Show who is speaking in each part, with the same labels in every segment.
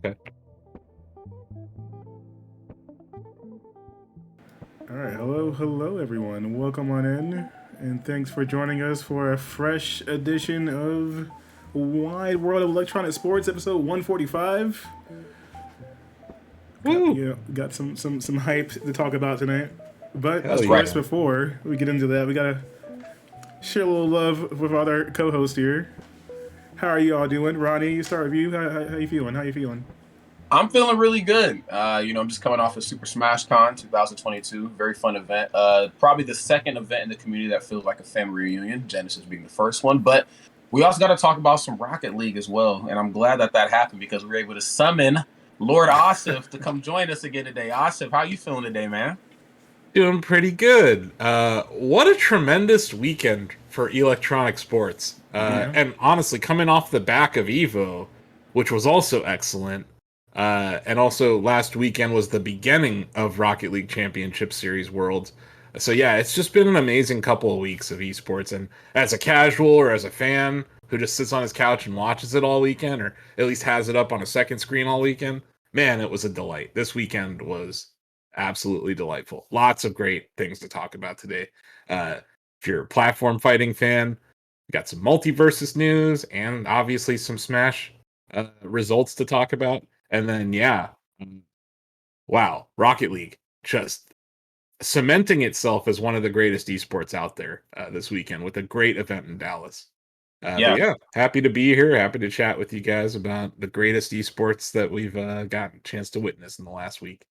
Speaker 1: Okay.
Speaker 2: All right, hello, everyone. Welcome on in, and thanks for joining us for a fresh edition of Wide World of Electronic Sports, episode 145. Got some hype to talk about tonight. But
Speaker 1: Hell
Speaker 2: of
Speaker 1: yeah.
Speaker 2: course, before we get into that, we gotta share a little love with our other co-host here. How are you all doing, Ronnie? You start with you. How you feeling? How you feeling?
Speaker 3: I'm feeling really good. I'm just coming off of Super Smashcon 2022. Very fun event. Probably the second event in the community that feels like a family reunion, Genesis being the first one. But we also got to talk about some Rocket League as well. And I'm glad that happened because we were able to summon Lord Asif to come join us again today. Asif, how you feeling today, man?
Speaker 1: Doing pretty good. What a tremendous weekend for electronic sports. And honestly, coming off the back of Evo, which was also excellent, and also last weekend was the beginning of Rocket League Championship Series Worlds. So yeah, it's just been an amazing couple of weeks of esports. And as a casual or as a fan who just sits on his couch and watches it all weekend, or at least has it up on a second screen all weekend, man, it was a delight. This weekend was absolutely delightful. Lots of great things to talk about today. If you're a platform fighting fan, we got some Multiversus news and obviously some Smash results to talk about. And then, wow, Rocket League just cementing itself as one of the greatest esports out there this weekend with a great event in Dallas. But yeah, happy to be here. Happy to chat with you guys about the greatest esports that we've gotten a chance to witness in the last week.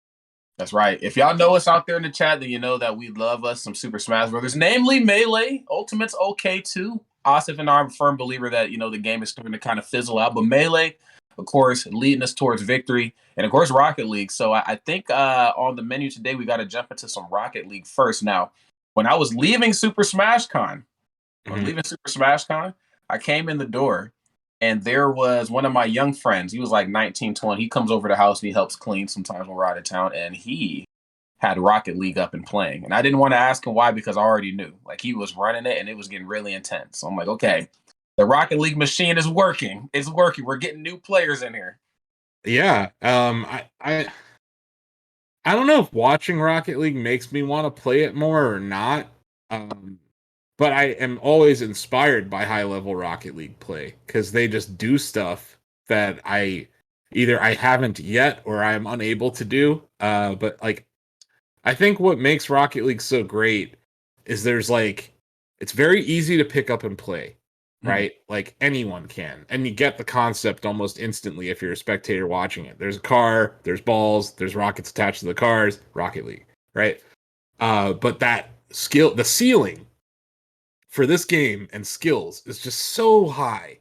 Speaker 3: That's right. If y'all know us out there in the chat, then you know that we love us some Super Smash Brothers, namely Melee. Ultimate's okay too. Asif and I are a firm believer that, the game is starting to kind of fizzle out, but Melee, of course, leading us towards victory, and of course, Rocket League. So I think on the menu today, we got to jump into some Rocket League first. Now, when I was leaving Super Smashcon, I came in the door and there was one of my young friends. He was like 19, 20. He comes over to the house and he helps clean sometimes when we're out of town. And he had Rocket League up and playing. And I didn't want to ask him why because I already knew. Like he was running it and it was getting really intense. So I'm like, okay, the Rocket League machine is working. It's working. We're getting new players in here.
Speaker 1: Yeah. I don't know if watching Rocket League makes me want to play it more or not. But I am always inspired by high level Rocket League play because they just do stuff that I haven't yet or I'm unable to do. But like I think what makes Rocket League so great is it's very easy to pick up and play, right? Like anyone can. And you get the concept almost instantly if you're a spectator watching it. There's a car, there's balls, there's rockets attached to the cars, Rocket League, right? But the ceiling for this game and skills is just so high.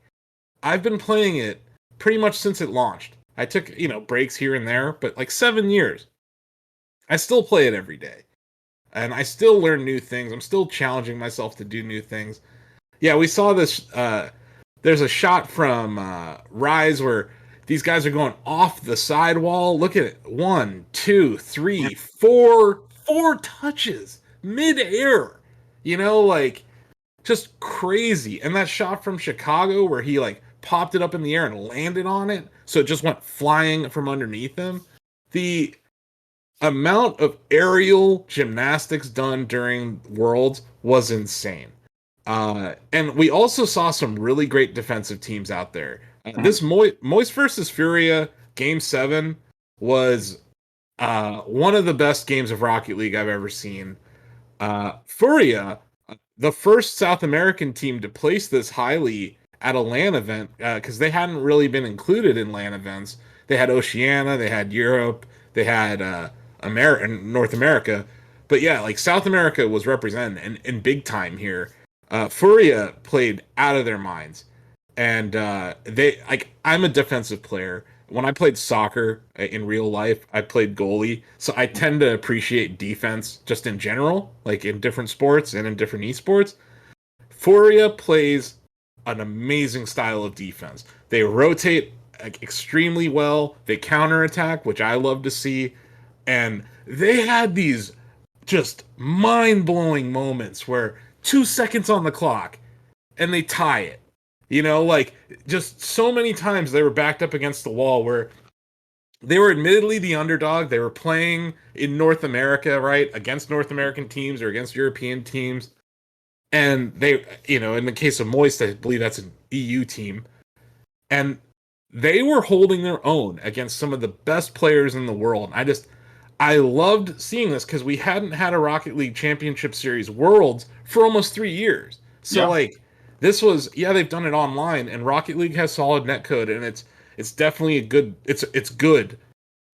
Speaker 1: I've been playing it pretty much since it launched. I took, breaks here and there, but like 7 years. I still play it every day. And I still learn new things. I'm still challenging myself to do new things. Yeah, we saw this. There's a shot from Rise where these guys are going off the sidewall. Look at it. 1, 2, 3, 4 touches mid-air. Just crazy. And that shot from Chicago where he popped it up in the air and landed on it, so it just went flying from underneath him. The amount of aerial gymnastics done during Worlds was insane. And we also saw some really great defensive teams out there. This Moist versus Furia Game 7 was one of the best games of Rocket League I've ever seen. Furia, the first South American team to place this highly at a LAN event, because they hadn't really been included in LAN events. They had Oceania, they had Europe, they had North America. But yeah, South America was represented in big time here. Furia played out of their minds. And I'm a defensive player. When I played soccer in real life, I played goalie. So I tend to appreciate defense just in general, like in different sports and in different esports. Furia plays an amazing style of defense. They rotate extremely well. They counterattack, which I love to see. And they had these just mind-blowing moments where 2 seconds on the clock and they tie it. Just so many times they were backed up against the wall where they were admittedly the underdog. They were playing in North America, right? Against North American teams or against European teams. And they, in the case of Moist, I believe that's an EU team. And they were holding their own against some of the best players in the world. I loved seeing this because we hadn't had a Rocket League Championship Series Worlds for almost 3 years. So this was, they've done it online, and Rocket League has solid netcode, and it's definitely it's good.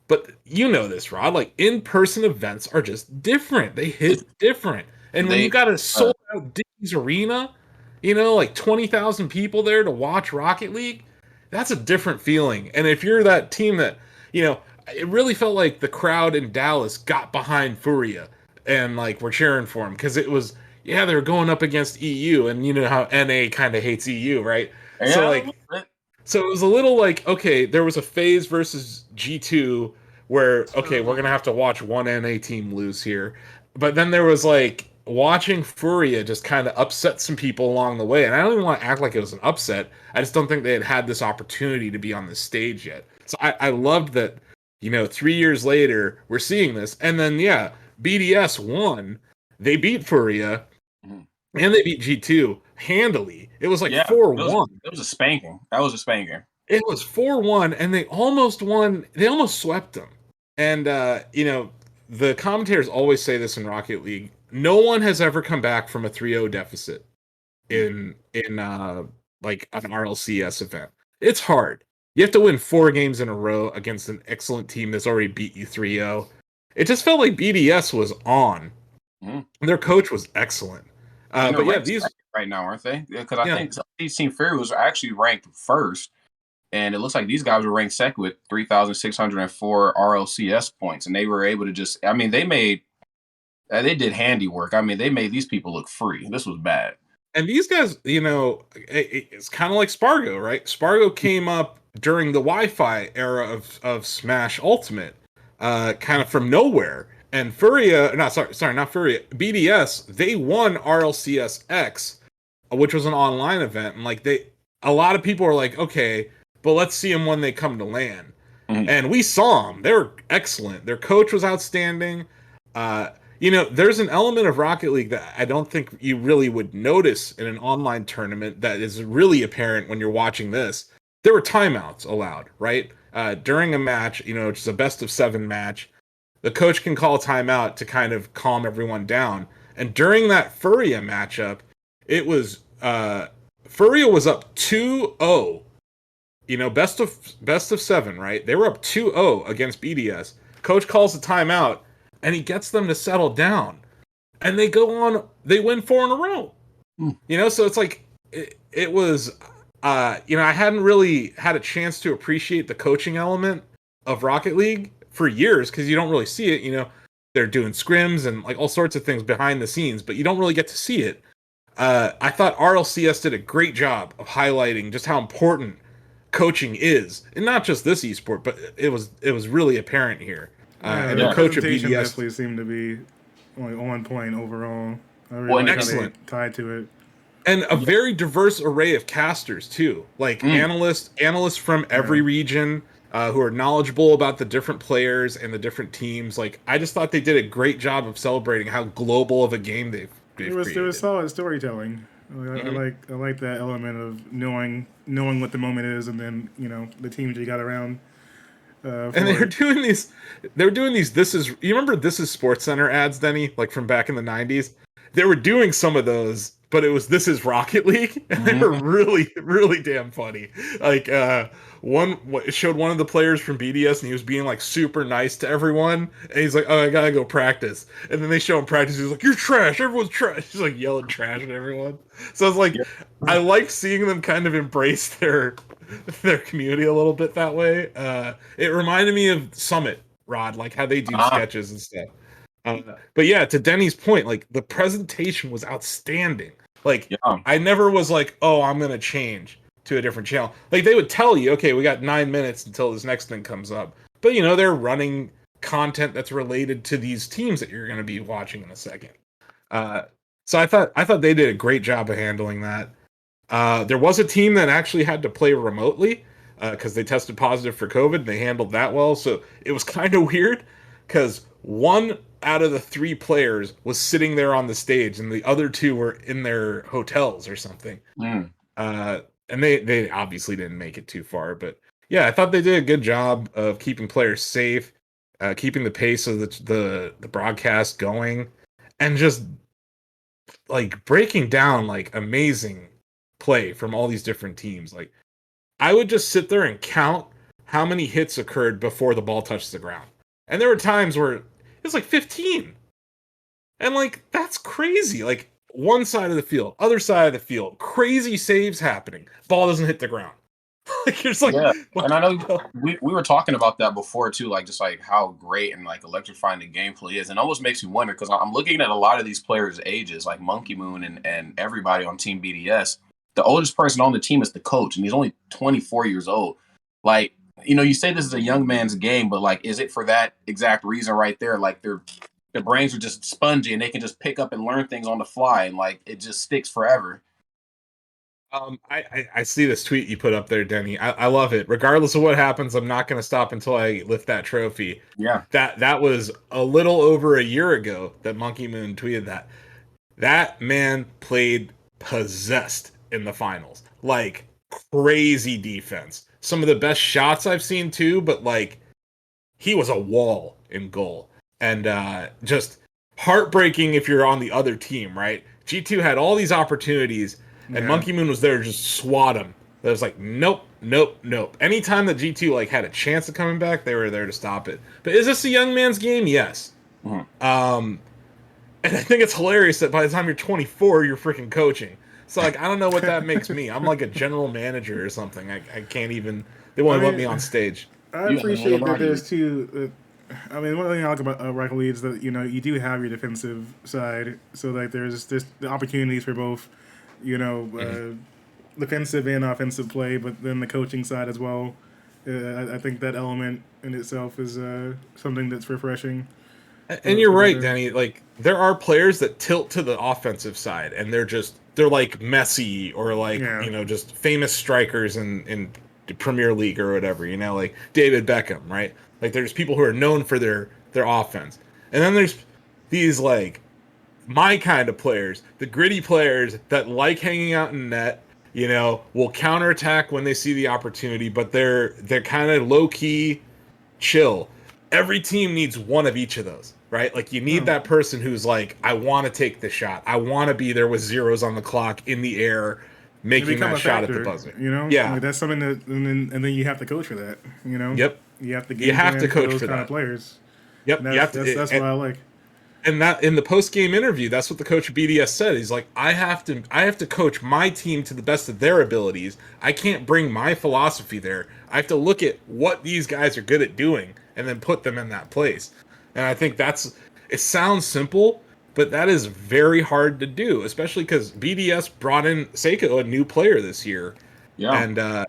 Speaker 1: But you know this, Rod. In-person events are just different. They hit different. And when you got a sold out Dickies Arena, 20,000 people there to watch Rocket League, that's a different feeling. And if you're that team that, it really felt like the crowd in Dallas got behind Furia and were cheering for him because it was, they were going up against EU, and you know how NA kind of hates EU, right?
Speaker 3: Yeah.
Speaker 1: So it was a little okay, there was a FaZe versus G2 where, okay, we're going to have to watch one NA team lose here. But then there was watching Furia just kind of upset some people along the way. And I don't even want to act like it was an upset. I just don't think they had this opportunity to be on this stage yet. So I loved that, 3 years later, we're seeing this. And then, BDS won. They beat Furia. And they beat G2 handily. It was 4-1.
Speaker 3: It was a spanking. That was a spanking.
Speaker 1: It was 4-1, and they almost won. They almost swept them. And, the commentators always say this in Rocket League. No one has ever come back from a 3-0 deficit in an RLCS event. It's hard. You have to win 4 games in a row against an excellent team that's already beat you 3-0. It just felt like BDS was on. Their coach was excellent. But these
Speaker 3: right now, aren't they? Because I think Team Fury was actually ranked first And it looks like these guys were ranked second with 3,604 RLCS points, and they were able to just. I mean, they did handiwork. I mean, they made these people look free. This was bad.
Speaker 1: And these guys, it's kind of like Spargo, right? Spargo came up during the Wi-Fi era of Smash Ultimate, kind of from nowhere. And Furia, not Furia, BDS, they won RLCS X, which was an online event, and a lot of people are like, okay, but let's see them when they come to LAN.
Speaker 3: Mhm.
Speaker 1: And we saw them; they were excellent. Their coach was outstanding. There's an element of Rocket League that I don't think you really would notice in an online tournament that is really apparent when you're watching this. There were timeouts allowed, right? During a match, which is a best of 7 match, the coach can call a timeout to kind of calm everyone down. And during that Furia matchup, it was Furia was up 2-0. Best of 7, right? They were up 2-0 against BDS. Coach calls a timeout, and he gets them to settle down, and they go on. They win 4 in a row. So it's like it was. I hadn't really had a chance to appreciate the coaching element of Rocket League for years because you don't really see it. They're doing scrims and like all sorts of things behind the scenes, but you don't really get to see it. I thought RLCS did a great job of highlighting just how important coaching is, and not just this esport, but it was really apparent here. And the coach of BDS
Speaker 2: definitely seemed to be on point overall. I really like
Speaker 1: excellent.
Speaker 2: How they tied to it.
Speaker 1: And a very diverse array of casters too, like analysts from every region who are knowledgeable about the different players and the different teams. Like, I just thought they did a great job of celebrating how global of a game they've created.
Speaker 2: There was solid storytelling. I like that element of knowing what the moment is, and then the teams you got around.
Speaker 1: And they were doing these. You remember This Is Sports Center ads, Denny, like from back in the 90s? They were doing some of those, but it was This Is Rocket League, and they were really, really damn funny. Like, it showed one of the players from BDS, and he was being like super nice to everyone, and he's like, "Oh, I gotta go practice." And then they show him practice. He's like, "You're trash. Everyone's trash." He's like yelling trash at everyone. So it's like, I like seeing them kind of embrace their community a little bit that way. It reminded me of Summit, Rod, like how they do sketches and stuff. But yeah, to Denny's point, like the presentation was outstanding. Like, I never was like, oh, I'm gonna change to a different channel. Like, they would tell you, okay, we got 9 minutes until this next thing comes up. But they're running content that's related to these teams that you're gonna be watching in a second. So I thought they did a great job of handling that. There was a team that actually had to play remotely because they tested positive for COVID, and they handled that well. So it was kind of weird because 1 out of the 3 players was sitting there on the stage, and the other 2 were in their hotels or something. And they obviously didn't make it too far. But yeah, I thought they did a good job of keeping players safe, keeping the pace of the broadcast going, and just like breaking down like amazing play from all these different teams. Like, I would just sit there and count how many hits occurred before the ball touched the ground. And there were times where it was like 15. And like, that's crazy. Like, one side of the field, other side of the field, crazy saves happening. Ball doesn't hit the ground. Like, you're just like,
Speaker 3: and I know we were talking about that before too, like just like how great and like electrifying the gameplay is, and it almost makes me wonder because I'm looking at a lot of these players' ages, like Monkey Moon and everybody on Team BDS. The oldest person on the team is the coach, and he's only 24 years old. Like, you say this is a young man's game, but like, is it for that exact reason right there? Like, their brains are just spongy, and they can just pick up and learn things on the fly, and like, it just sticks forever.
Speaker 1: I see this tweet you put up there, Denny. I love it. Regardless of what happens, I'm not going to stop until I lift that trophy.
Speaker 3: Yeah.
Speaker 1: That was a little over a year ago that Monkey Moon tweeted that. That man played possessed in the finals. Like, crazy defense. Some of the best shots I've seen too, but like, he was a wall in goal. And just heartbreaking if you're on the other team, right? G2 had all these opportunities, and Monkey Moon was there to just swat him. It was like, nope. Anytime that G2 like had a chance of coming back, they were there to stop it. But is this a young man's game? Yes. And I think it's hilarious that by the time you're 24, you're freaking coaching. So like, I don't know what that makes me. I'm like a general manager or something. I can't even They won't
Speaker 2: I
Speaker 1: let
Speaker 2: mean,
Speaker 1: me on stage.
Speaker 2: I
Speaker 3: You
Speaker 2: appreciate that
Speaker 3: Lombardi.
Speaker 2: there's two. I mean, one thing I like about Rocket League is that you do have your defensive side, so like there's the opportunities for both, defensive and offensive play, but then the coaching side as well. I think that element in itself is something that's refreshing.
Speaker 1: And you're
Speaker 2: For
Speaker 1: right,
Speaker 2: better.
Speaker 1: Denny. Like there are players that tilt to the offensive side, and they're like Messi or like
Speaker 2: Yeah.
Speaker 1: just famous strikers in the Premier League or whatever. Like David Beckham, right? Like there's people who are known for their offense, and then there's these like my kind of players, the gritty players that like hanging out in net. Will counterattack when they see the opportunity, but they're kind of low key chill. Every team needs one of each of those, right? Like you need
Speaker 2: Oh.
Speaker 1: that person who's like, I want to take the shot. I want to be there with zeros on the clock in the air,
Speaker 2: They
Speaker 1: making
Speaker 2: become
Speaker 1: that
Speaker 2: a
Speaker 1: shot at the
Speaker 2: factor,
Speaker 1: buzzer.
Speaker 2: Like
Speaker 1: Yeah.
Speaker 2: that's something that, and then you have to coach for that,
Speaker 1: Yep.
Speaker 2: You have to
Speaker 1: You
Speaker 2: game
Speaker 1: have to
Speaker 2: plan for
Speaker 1: coach
Speaker 2: those
Speaker 1: for
Speaker 2: kind of
Speaker 1: that.
Speaker 2: players.
Speaker 1: Yep.
Speaker 2: And
Speaker 1: You have to.
Speaker 2: that's what I like.
Speaker 1: And that in the post game interview, that's what the coach of BDS said. He's like, I have to coach my team to the best of their abilities. I can't bring my philosophy there. I have to look at what these guys are good at doing and then put them in that place. And I think it sounds simple, but that is very hard to do, especially because BDS brought in Seiko, a new player this year,
Speaker 3: Yeah.
Speaker 1: and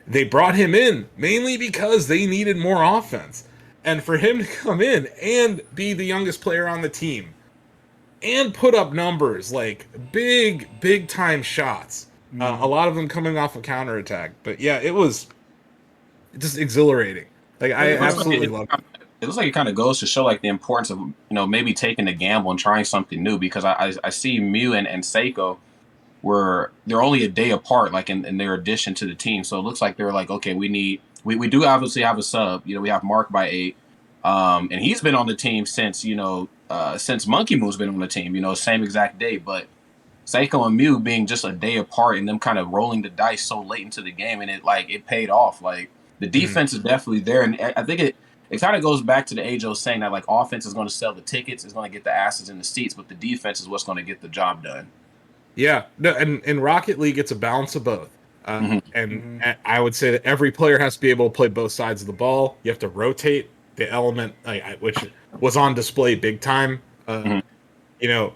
Speaker 1: they brought him in mainly because they needed more offense. And for him to come in and be the youngest player on the team and put up numbers like big time shots, a lot of them coming off of counterattack. But yeah, it was just exhilarating. Like I
Speaker 2: And,
Speaker 1: absolutely love it.
Speaker 3: It looks like it kind of goes to show like the importance of maybe taking a gamble and trying something new, because I see Mew and Seiko were they're only a day apart, like in their addition to the team. So it looks like they're like, okay, we do obviously have a sub. We have Mark by 8, and he's been on the team since Monkey Moon's been on the team. Same exact day. But Seiko and Mew being just a day apart and them kind of rolling the dice so late into the game, and it paid off. Like the defense is definitely there, and I think it kind of goes back to the age old saying that like offense is going to sell the tickets, is going to get the asses in the seats, but the defense is what's going to get the job done.
Speaker 1: Yeah, no, and in Rocket League, it's a balance of both. And I would say that every player has to be able to play both sides of the ball. You have to rotate the element, which was on display big time. You know,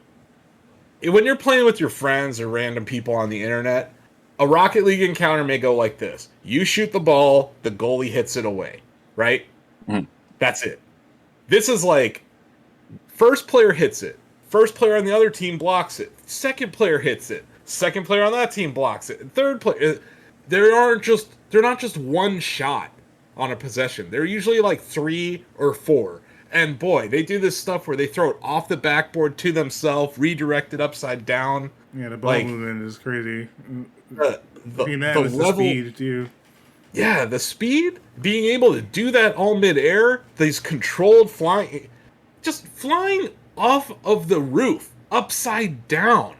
Speaker 1: when you're playing with your friends or random people on the internet, a Rocket League encounter may go like this: you shoot the ball, the goalie hits it away, right? That's it. This is like first player hits it, first player on the other team blocks it, second player hits it, second player on that team blocks it, and third player. They're not just one shot on a possession. They're usually like 3 or 4. And boy, they do this stuff where they throw it off the backboard to themselves, redirect it upside down.
Speaker 2: Yeah, the ball movement is crazy.
Speaker 1: The
Speaker 2: Between that
Speaker 1: the
Speaker 2: and the
Speaker 1: level,
Speaker 2: speed too.
Speaker 1: yeah, the speed, being able to do that all midair, these controlled flying, just flying off of the roof upside down,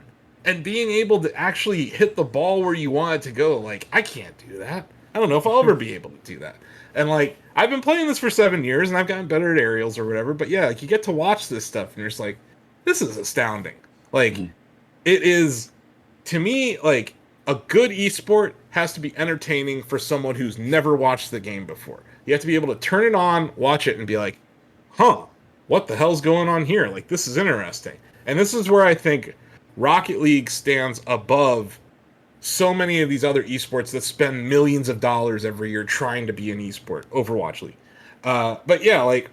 Speaker 1: and being able to actually hit the ball where you want it to go. Like, I can't do that. I don't know if I'll ever be able to do that. And like, I've been playing this for 7 years, and I've gotten better at aerials or whatever. But yeah, like you get to watch this stuff, and you're just like, this is astounding. Like, it is, to me, like a good esport has to be entertaining for someone who's never watched the game before. You have to be able to turn it on, watch it, and be like, huh, what the hell's going on here? Like, this is interesting. And this is where I think Rocket League stands above so many of these other esports that spend millions of dollars every year trying to be an esport. Overwatch League. But yeah, like,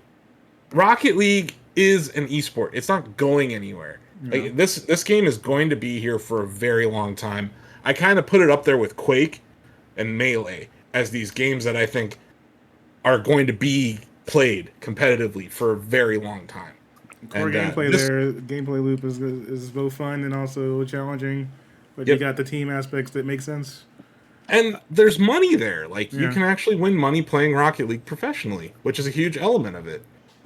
Speaker 1: Rocket League is an esport. It's not going anywhere. Like, this game is going to be here for a very long time. I kind of put it up there with Quake and Melee as these games that I think are going to be played competitively for a very long time.
Speaker 2: Core gameplay gameplay loop is both fun and also challenging, but you got the team aspects that make sense.
Speaker 1: And there's money there. Like, you
Speaker 2: Yeah.
Speaker 1: can actually win money playing Rocket League professionally, which is a huge element of it.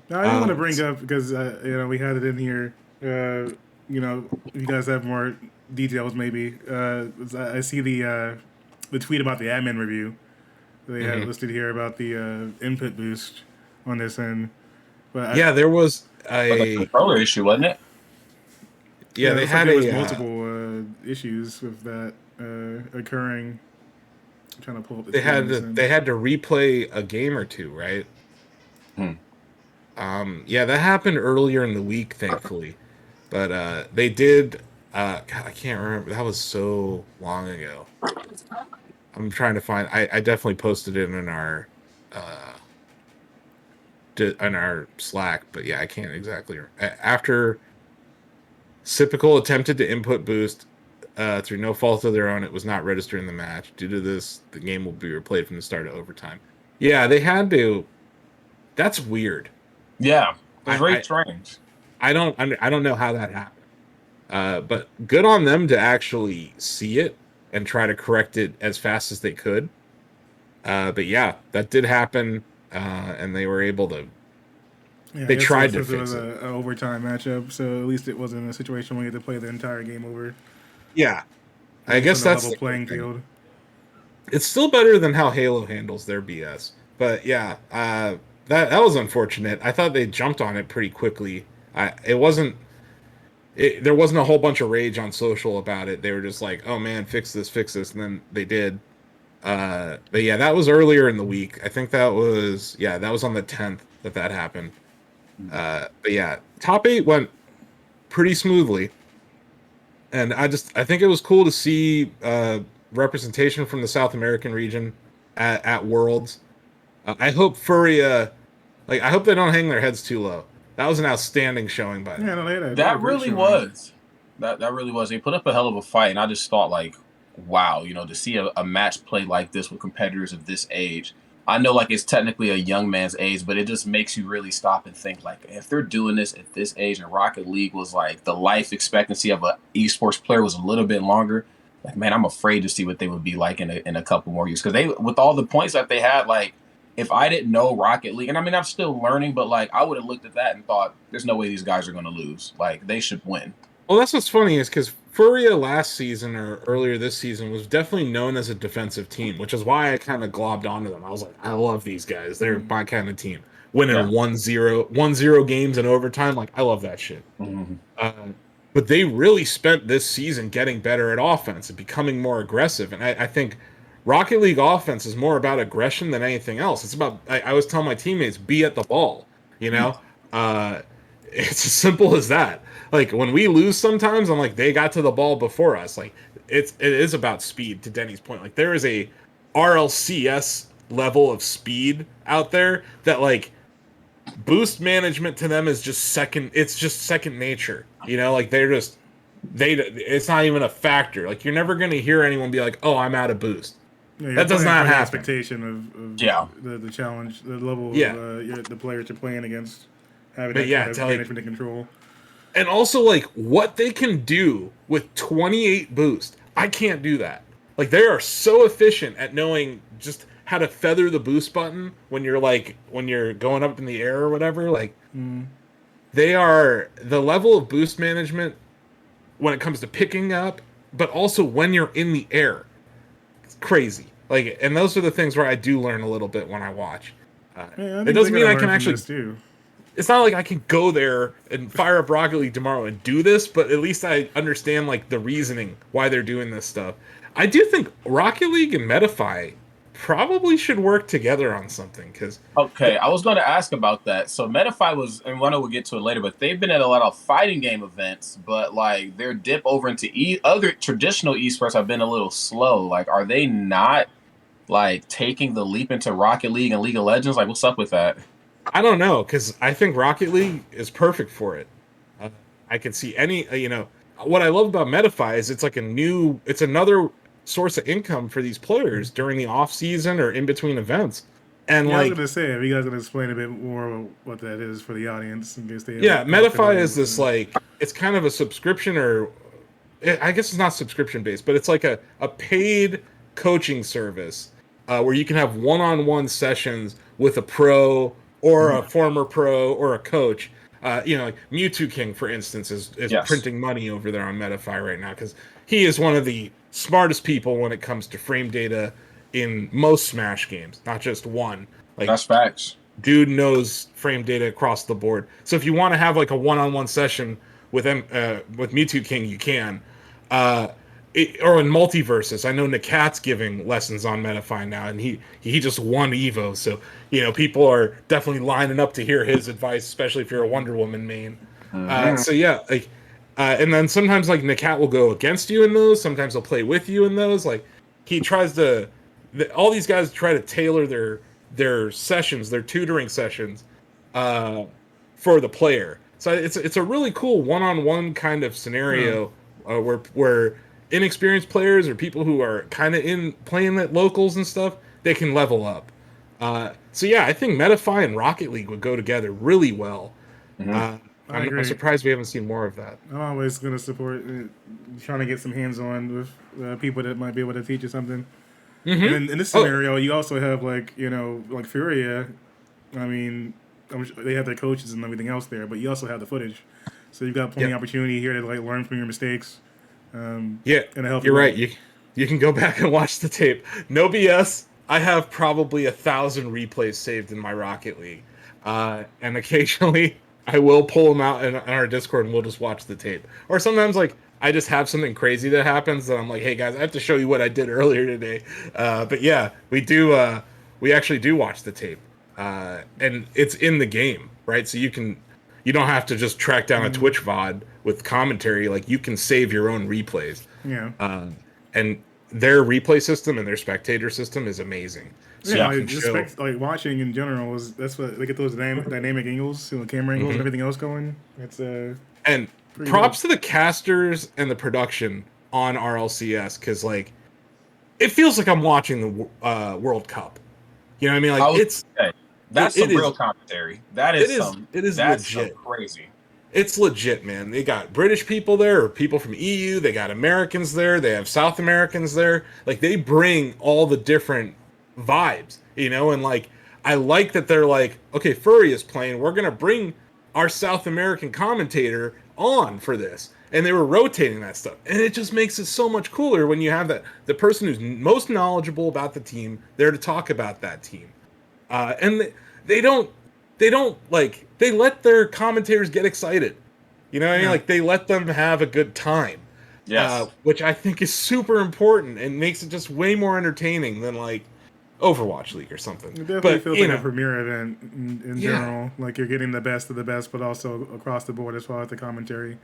Speaker 2: Now, I do want to bring up, because we had it in here. If you guys have more details, maybe. I see the tweet about the admin review. They had it listed here about the input boost on this end. But
Speaker 1: There was
Speaker 3: a controller issue, wasn't it?
Speaker 1: Yeah, they had
Speaker 2: there was multiple issues with that occurring. I'm trying to pull up the
Speaker 1: they
Speaker 2: tweet
Speaker 1: had
Speaker 2: he
Speaker 1: to
Speaker 2: sent.
Speaker 1: they had to replay a game or two, right? Yeah, that happened earlier in the week, thankfully. But they did. God, I can't remember. That was so long ago. I'm trying to find. I definitely posted it uh, in our Slack, but yeah, I can't exactly. After Sipical attempted to input boost through no fault of their own, it was not registered in the match. Due to this, the game will be replayed from the start of overtime. Yeah, they had to. That's weird.
Speaker 3: Yeah, it was very
Speaker 1: I
Speaker 3: strange.
Speaker 1: I don't know how that happened. But good on them to actually see it and try to correct it as fast as they could. But yeah, that did happen, and they were able to.
Speaker 2: Yeah, I
Speaker 1: They
Speaker 2: guess
Speaker 1: tried to
Speaker 2: since it was
Speaker 1: fix it.
Speaker 2: a overtime matchup, so at least it wasn't a situation where you had to play the entire game over.
Speaker 1: Yeah,
Speaker 2: At
Speaker 1: I
Speaker 2: least
Speaker 1: guess
Speaker 2: on a
Speaker 1: that's
Speaker 2: level
Speaker 1: the good
Speaker 2: playing
Speaker 1: thing.
Speaker 2: field.
Speaker 1: It's still better than how Halo handles their BS. But yeah, that was unfortunate. I thought they jumped on it pretty quickly. It wasn't. There wasn't a whole bunch of rage on social about it. They were just like, "Oh man, fix this," and then they did. But yeah, that was earlier in the week. I think that was on the 10th that happened. But yeah, top 8 went pretty smoothly, and I think it was cool to see representation from the South American region at Worlds. I hope Furia, I hope they don't hang their heads too low. That was an outstanding showing by
Speaker 2: Yeah,
Speaker 1: them.
Speaker 2: no, they had a
Speaker 3: That
Speaker 2: great
Speaker 3: really
Speaker 2: showing.
Speaker 3: was. That really was. They put up a hell of a fight, and I just thought like, wow, to see a match played like this with competitors of this age. I know like it's technically a young man's age, but it just makes you really stop and think like if they're doing this at this age and Rocket League was like the life expectancy of an esports player was a little bit longer. Like man, I'm afraid to see what they would be like in a couple more years because they with all the points that they had like if I didn't know Rocket League, and I mean, I'm still learning, but like I would have looked at that and thought, there's no way these guys are going to lose. Like they should win.
Speaker 1: Well, that's what's funny is because Furia last season or earlier this season was definitely known as a defensive team, which is why I kind of globbed onto them. I was like, I love these guys. They're my kind of team. Winning
Speaker 3: Yeah.
Speaker 1: 1-0 games in overtime. Like, I love that shit.
Speaker 3: Mm-hmm.
Speaker 1: But they really spent this season getting better at offense and becoming more aggressive. And I think Rocket League offense is more about aggression than anything else. It's about, I was telling my teammates, be at the ball, you know? Uh, it's as simple as that. Like when we lose sometimes, I'm like, they got to the ball before us. Like it is about speed to Denny's point. Like there is a RLCS level of speed out there that like boost management to them is just second. It's just second nature. Like it's not even a factor. Like you're never going to hear anyone be like, oh, I'm out of boost.
Speaker 2: Yeah,
Speaker 1: That does
Speaker 2: playing
Speaker 1: not
Speaker 2: for the
Speaker 1: happen.
Speaker 2: expectation of
Speaker 3: Yeah.
Speaker 2: the challenge, the level
Speaker 1: Yeah.
Speaker 2: of the players you're playing against, having
Speaker 1: But
Speaker 2: that
Speaker 1: yeah,
Speaker 2: kind of
Speaker 1: to, like-
Speaker 2: management and control.
Speaker 1: And also, like, what they can do with 28 boost. I can't do that. Like, they are so efficient at knowing just how to feather the boost button when you're going up in the air or whatever. Like, they are the level of boost management when it comes to picking up, but also when you're in the air. It's crazy. Like, and those are the things where I do learn a little bit when I watch.
Speaker 2: Yeah, I
Speaker 1: It
Speaker 2: think
Speaker 1: doesn't
Speaker 2: they
Speaker 1: mean
Speaker 2: gotta
Speaker 1: I can
Speaker 2: learn from
Speaker 1: actually.
Speaker 2: this too.
Speaker 1: It's not like I can go there and fire up Rocket League tomorrow and do this, but at least I understand like the reasoning why they're doing this stuff. I do think Rocket League and Metafy probably should work together on something because
Speaker 3: Okay, I was going to ask about that. So Metafy was, and I know we'll get to it later, but they've been at a lot of fighting game events, but like their dip over into other traditional esports have been a little slow. Like, are they not like taking the leap into Rocket League and League of Legends? Like, what's up with that?
Speaker 1: I don't know because I think Rocket League is perfect for it. I can see what I love about Metafy is it's another source of income for these players during the off season or in between events. And
Speaker 2: Yeah, I was
Speaker 1: like
Speaker 2: gonna say, if you guys gonna explain a bit more what that is for the audience in case they
Speaker 1: yeah,
Speaker 2: haven't
Speaker 1: Metafy is
Speaker 2: familiar
Speaker 1: this
Speaker 2: with
Speaker 1: like it's kind of a subscription or I guess it's not subscription based, but it's like a paid coaching service where you can have one-on-one sessions with a pro or a former pro or a coach. Like Mewtwo King, for instance, is
Speaker 3: Yes.
Speaker 1: printing money over there on Metafy right now because he is one of the smartest people when it comes to frame data in most Smash games, not just one. Like
Speaker 3: That's facts.
Speaker 1: dude knows frame data across the board. So if you want to have like a one-on-one session with Mewtwo King, you can. Uh, or in Multiverses. I know Nakat's giving lessons on Metafine now, and he just won Evo, so people are definitely lining up to hear his advice, especially if you're a Wonder Woman main. So yeah, like, and then sometimes like Nakat will go against you in those. Sometimes he'll play with you in those. Like he tries to, all these guys try to tailor their sessions, their tutoring sessions, for the player. So it's a really cool one-on-one kind of scenario where inexperienced players or people who are kind of in playing at locals and stuff, they can level up. So yeah, I think Metafy and Rocket League would go together really well. I'm surprised we haven't seen more of that.
Speaker 2: I'm always going to support trying to get some hands-on with people that might be able to teach you something. And in this scenario, you also have like Furia. I mean, they have their coaches and everything else there, but you also have the footage, so you've got plenty of opportunity here to like learn from your mistakes.
Speaker 1: You're right. You can go back and watch the tape. No BS. I have probably 1,000 replays saved in my Rocket League, and occasionally I will pull them out in our Discord and we'll just watch the tape. Or sometimes like I just have something crazy that happens and I'm like, hey guys, I have to show you what I did earlier today. But yeah, we do. We actually do watch the tape, and it's in the game, right? So you don't have to just track down a Twitch VOD with commentary. Like you can save your own replays.
Speaker 2: Yeah.
Speaker 1: And their replay system and their spectator system is amazing. So
Speaker 2: like watching in general that's what they get those dynamic angles, camera angles and everything else going. It's
Speaker 1: and props to the casters and the production on RLCS because like it feels like I'm watching the World Cup. You know what I mean? Like
Speaker 3: that's some real commentary. That is legit crazy.
Speaker 1: It's legit, man. They got British people there, or people from EU. They got Americans there. They have South Americans there. Like they bring all the different vibes, and like I like that they're like, okay, Furry is playing. We're gonna bring our South American commentator on for this, and they were rotating that stuff, and it just makes it so much cooler when you have the person who's most knowledgeable about the team there to talk about that team, and they don't like they let their commentators get excited, what I mean? Like they let them have a good time, which I think is super important and makes it just way more entertaining than like Overwatch League or something.
Speaker 2: It definitely feels like a premier event in general. Like you're getting the best of the best, but also across the board as far as the commentary.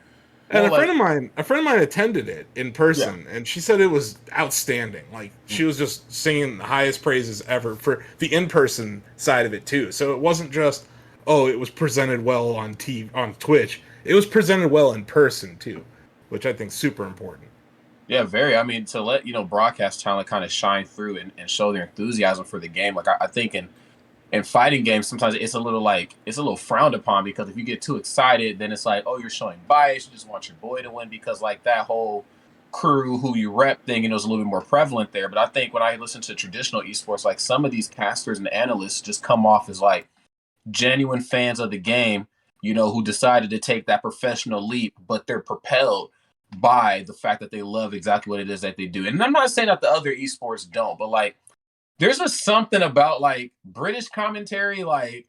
Speaker 1: And a friend of mine attended it in person, and she said it was outstanding. Like she was just singing the highest praises ever for the in-person side of it too. So it wasn't just it was presented well on Twitch. It was presented well in person too, which I think is super important.
Speaker 3: Yeah, very. I mean, to let broadcast talent kind of shine through and show their enthusiasm for the game. Like I think in fighting games, sometimes it's a little frowned upon because if you get too excited, then it's like, oh, you're showing bias. You just want your boy to win because like that whole crew who you rep thing, is a little bit more prevalent there. But I think when I listen to traditional esports, like some of these casters and analysts just come off as like genuine fans of the game, who decided to take that professional leap, but they're propelled by the fact that they love exactly what it is that they do. And I'm not saying that the other esports don't, but like there's just something about like British commentary, like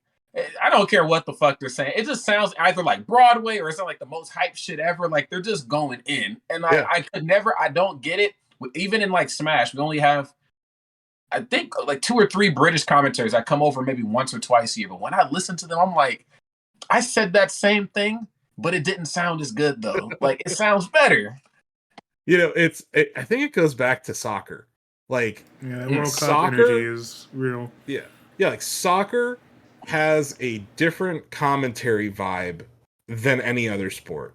Speaker 3: I don't care what the fuck they're saying. It just sounds either like Broadway or it's not like the most hype shit ever. Like they're just going in. And I don't get it. Even in like Smash, we only have, I think like 2 or 3 British commentaries that come over maybe once or twice a year. But when I listen to them, I'm like, I said that same thing, but it didn't sound as good though. Like it sounds better.
Speaker 1: I think it goes back to soccer. Like
Speaker 2: World Cup energy is real.
Speaker 1: Yeah, like soccer has a different commentary vibe than any other sport,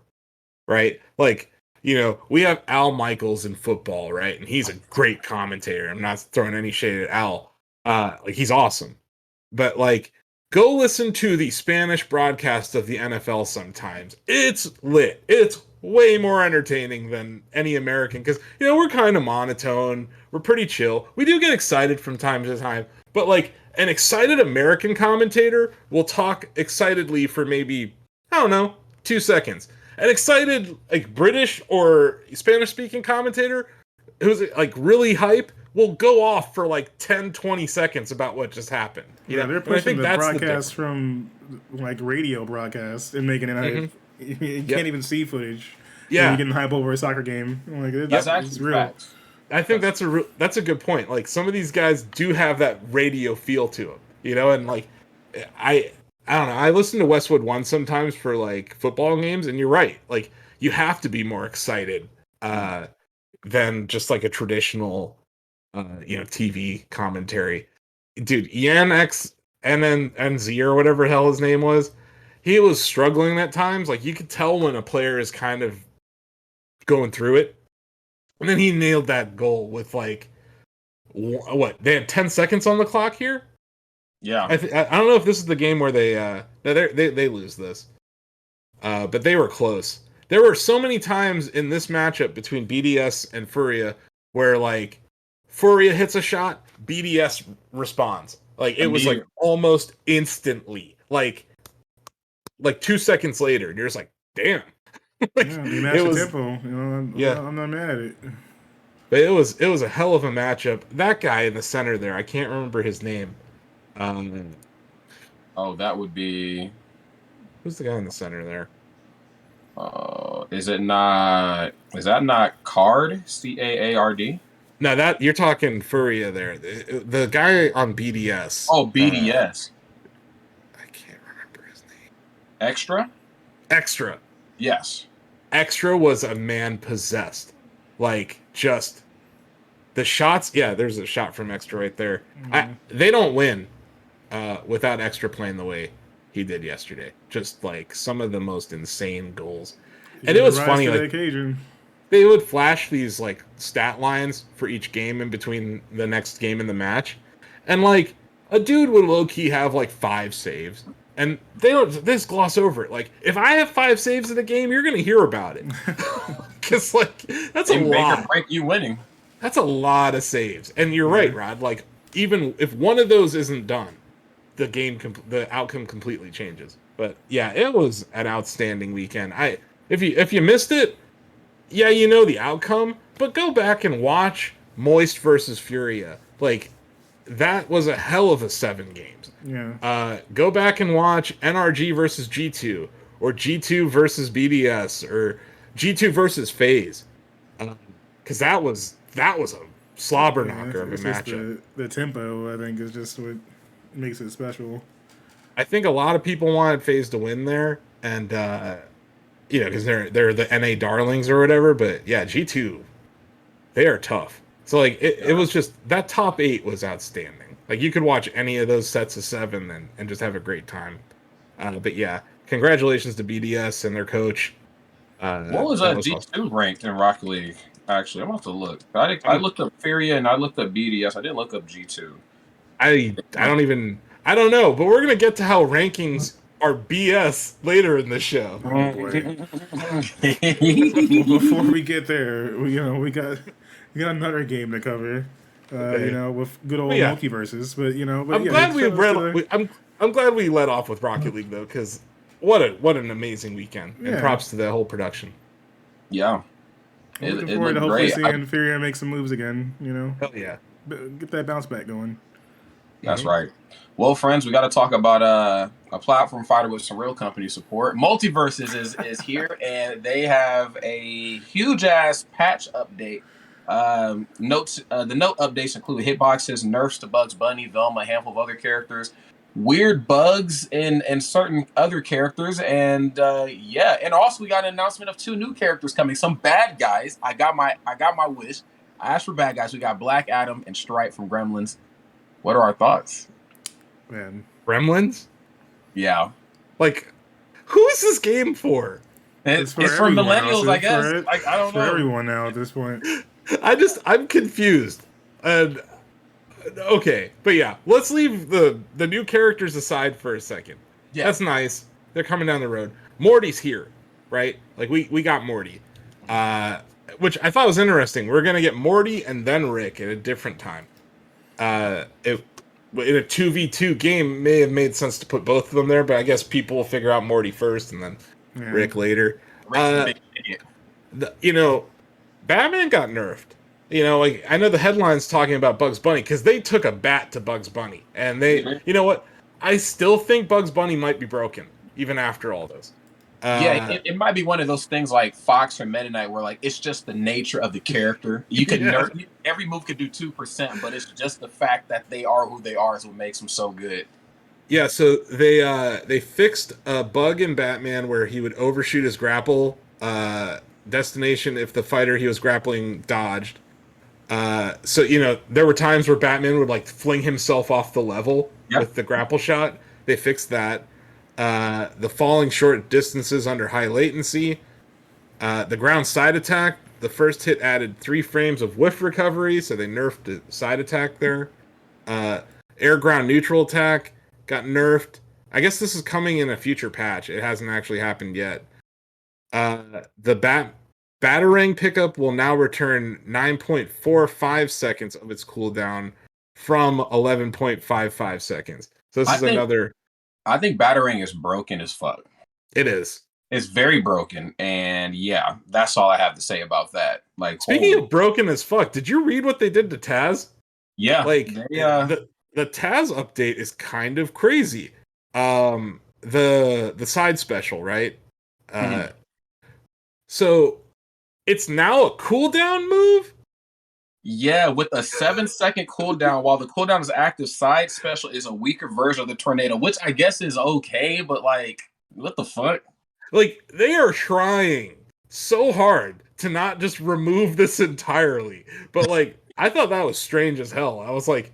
Speaker 1: right? Like, we have Al Michaels in football, right? And he's a great commentator. I'm not throwing any shade at Al. Like he's awesome. But like go listen to the Spanish broadcast of the NFL sometimes. It's lit. It's way more entertaining than any American because, we're kind of monotone. We're pretty chill. We do get excited from time to time, but like an excited American commentator will talk excitedly for maybe, I don't know, 2 seconds. An excited like British or Spanish speaking commentator who's like really hype will go off for like 10, 20 seconds about what just happened.
Speaker 2: They're pushing the broadcast from like radio broadcasts and making it. You can't even see footage. you're
Speaker 1: Yeah,
Speaker 2: getting hype over a soccer game. I'm like,
Speaker 3: That's
Speaker 2: it's
Speaker 3: actually
Speaker 2: real.
Speaker 3: facts.
Speaker 1: I think that's a good point. Like some of these guys do have that radio feel to them, and like I I don't know. I listen to Westwood One sometimes for like football games, and you're right. Like you have to be more excited than just like a traditional TV commentary. Dude, Ian X NNZ or whatever the hell his name was, he was struggling at times. Like you could tell when a player is kind of going through it. And then he nailed that goal with like what? They had 10 seconds on the clock here.
Speaker 3: Yeah.
Speaker 1: I don't know if this is the game where they lose this, but they were close. There were so many times in this matchup between BDS and Furia where like Furia hits a shot, BDS responds. Like it was like almost instantly, like 2 seconds later, and you're just like, damn. Like,
Speaker 2: Yeah, they matched the tempo. I'm not mad at it.
Speaker 1: But it was a hell of a matchup. That guy in the center there, I can't remember his name.
Speaker 3: That would be.
Speaker 1: Who's the guy in the center there?
Speaker 3: Is that not Card? CAARD?
Speaker 1: No, that you're talking Furia there. The guy on BDS.
Speaker 3: Oh, BDS.
Speaker 1: I can't remember his name.
Speaker 3: Extra. Yes.
Speaker 1: Extra was a man possessed. Like just the shots. Yeah, there's a shot from Extra right there. Mm-hmm. They don't win without Extra playing the way he did yesterday. Just like some of the most insane goals. And it was funny. Like they would flash these like stat lines for each game in between the next game in the match, and like a dude would low key have like 5 saves. And they just gloss over it. Like, if I have 5 saves in a game, you're going to hear about it. Because, like, that's a lot.
Speaker 3: Make or break you winning.
Speaker 1: That's a lot of saves. And you're right, Rod. Like, even if one of those isn't done, the outcome completely changes. But, yeah, it was an outstanding weekend. If you missed it, yeah, you know the outcome. But go back and watch Moist versus Furia. Like, that was a hell of a 7 games.
Speaker 2: Yeah.
Speaker 1: Go back and watch NRG versus G2, or G2 versus BDS, or G2 versus FaZe, because that was a slobber knocker of a matchup.
Speaker 2: The tempo, I think, is just what makes it special.
Speaker 1: I think a lot of people wanted FaZe to win there, and because they're the NA darlings or whatever. But yeah, G2, they are tough. So like it was just that top 8 was outstanding. Like you could watch any of those sets of 7 and just have a great time. But yeah, congratulations to BDS and their coach.
Speaker 3: What was G2 awesome. Ranked in Rocket League? Actually, I'm about to look. I looked up Furia and I looked up BDS. I didn't look up G2.
Speaker 1: I don't know, but we're gonna get to how rankings are BS later in the show.
Speaker 2: Oh boy. Before we get there, we got another game to cover. Okay. With good old Multiverses,
Speaker 1: I'm glad we let off with Rocket League though, because what an amazing weekend, and props to the whole production.
Speaker 3: Yeah,
Speaker 2: I'm looking forward to hopefully seeing Furia make some moves again.
Speaker 1: Hell yeah,
Speaker 2: get that bounce back going.
Speaker 3: That's right. Well, friends, we got to talk about a platform fighter with some real company support. MultiVersus is here, and they have a huge ass patch update. The note updates include hitboxes, nerfs to Bugs Bunny, Velma, a handful of other characters, weird bugs in certain other characters, and and also we got an announcement of 2 new characters coming. Some bad guys. I got my wish. I asked for bad guys. We got Black Adam and Stripe from Gremlins. What are our thoughts?
Speaker 2: Man,
Speaker 1: Gremlins?
Speaker 3: Yeah.
Speaker 1: Like, who is this game for?
Speaker 3: It's for millennials, I guess. I don't know.
Speaker 2: For everyone now at this point.
Speaker 1: I'm confused. And okay, but yeah, let's leave the new characters aside for a second. Yeah. That's nice. They're coming down the road. Morty's here, right? Like we got Morty. Which I thought was interesting. We're gonna get Morty and then Rick at a different time. In a 2v2 game, may have made sense to put both of them there, but I guess people will figure out Morty first and then Rick later. Batman got nerfed. I know the headline's talking about Bugs Bunny because they took a bat to Bugs Bunny, and you know what? I still think Bugs Bunny might be broken even after all this.
Speaker 3: Yeah, it might be one of those things like Fox or Meta Knight where like it's just the nature of the character. You could
Speaker 1: Yeah.
Speaker 3: every move could do 2%, but it's just the fact that they are who they are is what makes them so good.
Speaker 1: Yeah, so they fixed a bug in Batman where he would overshoot his grapple destination if the fighter he was grappling dodged. So there were times where Batman would like fling himself off the level
Speaker 3: Yeah.
Speaker 1: with the grapple shot. They fixed that. The falling short distances under high latency. The ground side attack. The first hit added 3 frames of whiff recovery, so they nerfed the side attack there. Uh, Air ground neutral attack got nerfed. I guess this is coming in a future patch. It hasn't actually happened yet. The batarang pickup will now return 9.45 seconds of its cooldown from 11.55 seconds. So this
Speaker 3: I
Speaker 1: is
Speaker 3: think
Speaker 1: another.
Speaker 3: I think Batarang is broken as fuck.
Speaker 1: It is.
Speaker 3: It's very broken, and yeah, that's all I have to say about that. Like,
Speaker 1: Speaking
Speaker 3: holy,
Speaker 1: of broken as fuck, did you read what they did to Taz?
Speaker 3: yeah,
Speaker 1: Like
Speaker 3: they,
Speaker 1: the Taz update is kind of crazy. The side special, right?
Speaker 3: mhm.
Speaker 1: So it's now a cooldown move.
Speaker 3: Yeah, with a 7-second cooldown, while the cooldown is active, side special is a weaker version of the tornado, which I guess is okay, but like, what the fuck?
Speaker 1: Like they are trying so hard to not just remove this entirely. But like I thought that was strange as hell. I was like,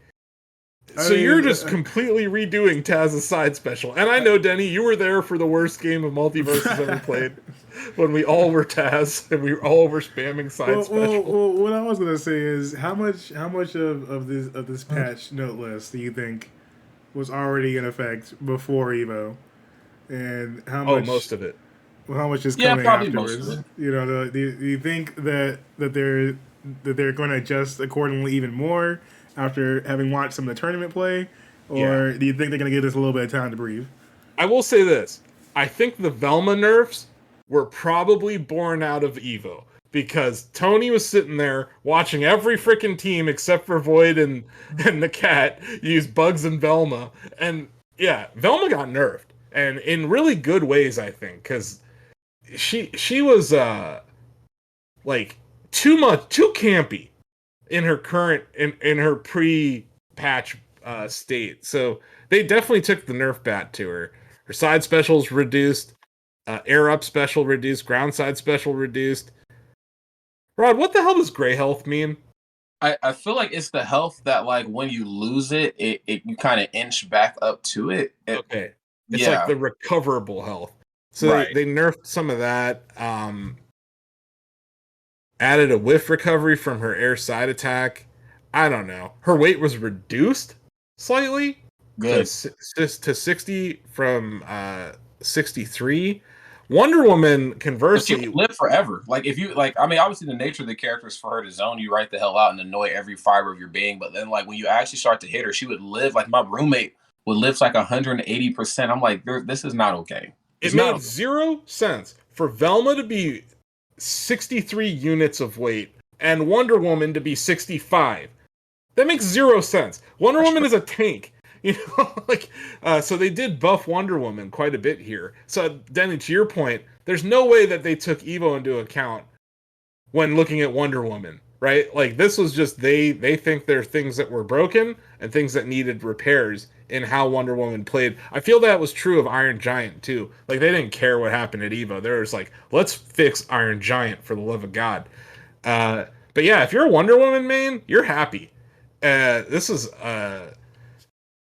Speaker 1: so you're just completely redoing Taz's side special. And I know, Denny, you were there for the worst game of Multiverses ever played, when we all were Taz and we all were spamming side special.
Speaker 2: Well, what I was gonna say is how much of this patch note list do you think was already in effect before Evo, and
Speaker 1: Most of it.
Speaker 2: how much is
Speaker 3: Yeah,
Speaker 2: coming
Speaker 3: probably most
Speaker 2: afterwards?
Speaker 3: of it.
Speaker 2: Do you think that they're going to adjust accordingly even more after having watched some of the tournament play, or do you think they're going to give us a little bit of time to breathe?
Speaker 1: I will say this. I think the Velma nerfs were probably born out of Evo. Because Tony was sitting there watching every freaking team except for Void and the cat use Bugs and Velma. And yeah, Velma got nerfed. And in really good ways, I think. Because she was like too campy in her current in her pre-patch state. So they definitely took the nerf bat to her. Her side specials reduced, air up special reduced, ground side special reduced. Rod, what the hell does gray health mean?
Speaker 3: I feel like it's the health that like when you lose it, you kind of inch back up to it.
Speaker 1: Okay. It's
Speaker 3: Yeah,
Speaker 1: like the recoverable health. So
Speaker 3: right.
Speaker 1: they nerfed some of that. Added a whiff recovery from her air side attack. I don't know. Her weight was reduced slightly
Speaker 3: Good.
Speaker 1: to 60 from 63. Wonder Woman,
Speaker 3: But she
Speaker 1: conversely,
Speaker 3: can live forever. Like if you like, I mean, obviously the nature of the character is for her to zone you right the hell out and annoy every fiber of your being. But then like when you actually start to hit her, she would live like my roommate would live like 180%. I'm like, this is not okay. It's
Speaker 1: it
Speaker 3: not
Speaker 1: made
Speaker 3: okay.
Speaker 1: 0 sense for Velma to be 63 units of weight and Wonder Woman to be 65. That makes 0 sense. Wonder Woman is a tank. So they did buff Wonder Woman quite a bit here. So, Denny, to your point, there's no way that they took Evo into account when looking at Wonder Woman, right? Like, this was just they think there are things that were broken and things that needed repairs in how Wonder Woman played. I feel that was true of Iron Giant, too. Like, they didn't care what happened at Evo. They were just like, let's fix Iron Giant for the love of God. But yeah, if you're a Wonder Woman main, you're happy. This is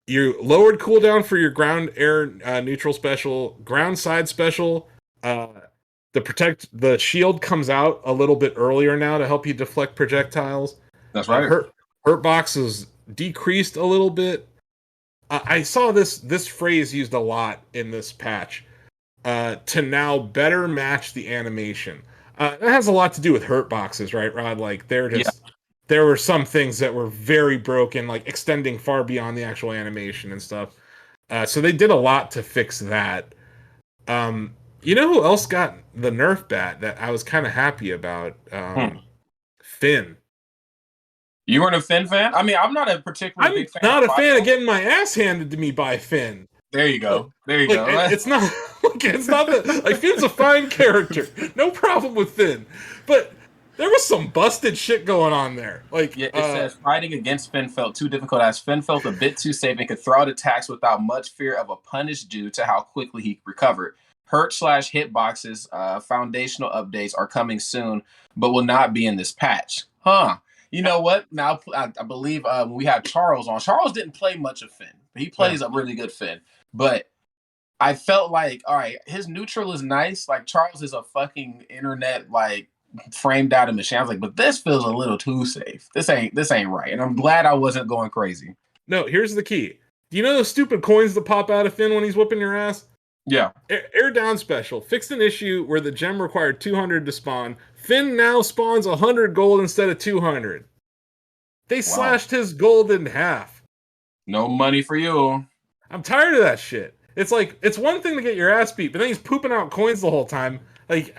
Speaker 1: you lowered cooldown for your ground air neutral special, ground side special. The shield comes out a little bit earlier now to help you deflect projectiles.
Speaker 3: That's right.
Speaker 1: Hurt box is decreased a little bit. I saw this phrase used a lot in this patch. To now better match the animation. That has a lot to do with hurt boxes, right, Rod? Like they're
Speaker 3: Yeah.
Speaker 1: just there were some things that were very broken, like extending far beyond the actual animation and stuff. So they did a lot to fix that. You know who else got the Nerf bat that I was kind of happy about? Finn.
Speaker 3: You weren't a Finn fan? I mean, I'm not a particularly
Speaker 1: I'm
Speaker 3: big fan
Speaker 1: not
Speaker 3: of
Speaker 1: a fan
Speaker 3: Fido.
Speaker 1: of getting my ass handed to me by Finn.
Speaker 3: There you go. There you
Speaker 1: Like,
Speaker 3: go.
Speaker 1: it's not that like Finn's a fine character. No problem with Finn. But there was some busted shit going on there. Like,
Speaker 3: Yeah, it says fighting against Finn felt too difficult as Finn felt a bit too safe and could throw out attacks without much fear of a punish due to how quickly he recovered. Hurt/hitboxes, foundational updates are coming soon, but will not be in this patch. Huh. You know what? Now, I believe when we had Charles on, Charles didn't play much of Finn. He plays a really good Finn. But I felt like, all right, his neutral is nice. Like, Charles is a fucking internet, like, framed out of machine. I was like, but this feels a little too safe. This ain't right. And I'm glad I wasn't going crazy.
Speaker 1: No, here's the key. Do you know those stupid coins that pop out of Finn when he's whooping your ass?
Speaker 3: Yeah.
Speaker 1: Air Down Special fixed an issue where the gem required 200 to spawn. Finn now spawns 100 gold instead of 200. They slashed his gold in half.
Speaker 3: No money for you.
Speaker 1: I'm tired of that shit. It's like, it's one thing to get your ass beat, but then he's pooping out coins the whole time. Like,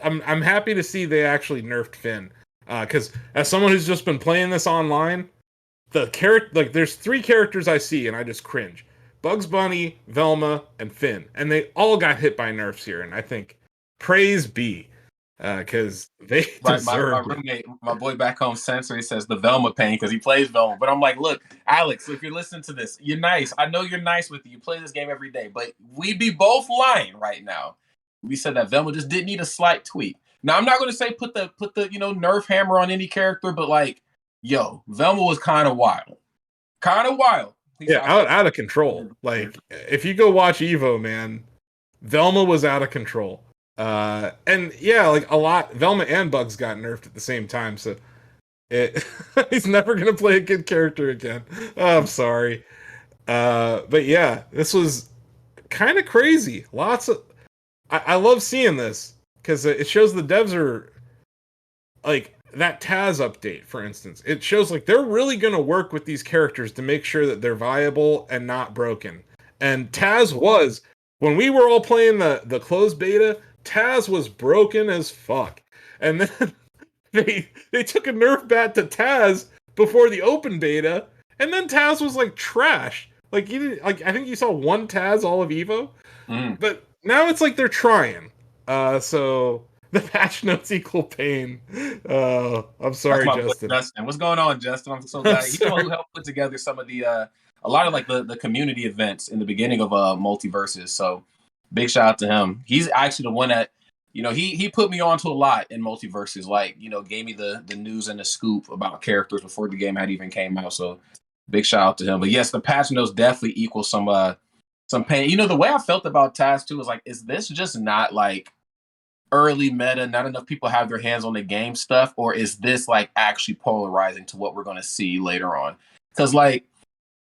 Speaker 1: I'm happy to see they actually nerfed Finn. Because as someone who's just been playing this online, there's 3 characters I see and I just cringe. Bugs Bunny, Velma, and Finn. And they all got hit by nerfs here, and I think praise be. Because they deserve
Speaker 3: my roommate, my boy back home, Sensor, he says the Velma pain because he plays Velma. But I'm like, look, Alex, if you're listening to this, you're nice. I know you're nice with you. You play this game every day, but we be both lying right now. We said that Velma just did need a slight tweak. Now I'm not going to say put the nerf hammer on any character, but like, yo, Velma was kind of wild.
Speaker 1: Out of control. Like, if you go watch Evo, man, Velma was out of control. And yeah, like a lot, Velma and Bugs got nerfed at the same time, so he's never gonna play a good character again. Oh, I'm sorry. But yeah, this was kind of crazy. I love seeing this because it shows the devs are like that Taz update, for instance. It shows like they're really gonna work with these characters to make sure that they're viable and not broken. And Taz was, when we were all playing the closed beta, Taz was broken as fuck. And then they took a nerf bat to Taz before the open beta, and then Taz was like trash. Like, you didn't, like, I think you saw one Taz all of Evo. But now it's like they're trying. So the patch notes equal pain. I'm sorry, Justin.
Speaker 3: What's going on, Justin? I'm so glad. He's the one who helped put together some of the a lot of like the community events in the beginning of MultiVersus. So big shout out to him. He's actually the one that, he put me on to a lot in MultiVersus. Like, gave me the news and the scoop about characters before the game had even came out. So big shout out to him. But yes, the patch notes definitely equal some pain. The way I felt about Taz too was like, is this just not like early meta, not enough people have their hands on the game stuff, or is this like actually polarizing to what we're going to see later on? Because like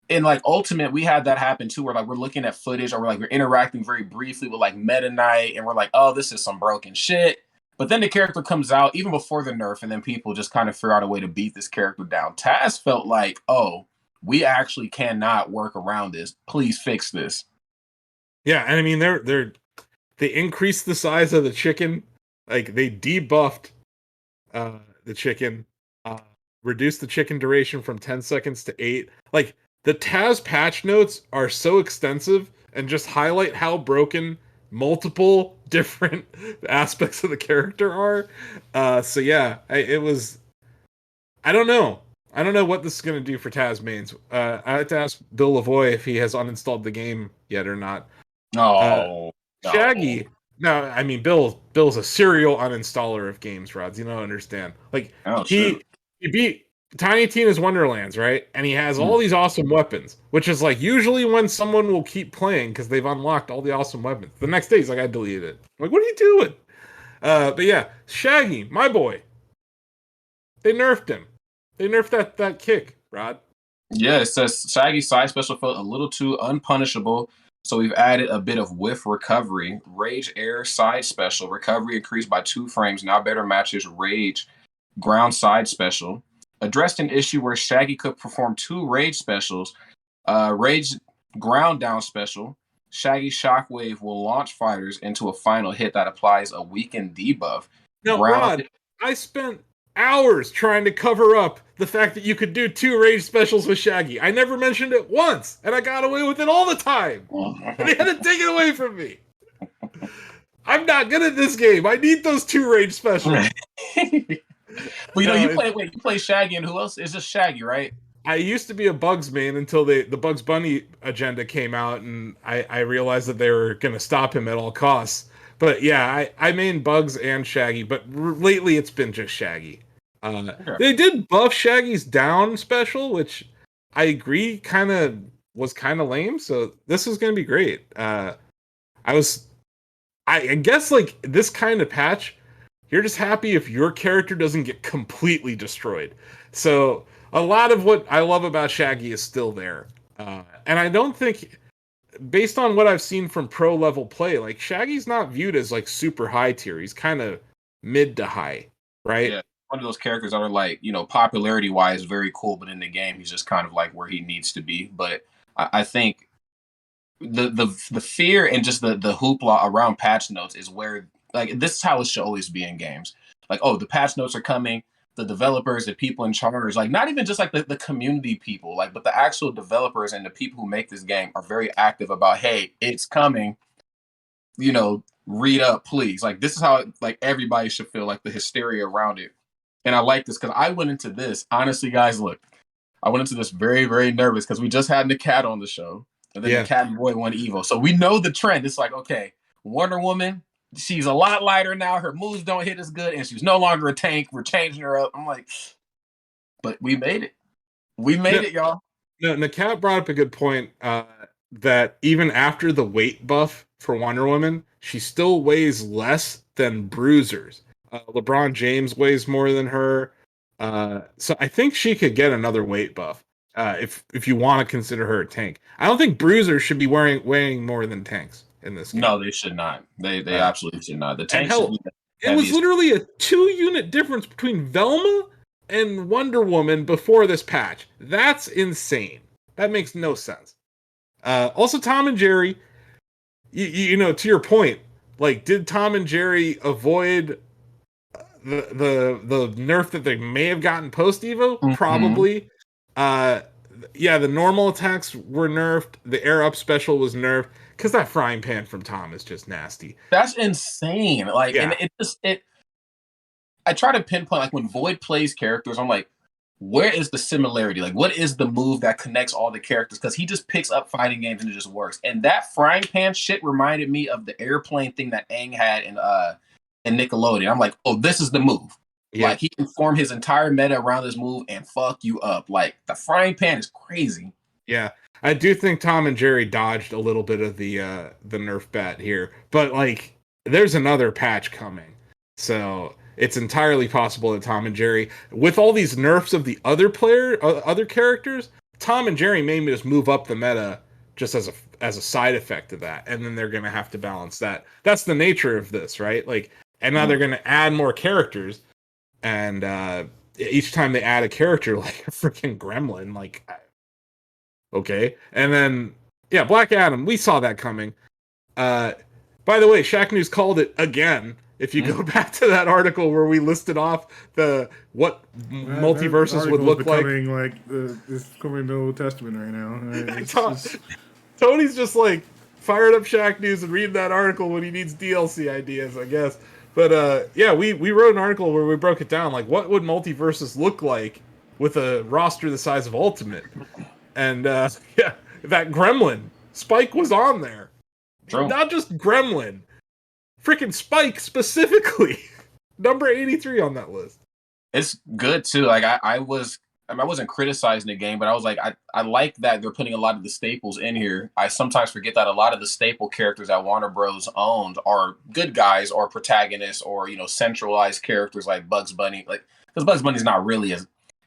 Speaker 3: in like Ultimate, we had that happen too, where like we're looking at footage or we're interacting very briefly with like Meta Knight, and we're like, oh, this is some broken shit. But then the character comes out even before the nerf, and then people just kind of figure out a way to beat this character down. Taz felt like, oh, we actually cannot work around this. Please fix this.
Speaker 1: Yeah, and I mean they increased the size of the chicken. Like, they debuffed the chicken, reduced the chicken duration from 10 seconds to 8. Like, the Taz patch notes are so extensive and just highlight how broken multiple different aspects of the character are. So yeah, I don't know. I don't know what this is going to do for Taz mains. I have to ask Bill Lavoie if he has uninstalled the game yet or not.
Speaker 3: No.
Speaker 1: Shaggy. No, I mean Bill's a serial uninstaller of games, Rods. You don't understand. Like, he beat Tiny Tina's Wonderlands, right? And he has all these awesome weapons, which is like usually when someone will keep playing because they've unlocked all the awesome weapons. The next day he's like, I deleted it. I'm like, what are you doing? But yeah, Shaggy, my boy. They nerfed him. They nerfed that kick, Rod.
Speaker 3: Yeah, it says Shaggy's side special felt a little too unpunishable, so we've added a bit of whiff recovery. Rage Air side special. Recovery increased by 2 frames. Now better matches Rage ground side special. Addressed an issue where Shaggy could perform 2 Rage specials. Rage ground down special. Shaggy Shockwave will launch fighters into a final hit that applies a weakened debuff.
Speaker 1: No, Rod, I spent hours trying to cover up the fact that you could do 2 rage specials with Shaggy. I never mentioned it once, and I got away with it all the time. And they had to take it away from me. I'm not good at this game. I need those 2 rage specials.
Speaker 3: Well, you play Shaggy, and who else? It's just Shaggy, right?
Speaker 1: I used to be a Bugs main until the Bugs Bunny agenda came out, and I realized that they were going to stop him at all costs. But yeah, I main Bugs and Shaggy, but lately it's been just Shaggy.
Speaker 3: Okay.
Speaker 1: They did buff Shaggy's down special, which I agree was kind of lame. So this is going to be great. I guess like this kind of patch, you're just happy if your character doesn't get completely destroyed. So a lot of what I love about Shaggy is still there. And I don't think, based on what I've seen from pro level play, like Shaggy's not viewed as like super high tier. He's kind of mid to high, right?
Speaker 3: Yeah, one of those characters that are like, popularity wise, very cool, but in the game, he's just kind of like where he needs to be. But I think the fear and just the hoopla around patch notes is where, like, this is how it should always be in games. Like, oh, the patch notes are coming. The developers, the people in charge, like not even just like the community people, like, but the actual developers and the people who make this game are very active about, hey, it's coming, read up, please. Like, this is how like everybody should feel, like the hysteria around it. And I like this because I went into this, honestly, guys, look, I went into this very, very nervous because we just had the cat on the show, and then the cat and boy won Evo. So we know the trend. It's like, okay, Wonder Woman, she's a lot lighter now. Her moves don't hit as good, and she's no longer a tank. We're changing her up. I'm like, but we made it. We made it, y'all.
Speaker 1: No, Nakat brought up a good point that even after the weight buff for Wonder Woman, she still weighs less than bruisers. LeBron James weighs more than her. So I think she could get another weight buff if you want to consider her a tank. I don't think bruisers should be weighing more than tanks in this game.
Speaker 3: No, they should not. They absolutely should not. The tanks
Speaker 1: should be it was literally a 2-unit difference between Velma and Wonder Woman before this patch. That's insane. That makes no sense. Also, Tom and Jerry, to your point, like, did Tom and Jerry avoid the nerf that they may have gotten post Evo? Mm-hmm. Probably. The normal attacks were nerfed. The air up special was nerfed because that frying pan from Tom is just nasty.
Speaker 3: That's insane. Like, and I try to pinpoint, like, when Void plays characters, I'm like, where is the similarity? Like, what is the move that connects all the characters? Because he just picks up fighting games and it just works. And that frying pan shit reminded me of the airplane thing that Aang had in Nickelodeon. I'm like, oh, this is the move. Yeah. Like, he can form his entire meta around this move and fuck you up. Like, the frying pan is crazy.
Speaker 1: Yeah, I do think Tom and Jerry dodged a little bit of the nerf bat here, but like, there's another patch coming, so it's entirely possible that Tom and Jerry, with all these nerfs of the other characters, Tom and Jerry may just move up the meta just as a side effect of that, and then they're gonna have to balance that. That's the nature of this, right? Like, and now they're gonna add more characters. And each time they add a character, like a freaking gremlin, like, okay. And then, Black Adam, we saw that coming. By the way, Shacknews called it again. If you go back to that article where we listed off what Multiverses would look like.
Speaker 2: It's becoming the Old Testament right now.
Speaker 1: Tony's just like fired up Shacknews and reading that article when he needs DLC ideas, I guess. But we wrote an article where we broke it down, like, what would Multiverses look like with a roster the size of Ultimate? And that Gremlin Spike was on there. True. Not just Gremlin, freaking Spike specifically, number 83 on that list.
Speaker 3: It's good too. Like, I wasn't criticizing the game, but I was like, I like that they're putting a lot of the staples in here. I sometimes forget that a lot of the staple characters that Warner Bros. Owned are good guys or protagonists or, centralized characters like Bugs Bunny. Like, because Bugs Bunny's not really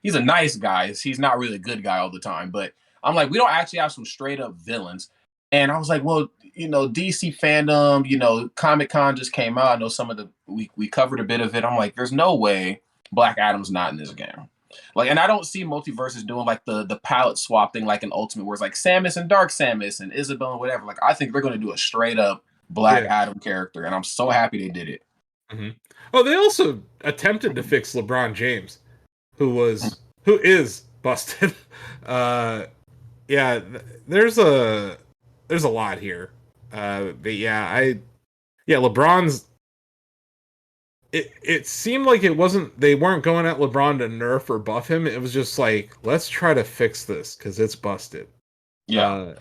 Speaker 3: he's a nice guy. He's not really a good guy all the time. But I'm like, we don't actually have some straight up villains. And I was like, well, DC fandom, Comic-Con just came out. I know some of we covered a bit of it. I'm like, there's no way Black Adam's not in this game. Like, and I don't see Multiverses doing like the palette swap thing like an Ultimate, where it's like Samus and Dark Samus and Isabel and whatever. Like, I think they're going to do a straight up Black Adam character, and I'm so happy they did it.
Speaker 1: hmm Oh, they also attempted to fix LeBron James, who is busted. uh, yeah, there's a lot here. But yeah, LeBron's. It seemed like they weren't going at LeBron to nerf or buff him. It was just like, let's try to fix this because it's busted.
Speaker 3: Yeah.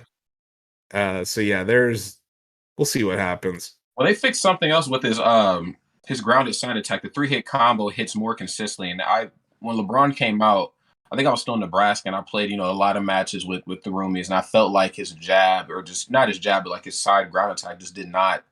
Speaker 1: Uh, so yeah, we'll see what happens.
Speaker 3: Well, they fixed something else with his grounded side attack. The 3-hit combo hits more consistently. And when LeBron came out, I think I was still in Nebraska and I played, a lot of matches with the roomies, and I felt like his jab, or just not his jab, but like his side ground attack just did not,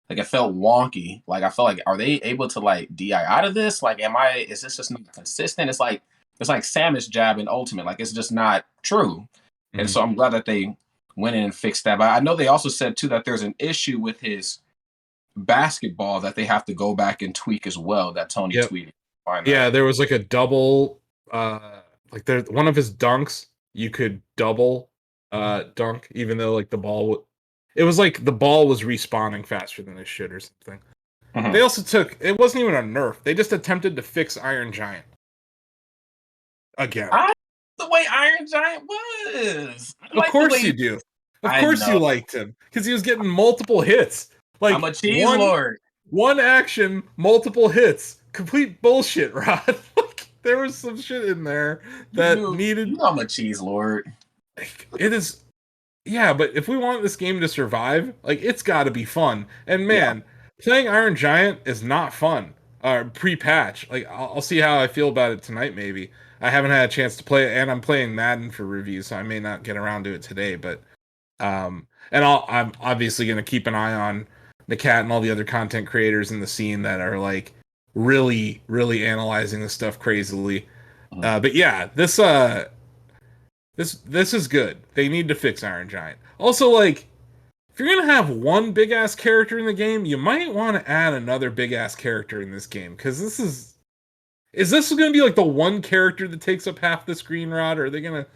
Speaker 3: like, it felt wonky. Like, I felt like, are they able to like DI out of this? Like, is this just not consistent? It's like Samus jab in Ultimate. Like, it's just not true. And
Speaker 1: Mhm.
Speaker 3: so I'm glad that they went in and fixed that. But I know they also said too that there's an issue with his basketball that they have to go back and tweak as well. That Tony
Speaker 1: Yep.
Speaker 3: tweeted. Find
Speaker 1: Yeah,
Speaker 3: that.
Speaker 1: there was like a double, like there one of his dunks you could double dunk, even though like it was like the ball was respawning faster than it should or something.
Speaker 3: Mhm.
Speaker 1: They also it wasn't even a nerf. They just attempted to fix Iron Giant again.
Speaker 3: The way Iron Giant was.
Speaker 1: Of course you do. Of
Speaker 3: I
Speaker 1: course you
Speaker 3: know.
Speaker 1: liked him because he was getting multiple hits. Like
Speaker 3: I'm a cheese lord.
Speaker 1: one action, multiple hits. Complete bullshit, Rod. Like, there was some shit in there that needed.
Speaker 3: You know I'm a cheese lord.
Speaker 1: It is, yeah. But if we want this game to survive, like it's got to be fun. And man, playing Iron Giant is not fun. Pre-patch, like I'll see how I feel about it tonight. Maybe I haven't had a chance to play it, and I'm playing Madden for review, so I may not get around to it today. But and I'm obviously going to keep an eye on the cat and all the other content creators in the scene that are like really, really analyzing this stuff crazily. But yeah, this is good. They need to fix Iron Giant. Also, like, if you're gonna have one big ass character in the game, you might want to add another big ass character in this game because is this going to be like the one character that takes up half the screen, Rod? Or are they gonna?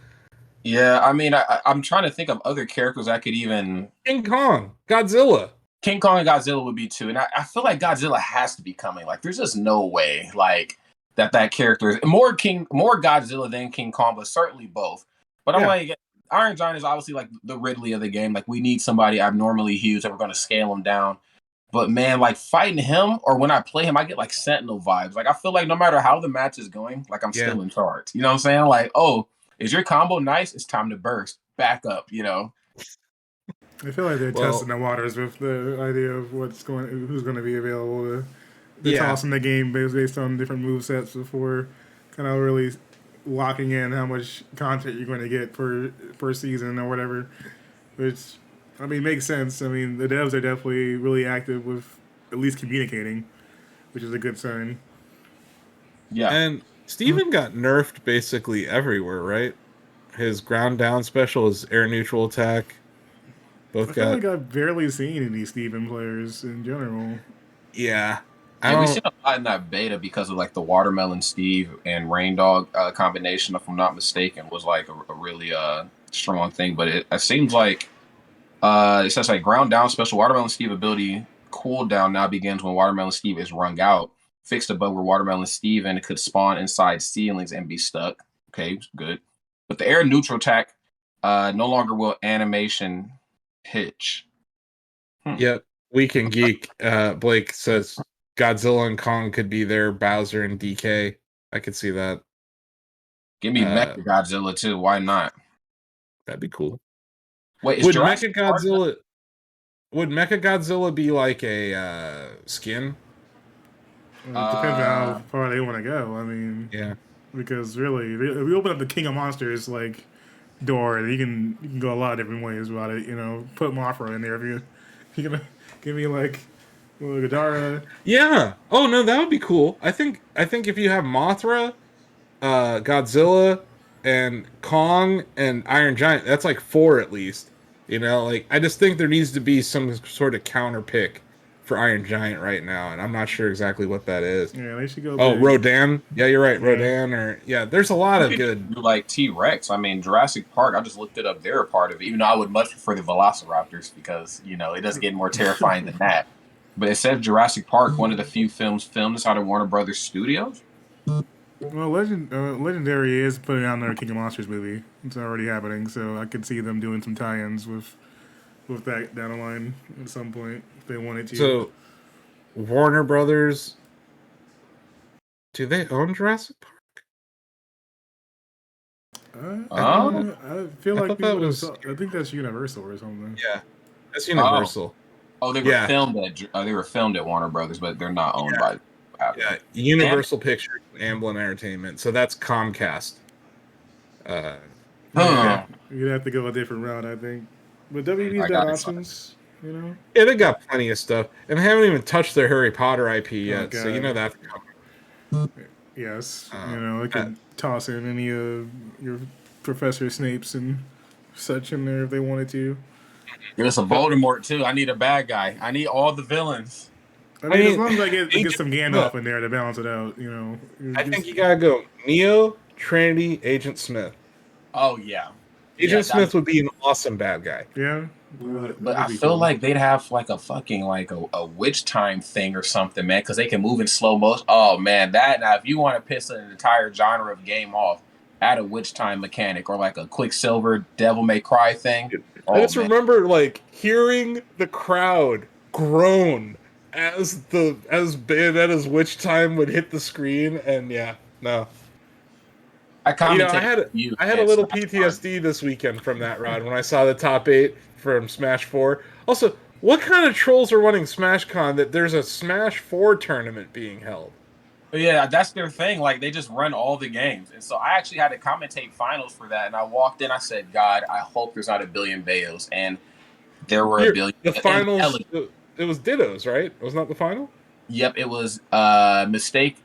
Speaker 3: Yeah, I mean, I'm trying to think of other characters I could even.
Speaker 1: King Kong, Godzilla.
Speaker 3: King Kong and Godzilla would be too, and I feel like Godzilla has to be coming. Like, there's just no way, like, that character is more Godzilla than King Kong, but certainly both. But I'm like, Iron Giant is obviously like the Ridley of the game. Like, we need somebody abnormally huge, and we're going to scale him down. But man, like, fighting him, or when I play him, I get like Sentinel vibes. Like, I feel like no matter how the match is going, like, I'm still in charge. You know what I'm saying? Like, oh, is your combo nice? It's time to burst. Back up,
Speaker 2: I feel like they're testing the waters with the idea of who's going to be available to toss in the game based on different movesets before kind of really locking in how much content you're going to get per season or whatever. Which, I mean, makes sense. I mean, the devs are definitely really active with at least communicating, which is a good sign.
Speaker 3: Yeah.
Speaker 1: And Steven got nerfed basically everywhere, right? His ground down special, his air neutral attack.
Speaker 2: I feel like I've barely seen any Steven players in general.
Speaker 1: Yeah.
Speaker 3: We've seen a lot in that beta because of like the Watermelon Steve and Rain Dog combination, if I'm not mistaken, was like a really strong thing. But it seems like it says like ground down special Watermelon Steve ability cooldown now begins when Watermelon Steve is wrung out. Fixed a bug where Watermelon Steve and it could spawn inside ceilings and be stuck. Okay, good. But the air neutral attack no longer will animation hitch.
Speaker 1: Yep. Weak and Geek. Blake says Godzilla and Kong could be there, Bowser and DK. I could see that.
Speaker 3: Give me Mecha Godzilla too. Why not?
Speaker 1: That'd be cool.
Speaker 3: Wait,
Speaker 1: would Mecha Godzilla be like a skin?
Speaker 2: Well, it depends on how far they want to go. I mean,
Speaker 1: yeah,
Speaker 2: because really, if we open up the King of Monsters like door, you can go a lot of different ways about it. Put Mothra in there if you're gonna give me like Ghidorah.
Speaker 1: Yeah. Oh no, that would be cool. I think if you have Mothra, Godzilla, and Kong and Iron Giant, that's like 4 at least. Like I just think there needs to be some sort of counter pick for Iron Giant right now, and I'm not sure exactly what that is.
Speaker 2: Yeah, they should go.
Speaker 1: Oh, Rodan. Yeah, you're right, Rodan. Or there's a lot of good.
Speaker 3: Like T-Rex. I mean, Jurassic Park. I just looked it up. They're a part of it. Even though I would much prefer the Velociraptors because it does get more terrifying than that. But it says Jurassic Park, one of the few films filmed inside of Warner Brothers Studios.
Speaker 2: Well, Legendary is putting out another King of Monsters movie. It's already happening, so I could see them doing some tie-ins with that down the line at some point if they wanted to.
Speaker 1: So, Warner Brothers, do they own Jurassic Park?
Speaker 2: I feel
Speaker 1: I
Speaker 2: like
Speaker 1: thought that
Speaker 2: people
Speaker 1: was.
Speaker 2: I think that's Universal or something.
Speaker 1: Yeah, that's Universal.
Speaker 3: Oh, they were filmed at Warner Brothers, but they're not owned by.
Speaker 1: Yeah, Universal Pictures, Amblin Entertainment. So that's Comcast.
Speaker 2: Yeah, you'd have to go a different route, I think. But WB's got options, you know.
Speaker 1: Yeah, they got plenty of stuff, and they haven't even touched their Harry Potter IP yet. So you know that's coming.
Speaker 2: Yes, you know, it could toss in any of your Professor Snapes and such in there if they wanted to.
Speaker 3: Give us a Voldemort too. I need a bad guy. I need all the villains.
Speaker 2: I mean, as long as I get some Gandalf in there to balance it out, you know.
Speaker 1: I think you gotta go Neo, Trinity, Agent Smith.
Speaker 3: Oh yeah,
Speaker 1: Agent Smith would be an awesome bad guy.
Speaker 2: Yeah,
Speaker 3: but I feel like they'd have like a fucking like a witch time thing or something, man, because they can move in slow motion. Oh man, that now if you want to piss an entire genre of game off, add a witch time mechanic or like a Quicksilver Devil May Cry thing.
Speaker 1: I just remember like hearing the crowd groan as Bayonetta's witch time would hit the screen, and yeah, no. I had a little PTSD this weekend from that run when I saw the top 8 from Smash 4. Also, what kind of trolls are running SmashCon that there's a Smash 4 tournament being held?
Speaker 3: But yeah, that's their thing. Like, they just run all the games. And so I actually had to commentate finals for that. And I walked in, I said, God, I hope there's not a billion Bayos. And there were a billion.
Speaker 1: The finals, it was Dittos, right? It was not the final?
Speaker 3: Yep, it was Mistake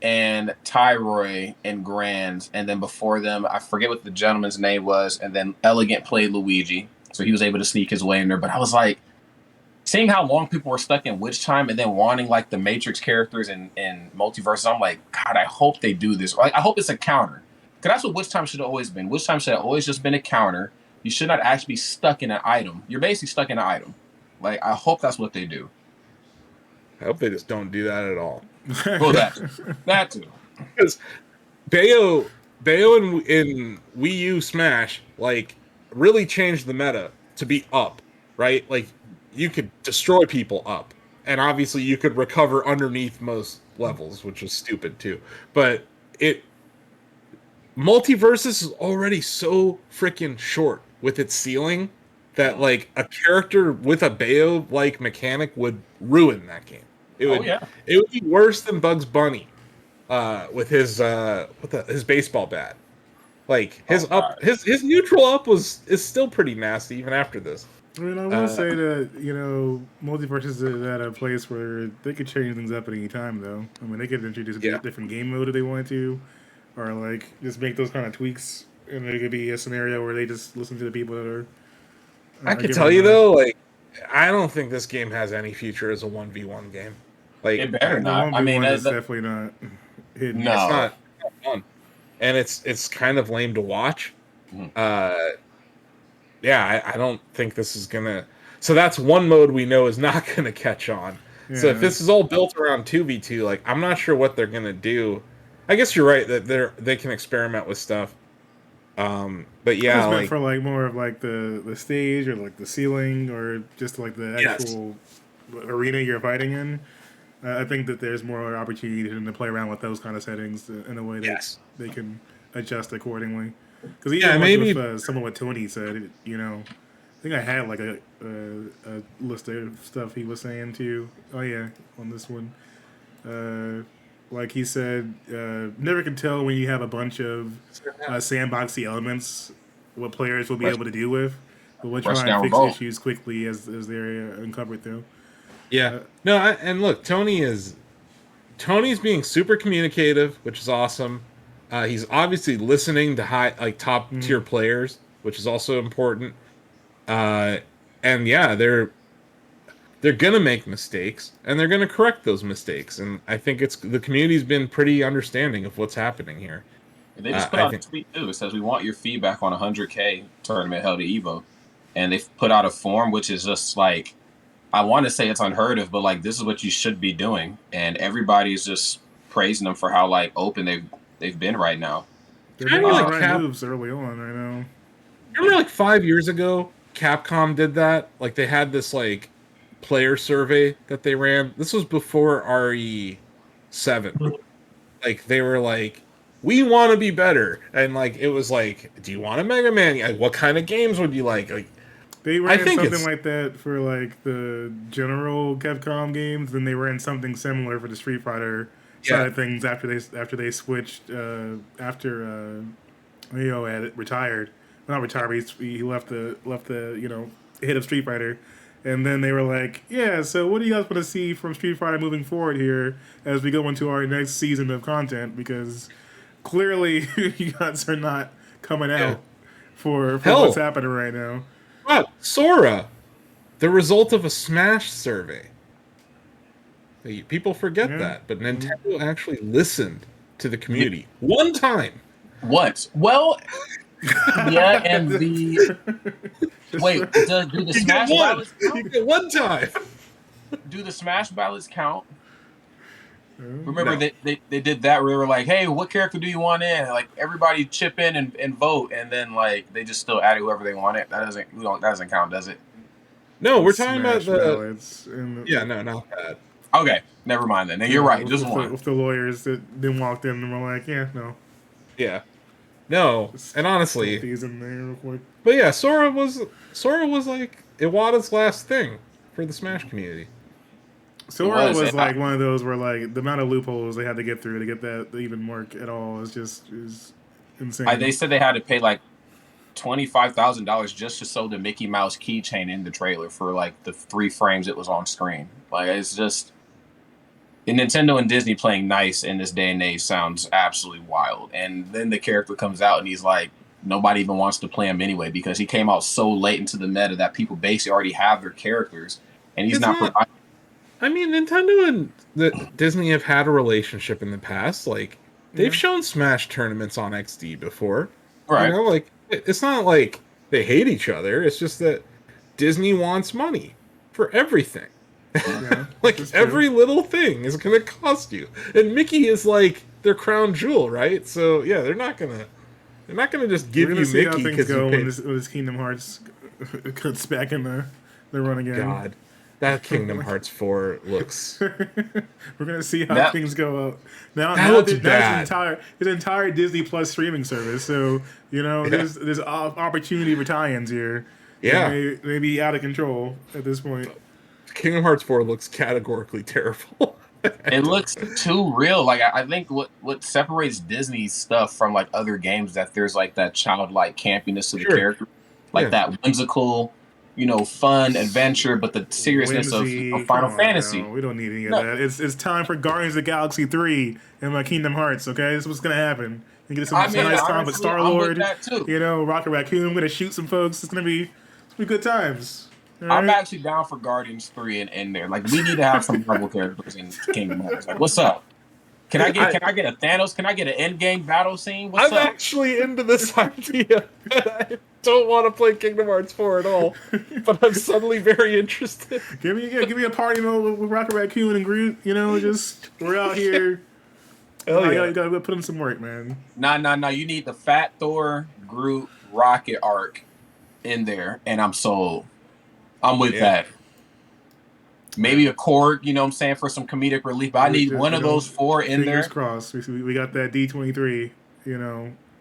Speaker 3: and Tyroy and Grand, and then before them, I forget what the gentleman's name was, and then Elegant played Luigi, so he was able to sneak his way in there. But I was like, seeing how long people were stuck in Witch Time and then wanting like the Matrix characters in Multiverses, I'm like, God, I hope they do this. Like, I hope it's a counter, because that's what Witch Time should have always been. Witch Time should have always just been a counter. You should not actually be stuck in an item. You're basically stuck in an item. Like, I hope that's what they do.
Speaker 1: I hope they just don't do that at all.
Speaker 3: Well, that too.
Speaker 1: Because Bayo in Wii U Smash like really changed the meta to be up, right? Like you could destroy people up, and obviously you could recover underneath most levels, which is stupid too. But Multiverses is already so freaking short with its ceiling that like a character with a Bayo like mechanic would ruin that game. It would be worse than Bugs Bunny with his his baseball bat. Like his his neutral up is still pretty nasty even after this.
Speaker 2: I mean, I will say that, you know, Multiverses is at a place where they could change things up at any time, though. I mean, they could introduce a different game mode if they wanted to, or like just make those kind of tweaks, and there could be a scenario where they just listen to the people that are.
Speaker 1: I could tell you though, like, I don't think this game has any future as a 1v1 game. Like,
Speaker 3: it better not. I mean,
Speaker 2: it's definitely not hidden.
Speaker 3: No,
Speaker 1: it's not fun, and it's kind of lame to watch. Yeah, I don't think this is gonna. So that's one mode we know is not gonna catch on. Yeah. So if this is all built around 2v2, like I'm not sure what they're gonna do. I guess you're right that they can experiment with stuff. But yeah,
Speaker 2: it's meant for like more of like the stage or like the ceiling or just like the actual arena you're fighting in. I think that there's more opportunity to play around with those kind of settings in a way that they can adjust accordingly. Because maybe with someone what Tony said, you know, I think I had like a list of stuff he was saying too. Oh yeah, on this one, like he said, never can tell when you have a bunch of sandboxy elements what players will be able to deal with, but we'll try and fix issues quickly as they're uncovered though.
Speaker 1: Yeah, and look, Tony's being super communicative, which is awesome. He's obviously listening to top tier players, which is also important. And yeah, they're gonna make mistakes, and they're gonna correct those mistakes. And I think the community's been pretty understanding of what's happening here.
Speaker 3: They just put out a tweet too. It says we want your feedback on 100K tournament held at Evo, and they've put out a form which is just like I want to say it's unheard of, but like this is what you should be doing, and everybody's just praising them for how like open they've been right now.
Speaker 2: They're
Speaker 1: Kind of
Speaker 2: making the
Speaker 1: like
Speaker 2: right moves early on right now.
Speaker 1: Remember like 5 years ago, Capcom did that? Like they had this like player survey that they ran. This was before RE7. Like they were like, we want to be better, and like it was like, do you want a Mega Man? Like, what kind of games would you like? Like
Speaker 2: They
Speaker 1: I
Speaker 2: ran
Speaker 1: think
Speaker 2: something
Speaker 1: it's
Speaker 2: like that for like the general Capcom games, and they ran something similar for the Street Fighter side
Speaker 1: yeah,
Speaker 2: of things after they switched after Neo had retired. Well, not retired, but he left the hit of Street Fighter. And then they were like, "Yeah, so what do you guys want to see from Street Fighter moving forward here as we go into our next season of content? Because clearly you guys are not coming
Speaker 1: yeah.
Speaker 2: out for what's
Speaker 1: Hell,
Speaker 2: happening right now."
Speaker 1: but Sora, the result of a Smash survey. People forget
Speaker 2: Yeah.
Speaker 1: that, but Nintendo actually listened to the community one time.
Speaker 3: What? Well, yeah, and the wait, do the
Speaker 1: You get
Speaker 3: Smash
Speaker 1: one.
Speaker 3: ballots
Speaker 1: You
Speaker 3: count?
Speaker 1: get one time.
Speaker 3: Do the Smash ballots count?
Speaker 2: Yeah.
Speaker 3: Remember
Speaker 1: No.
Speaker 3: they did that where they were like, hey, what character do you want in? Like everybody chip in and vote, and then like they just still add whoever they want it. That doesn't count, does it?
Speaker 1: No, we're talking about
Speaker 2: Smash
Speaker 1: the.
Speaker 2: ballots and
Speaker 1: Yeah, no, not that.
Speaker 3: Okay, never mind then. You're right,
Speaker 2: with,
Speaker 3: just
Speaker 2: with
Speaker 3: one.
Speaker 2: with the lawyers that then walked in and were like, "Yeah, no,
Speaker 1: Yeah, no,
Speaker 2: just
Speaker 1: and
Speaker 2: put
Speaker 1: honestly,
Speaker 2: these in there real quick."
Speaker 1: but yeah, Sora was like Iwata's last thing for the Smash community.
Speaker 2: Sora
Speaker 3: was,
Speaker 2: was
Speaker 3: and
Speaker 2: like one of those where like the amount of loopholes they had to get through to get that to even work at all is insane.
Speaker 3: they said they had to pay like $25,000 just to show the Mickey Mouse keychain in the trailer for like the 3 frames it was on screen. Like it's just and Nintendo and Disney playing nice in this day and age sounds absolutely wild. And then the character comes out and he's like, nobody even wants to play him anyway because he came out so late into the meta that people basically already have their characters, and he's
Speaker 1: It's
Speaker 3: not
Speaker 1: not.
Speaker 3: providing.
Speaker 1: I mean, Nintendo and Disney have had a relationship in the past. Like they've shown Smash tournaments on XD before.
Speaker 3: Right.
Speaker 1: Like it's not like they hate each other. It's just that Disney wants money for everything.
Speaker 2: Yeah,
Speaker 1: Like
Speaker 2: that's true.
Speaker 1: every little thing is going to cost you, and Mickey is like their crown jewel, right? So yeah, they're not gonna just give
Speaker 2: We're
Speaker 1: you
Speaker 2: gonna see how
Speaker 1: Mickey
Speaker 2: things
Speaker 1: because
Speaker 2: go
Speaker 1: you
Speaker 2: when
Speaker 1: paid.
Speaker 2: this Kingdom Hearts cuts back in the run again.
Speaker 1: God, that Kingdom Hearts 4 looks.
Speaker 2: We're gonna see how
Speaker 3: That-
Speaker 2: things go out. Now,
Speaker 1: That
Speaker 2: now
Speaker 1: looks
Speaker 2: there's
Speaker 1: bad.
Speaker 2: his entire Disney Plus streaming service. So there's opportunity for tie-ins here.
Speaker 1: Yeah.
Speaker 2: It may be out of control at this point.
Speaker 1: Kingdom Hearts 4 looks categorically terrible.
Speaker 3: It looks too real. Like I think what separates Disney stuff from like other games that there's like that childlike campiness to the
Speaker 1: Sure.
Speaker 3: character, like
Speaker 1: Yeah.
Speaker 3: that whimsical, fun adventure, but the seriousness
Speaker 2: Whimsy,
Speaker 3: of Final
Speaker 2: come on
Speaker 3: Fantasy.
Speaker 2: now. We don't need any of
Speaker 3: No.
Speaker 2: that. It's time for Guardians of the Galaxy 3 and my Kingdom Hearts. Okay, this is what's gonna happen. You get some
Speaker 3: I mean,
Speaker 2: nice time with
Speaker 3: honestly,
Speaker 2: Star
Speaker 3: I'm with
Speaker 2: Lord.
Speaker 3: that too.
Speaker 2: Rocket Raccoon. I'm gonna shoot some folks. It's gonna be good times. All
Speaker 3: I'm
Speaker 2: right?
Speaker 3: actually down for Guardians 3 in there. Like we need to have some Marvel characters in Kingdom Hearts. Like, what's up? Can I get a Thanos? Can I get an end game battle scene? What's
Speaker 1: I'm
Speaker 3: up?
Speaker 1: actually into this idea. I don't want to play Kingdom Hearts 4 at all, but I'm suddenly very interested.
Speaker 2: Give me a party mode with Rocket Raccoon and Groot. Just we're out here.
Speaker 1: Hell yeah.
Speaker 2: You gotta put in some work, man.
Speaker 3: Nah. You need the Fat Thor, Groot, Rocket arc in there, and I'm sold. I'm with that. Maybe a Korg, what I'm saying, for some comedic relief. But I need one of those 4 in there.
Speaker 2: Fingers crossed. We got that D23,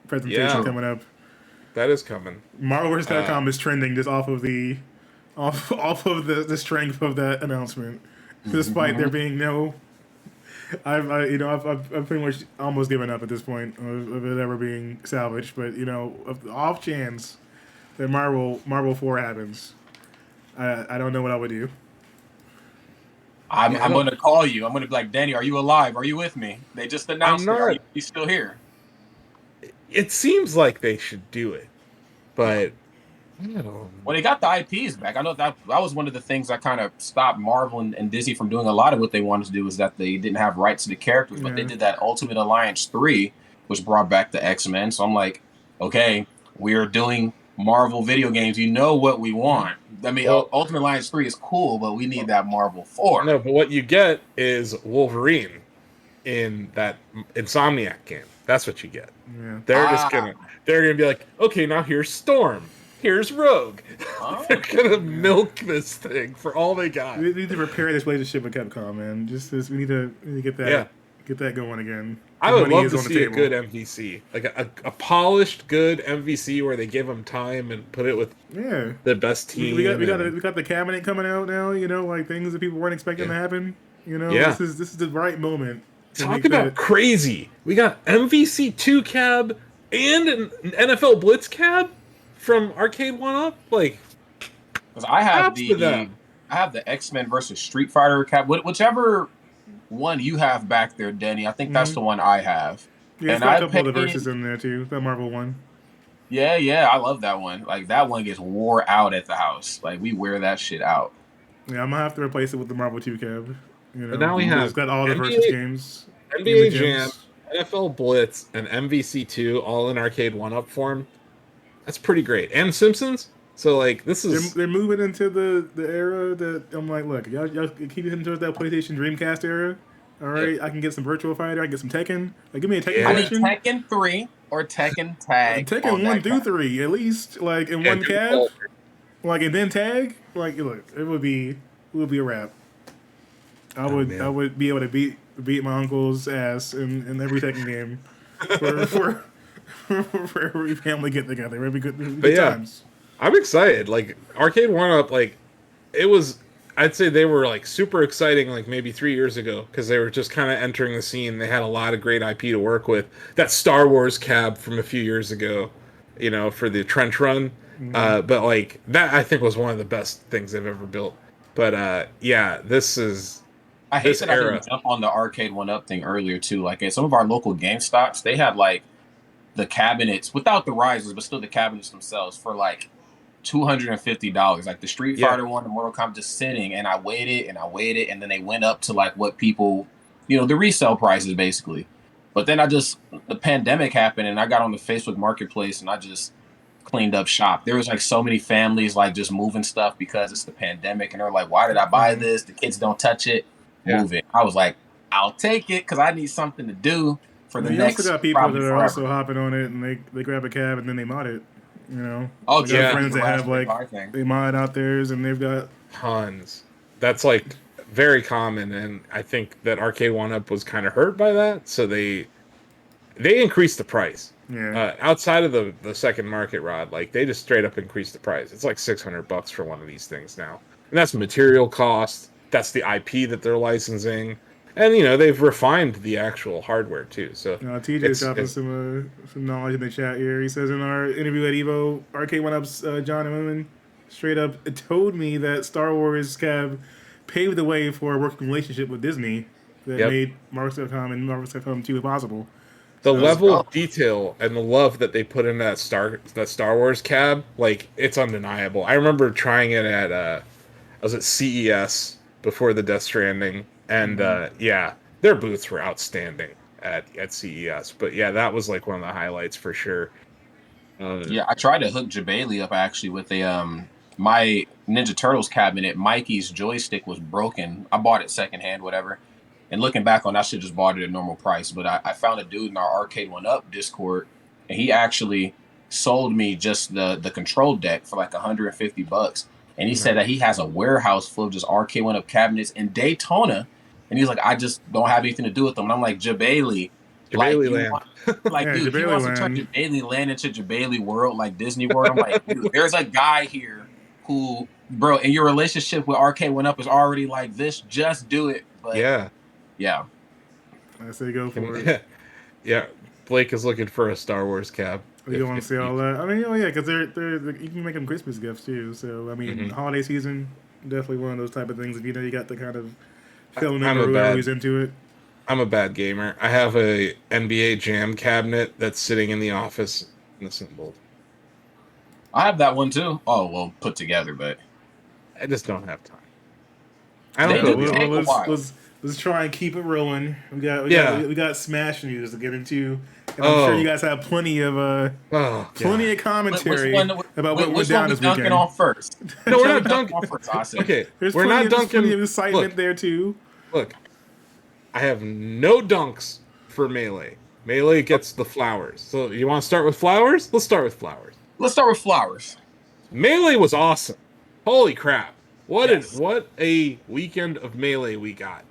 Speaker 2: presentation
Speaker 1: Yeah.
Speaker 2: coming up.
Speaker 1: That is coming.
Speaker 2: MultiVersus.com is trending just off of the the strength of that announcement, despite there being no. I've pretty much almost given up at this point of it ever being salvaged. But of the off chance that Marvel 4 happens, I don't know what I would do.
Speaker 3: I'm going to call you. I'm going to be like, Danny, are you alive? Are you with me? They just announced it. Are you still here?
Speaker 1: It seems like they should do it, but I don't know.
Speaker 3: Well, they got the IPs back. I know that was one of the things that kind of stopped Marvel and Disney from doing a lot of what they wanted to do, is that they didn't have rights to the characters, but they did that Ultimate Alliance 3, which brought back the X-Men. So I'm like, okay, we are doing Marvel video games. You know what we want. I mean,
Speaker 1: Well,
Speaker 3: Ultimate Alliance 3 is cool, but we need that Marvel 4.
Speaker 1: no, but what you get is Wolverine in that Insomniac game. That's what you get.
Speaker 2: Yeah.
Speaker 1: They're just
Speaker 3: Ah,
Speaker 1: gonna they're gonna be like, okay, now here's Storm, here's Rogue. They're gonna
Speaker 2: Yeah.
Speaker 1: milk this thing for all they got.
Speaker 2: We need to repair this relationship with Capcom, man. We need to get
Speaker 1: Yeah,
Speaker 2: that going again.
Speaker 1: I
Speaker 2: The
Speaker 1: would
Speaker 2: money
Speaker 1: love
Speaker 2: is
Speaker 1: to
Speaker 2: on the
Speaker 1: see a
Speaker 2: table.
Speaker 1: good MVC, like a polished, good MVC where they give them time and put it with
Speaker 2: Yeah.
Speaker 1: the best team.
Speaker 2: We got the cabinet coming out now. You know, like things that people weren't expecting
Speaker 1: Yeah.
Speaker 2: to happen. You know,
Speaker 1: Yeah.
Speaker 2: this is the right moment to
Speaker 1: Talk
Speaker 2: make
Speaker 1: about
Speaker 2: that.
Speaker 1: crazy. We got MVC 2 cab and an NFL Blitz cab from Arcade 1 Up. Like,
Speaker 3: because
Speaker 1: props to them.
Speaker 3: I have the X-Men versus Street Fighter cap, whichever one you have back there, Denny. I think that's the one I have,
Speaker 2: Yeah, it's
Speaker 3: and
Speaker 2: got a
Speaker 3: I
Speaker 2: couple of the
Speaker 3: paid.
Speaker 2: verses in there too. That Marvel one.
Speaker 3: Yeah, I love that one. Like that one gets wore out at the house. Like we wear that shit out.
Speaker 2: Yeah, I'm gonna have to replace it with the Marvel 2 cab. You
Speaker 1: But
Speaker 2: know,
Speaker 1: now we
Speaker 2: because
Speaker 1: have
Speaker 2: it's got all the versus
Speaker 1: NBA,
Speaker 2: games in the
Speaker 1: NBA Jam,
Speaker 2: gyms.
Speaker 1: NFL Blitz, and MVC 2 all in Arcade 1 Up form. That's pretty great. And Simpsons. So, like, this is.
Speaker 2: They're moving into the era that I'm like, look, y'all keep heading towards that PlayStation Dreamcast era. All right,
Speaker 1: Yep.
Speaker 2: I can get some Virtual Fighter. I can get some Tekken. Like, give me a Tekken
Speaker 1: Yeah.
Speaker 3: I need
Speaker 2: collection.
Speaker 3: Tekken 3 or Tekken Tag.
Speaker 2: Tekken
Speaker 3: on
Speaker 2: 1
Speaker 3: that
Speaker 2: through
Speaker 3: cap.
Speaker 2: 3, at least, like in
Speaker 1: Yeah,
Speaker 2: one
Speaker 1: do
Speaker 2: cab,
Speaker 1: all-
Speaker 2: like and then tag. Like, look, it would be a wrap.
Speaker 1: man.
Speaker 2: I would be able to beat my uncle's ass in every Tekken game for every family get together. It'd be good
Speaker 1: yeah.
Speaker 2: times.
Speaker 1: I'm excited. Like, Arcade 1 Up, like, it was. I'd say they were, like, super exciting, like, maybe 3 years ago, because they were just kind of entering the scene. They had a lot of great IP to work with. That Star Wars cab from a few years ago, you know, for the trench run. But, like, that, I think, was one of the best things they've ever built. But, yeah, this is.
Speaker 3: I hate
Speaker 1: This
Speaker 3: that I
Speaker 1: era.
Speaker 3: didn't jump on the Arcade 1 Up thing earlier too. Like at some of our local Game Stops, they had like the cabinets without the risers, but still the cabinets themselves for like $250. Like the Street
Speaker 1: Yeah.
Speaker 3: Fighter one, the Mortal Kombat, just sitting, and I waited and I waited, and then they went up to like what people, you know, the resale prices basically. But then the pandemic happened, and I got on the Facebook Marketplace, and I just cleaned up shop. There was like so many families like just moving stuff because it's the pandemic, and they're like, "Why did I buy this? The kids don't touch it,
Speaker 1: Yeah.
Speaker 3: move it." I was like, "I'll take it because I need something to do for the
Speaker 2: You
Speaker 3: next."
Speaker 2: also got people
Speaker 3: probably
Speaker 2: that are
Speaker 3: forever.
Speaker 2: also hopping on it and they grab a cab and then they mod it. You know,
Speaker 3: Oh,
Speaker 2: I got
Speaker 1: yeah.
Speaker 2: friends that have like
Speaker 3: thing.
Speaker 2: they mod out theirs and they've got
Speaker 1: Tons. That's, like, very common, and I think that Arcade 1 Up was kind of hurt by that, so they increased the price.
Speaker 2: yeah.
Speaker 1: Outside of the second market, Rod, like, they just straight up increased the price. It's like $600 for one of these things now, and that's material cost. That's the IP that they're licensing, and you know they've refined the actual hardware too. So
Speaker 2: TJ's dropping some knowledge in the chat here. He says in our interview at Evo, Arcade One Up's John and Women straight up told me that Star Wars cab paved the way for a working relationship with Disney that
Speaker 1: Yep.
Speaker 2: made Marvel.com and Marvel.com 2 possible.
Speaker 1: the
Speaker 2: So-
Speaker 1: level of detail and the love that they put in that Star Wars cab, like, it's undeniable. I remember trying it at I was at CES before the Death Stranding, and yeah, their booths were outstanding at CES. But yeah, that was like one of the highlights for sure.
Speaker 3: Yeah, I tried to hook Jabali up actually with a my Ninja Turtles cabinet. Mikey's joystick was broken. I bought it secondhand, whatever. And looking back on, I should just bought it at normal price. But I found a dude in our Arcade One Up Discord, and he actually sold me just the control deck for like $150. And he said that he has a warehouse full of just Arcade One Up cabinets in Daytona. And he's like, I just don't have anything to do with them. And I'm like, Jabali.
Speaker 1: Jabali
Speaker 3: you
Speaker 1: Land.
Speaker 3: Like,
Speaker 2: Yeah,
Speaker 3: dude, he
Speaker 2: Jabali
Speaker 3: wants to turn
Speaker 2: Land.
Speaker 3: Jabali Land into Jabali World, like Disney World. I'm like, dude, there's a guy here who, bro, and your relationship with Arcade One Up is already like this. Just do it. But
Speaker 1: Yeah.
Speaker 2: I say go for it.
Speaker 1: Yeah. Blake is looking for a Star Wars cab.
Speaker 2: You don't want to see all that. I mean, oh yeah, because they're you can make them Christmas gifts too. So I mean, holiday season definitely one of those type of things. If you know you got the kind of filling in or whoever's into it.
Speaker 1: I'm a bad gamer. I have a NBA Jam cabinet that's sitting in the office and assembled.
Speaker 3: I have that one too. Oh, well, put together, but
Speaker 1: I just don't have time. I
Speaker 3: They
Speaker 1: don't
Speaker 3: do
Speaker 1: know.
Speaker 3: take a while.
Speaker 2: Let's try and keep it rolling. We got Smash news to get into. and I'm sure you guys have plenty of plenty of commentary about what went down this weekend.
Speaker 3: Dunking on first?
Speaker 1: No, we're not dunking
Speaker 3: on first. I said.
Speaker 1: Okay,
Speaker 2: there's
Speaker 1: we're not dunking.
Speaker 2: There's plenty of excitement there too.
Speaker 1: Look, I have no dunks for Melee. Melee gets the flowers. So you want to start with flowers? Let's start with flowers.
Speaker 3: Let's start with flowers.
Speaker 1: Melee was awesome. Holy crap. What a weekend of Melee we got.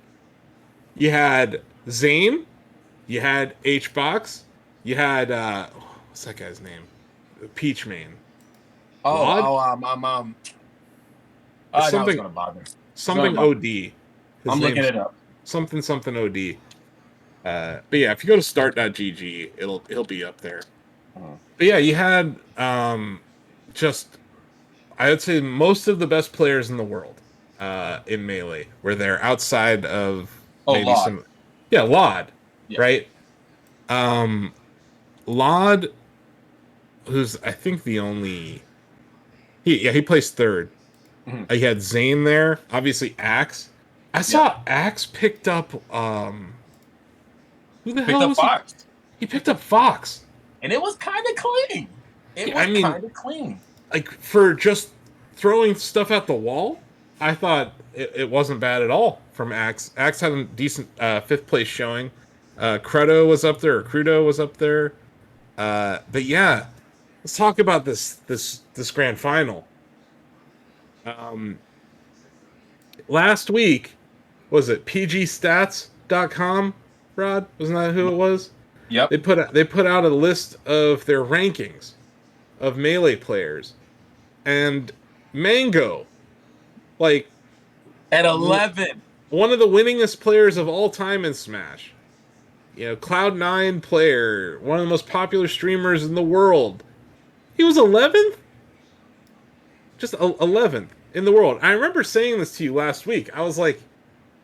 Speaker 1: You had Zane, you had H-Box, you had what's that guy's name? Peach Main.
Speaker 3: Something
Speaker 1: OD.
Speaker 3: I'm looking it up.
Speaker 1: Something OD. But yeah, if you go to start.gg, it'll be up there. But yeah, you had just, I would say, most of the best players in the world in Melee were there outside of maybe
Speaker 3: Lod.
Speaker 1: some. Yeah, Lod, right? Lod, who's I think the only. He placed third. Mm-hmm. He had Zane there, obviously Axe. I saw Axe picked up. Who the hell was
Speaker 3: Fox?
Speaker 1: He picked up Fox,
Speaker 3: and it was kind of clean. It was kind of clean.
Speaker 1: Like for just throwing stuff at the wall, I thought it wasn't bad at all from Axe. Axe had a decent 5th place showing. Crudo was up there. But yeah, let's talk about this grand final. Last week, was it pgstats.com? Rod, wasn't that who it was?
Speaker 3: Yep.
Speaker 1: They put out a list of their rankings of Melee players, and Mango, like
Speaker 3: at 11,
Speaker 1: one of the winningest players of all time in Smash. You know, Cloud9 player, one of the most popular streamers in the world. He was 11th? Just 11th in the world. I remember saying this to you last week. I was like,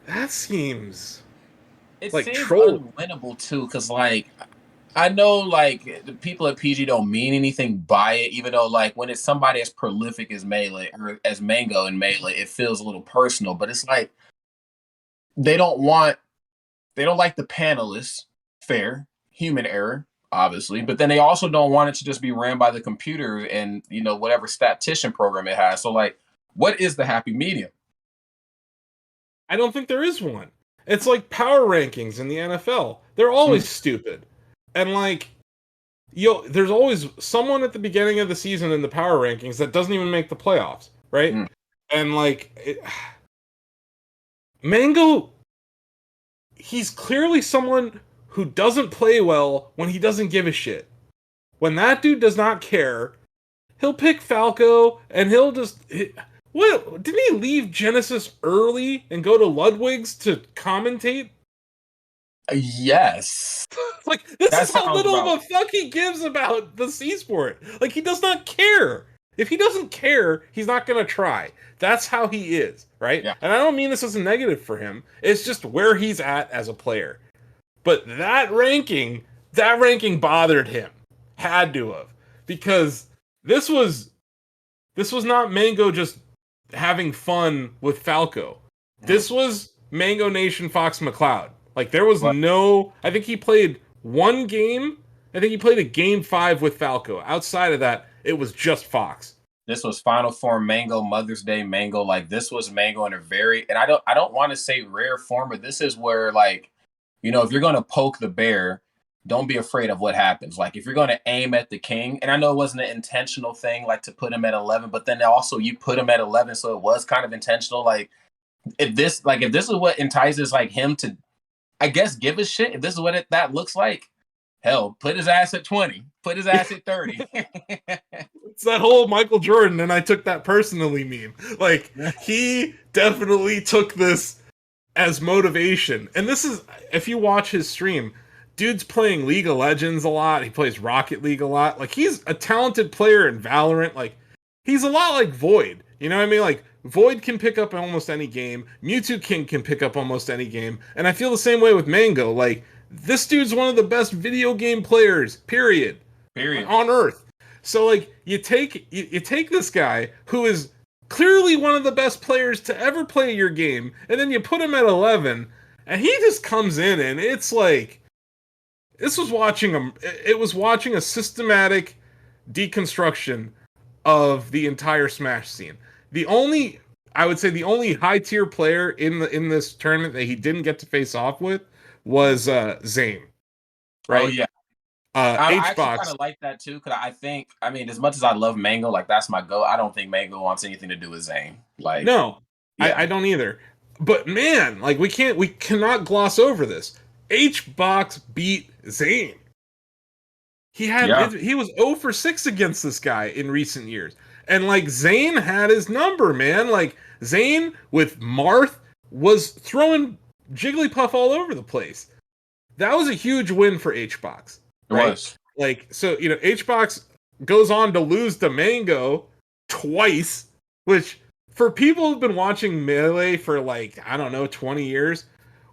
Speaker 1: that seems like
Speaker 3: seems
Speaker 1: troll.
Speaker 3: Unwinnable too, because like I know like the people at PG don't mean anything by it, even though like when it's somebody as prolific as Melee or as Mango in Melee, it feels a little personal. But it's like they don't like the panelists. Fair, human error, obviously, but then they also don't want it to just be ran by the computer and whatever statistician program it has. So like, what is the happy medium?
Speaker 1: I don't think there is one. It's like power rankings in the NFL. They're always stupid. And like, there's always someone at the beginning of the season in the power rankings that doesn't even make the playoffs, right? And like, Mango, he's clearly someone who doesn't play well when he doesn't give a shit. When that dude does not care, he'll pick Falco and he'll just... What? Didn't he leave Genesis early and go to Ludwig's to commentate?
Speaker 3: Yes.
Speaker 1: Like, this is how little of a fuck he gives about the C-sport. Like, he does not care. If he doesn't care, he's not going to try. That's how he is, right? Yeah. And I don't mean this as a negative for him. It's just where he's at as a player. But that ranking bothered him. Had to have. Because this was not Mango just having fun with Falco. This was Mango Nation Fox McCloud. Like, there was I think he played one game. I think he played a game 5 with Falco. Outside of that, it was just Fox.
Speaker 3: This was Final Form Mango, Mother's Day Mango. Like, this was Mango in a very, and I don't want to say rare form, but this is where, like, if you're going to poke the bear, don't be afraid of what happens. Like, if you're going to aim at the king, and I know it wasn't an intentional thing, like, to put him at 11, but then also you put him at 11, so it was kind of intentional. Like, if this is what entices, like, him to, I guess, give a shit, if this is what that looks like, hell, put his ass at 20, put his ass at 30.
Speaker 1: It's that whole Michael Jordan, and I took that personally meme. Like, he definitely took this as motivation. And this is, if you watch his stream, dude's playing League of Legends a lot. He plays Rocket League a lot. Like, he's a talented player in Valorant. Like, he's a lot like Void. You know what I mean? Like, Void can pick up almost any game. Mewtwo King can pick up almost any game. And I feel the same way with Mango. Like, this dude's one of the best video game players, period. On Earth. So, like, you take this guy who is clearly one of the best players to ever play your game, and then you put him at 11, and he just comes in, and it's like, this was watching it was watching a systematic deconstruction of the entire Smash scene. I would say the only high tier player in this tournament that he didn't get to face off with was Zayn. Right?
Speaker 3: Oh yeah, I actually kind
Speaker 1: HBox.
Speaker 3: of like that too, because I mean, as much as I love Mango, like that's my go. I don't think Mango wants anything to do with Zayn. Like,
Speaker 1: No,
Speaker 3: yeah,
Speaker 1: I don't either. But man, like we cannot gloss over this. HBox beat Zayn.
Speaker 3: yeah,
Speaker 1: He was 0 for 6 against this guy in recent years. And like Zayn had his number, man. Like Zayn with Marth was throwing Jigglypuff all over the place. That was a huge win for HBox.
Speaker 3: it
Speaker 1: Right?
Speaker 3: was.
Speaker 1: Like, so, HBox goes on to lose to Mango twice, which for people who've been watching Melee for like, I don't know, 20 years,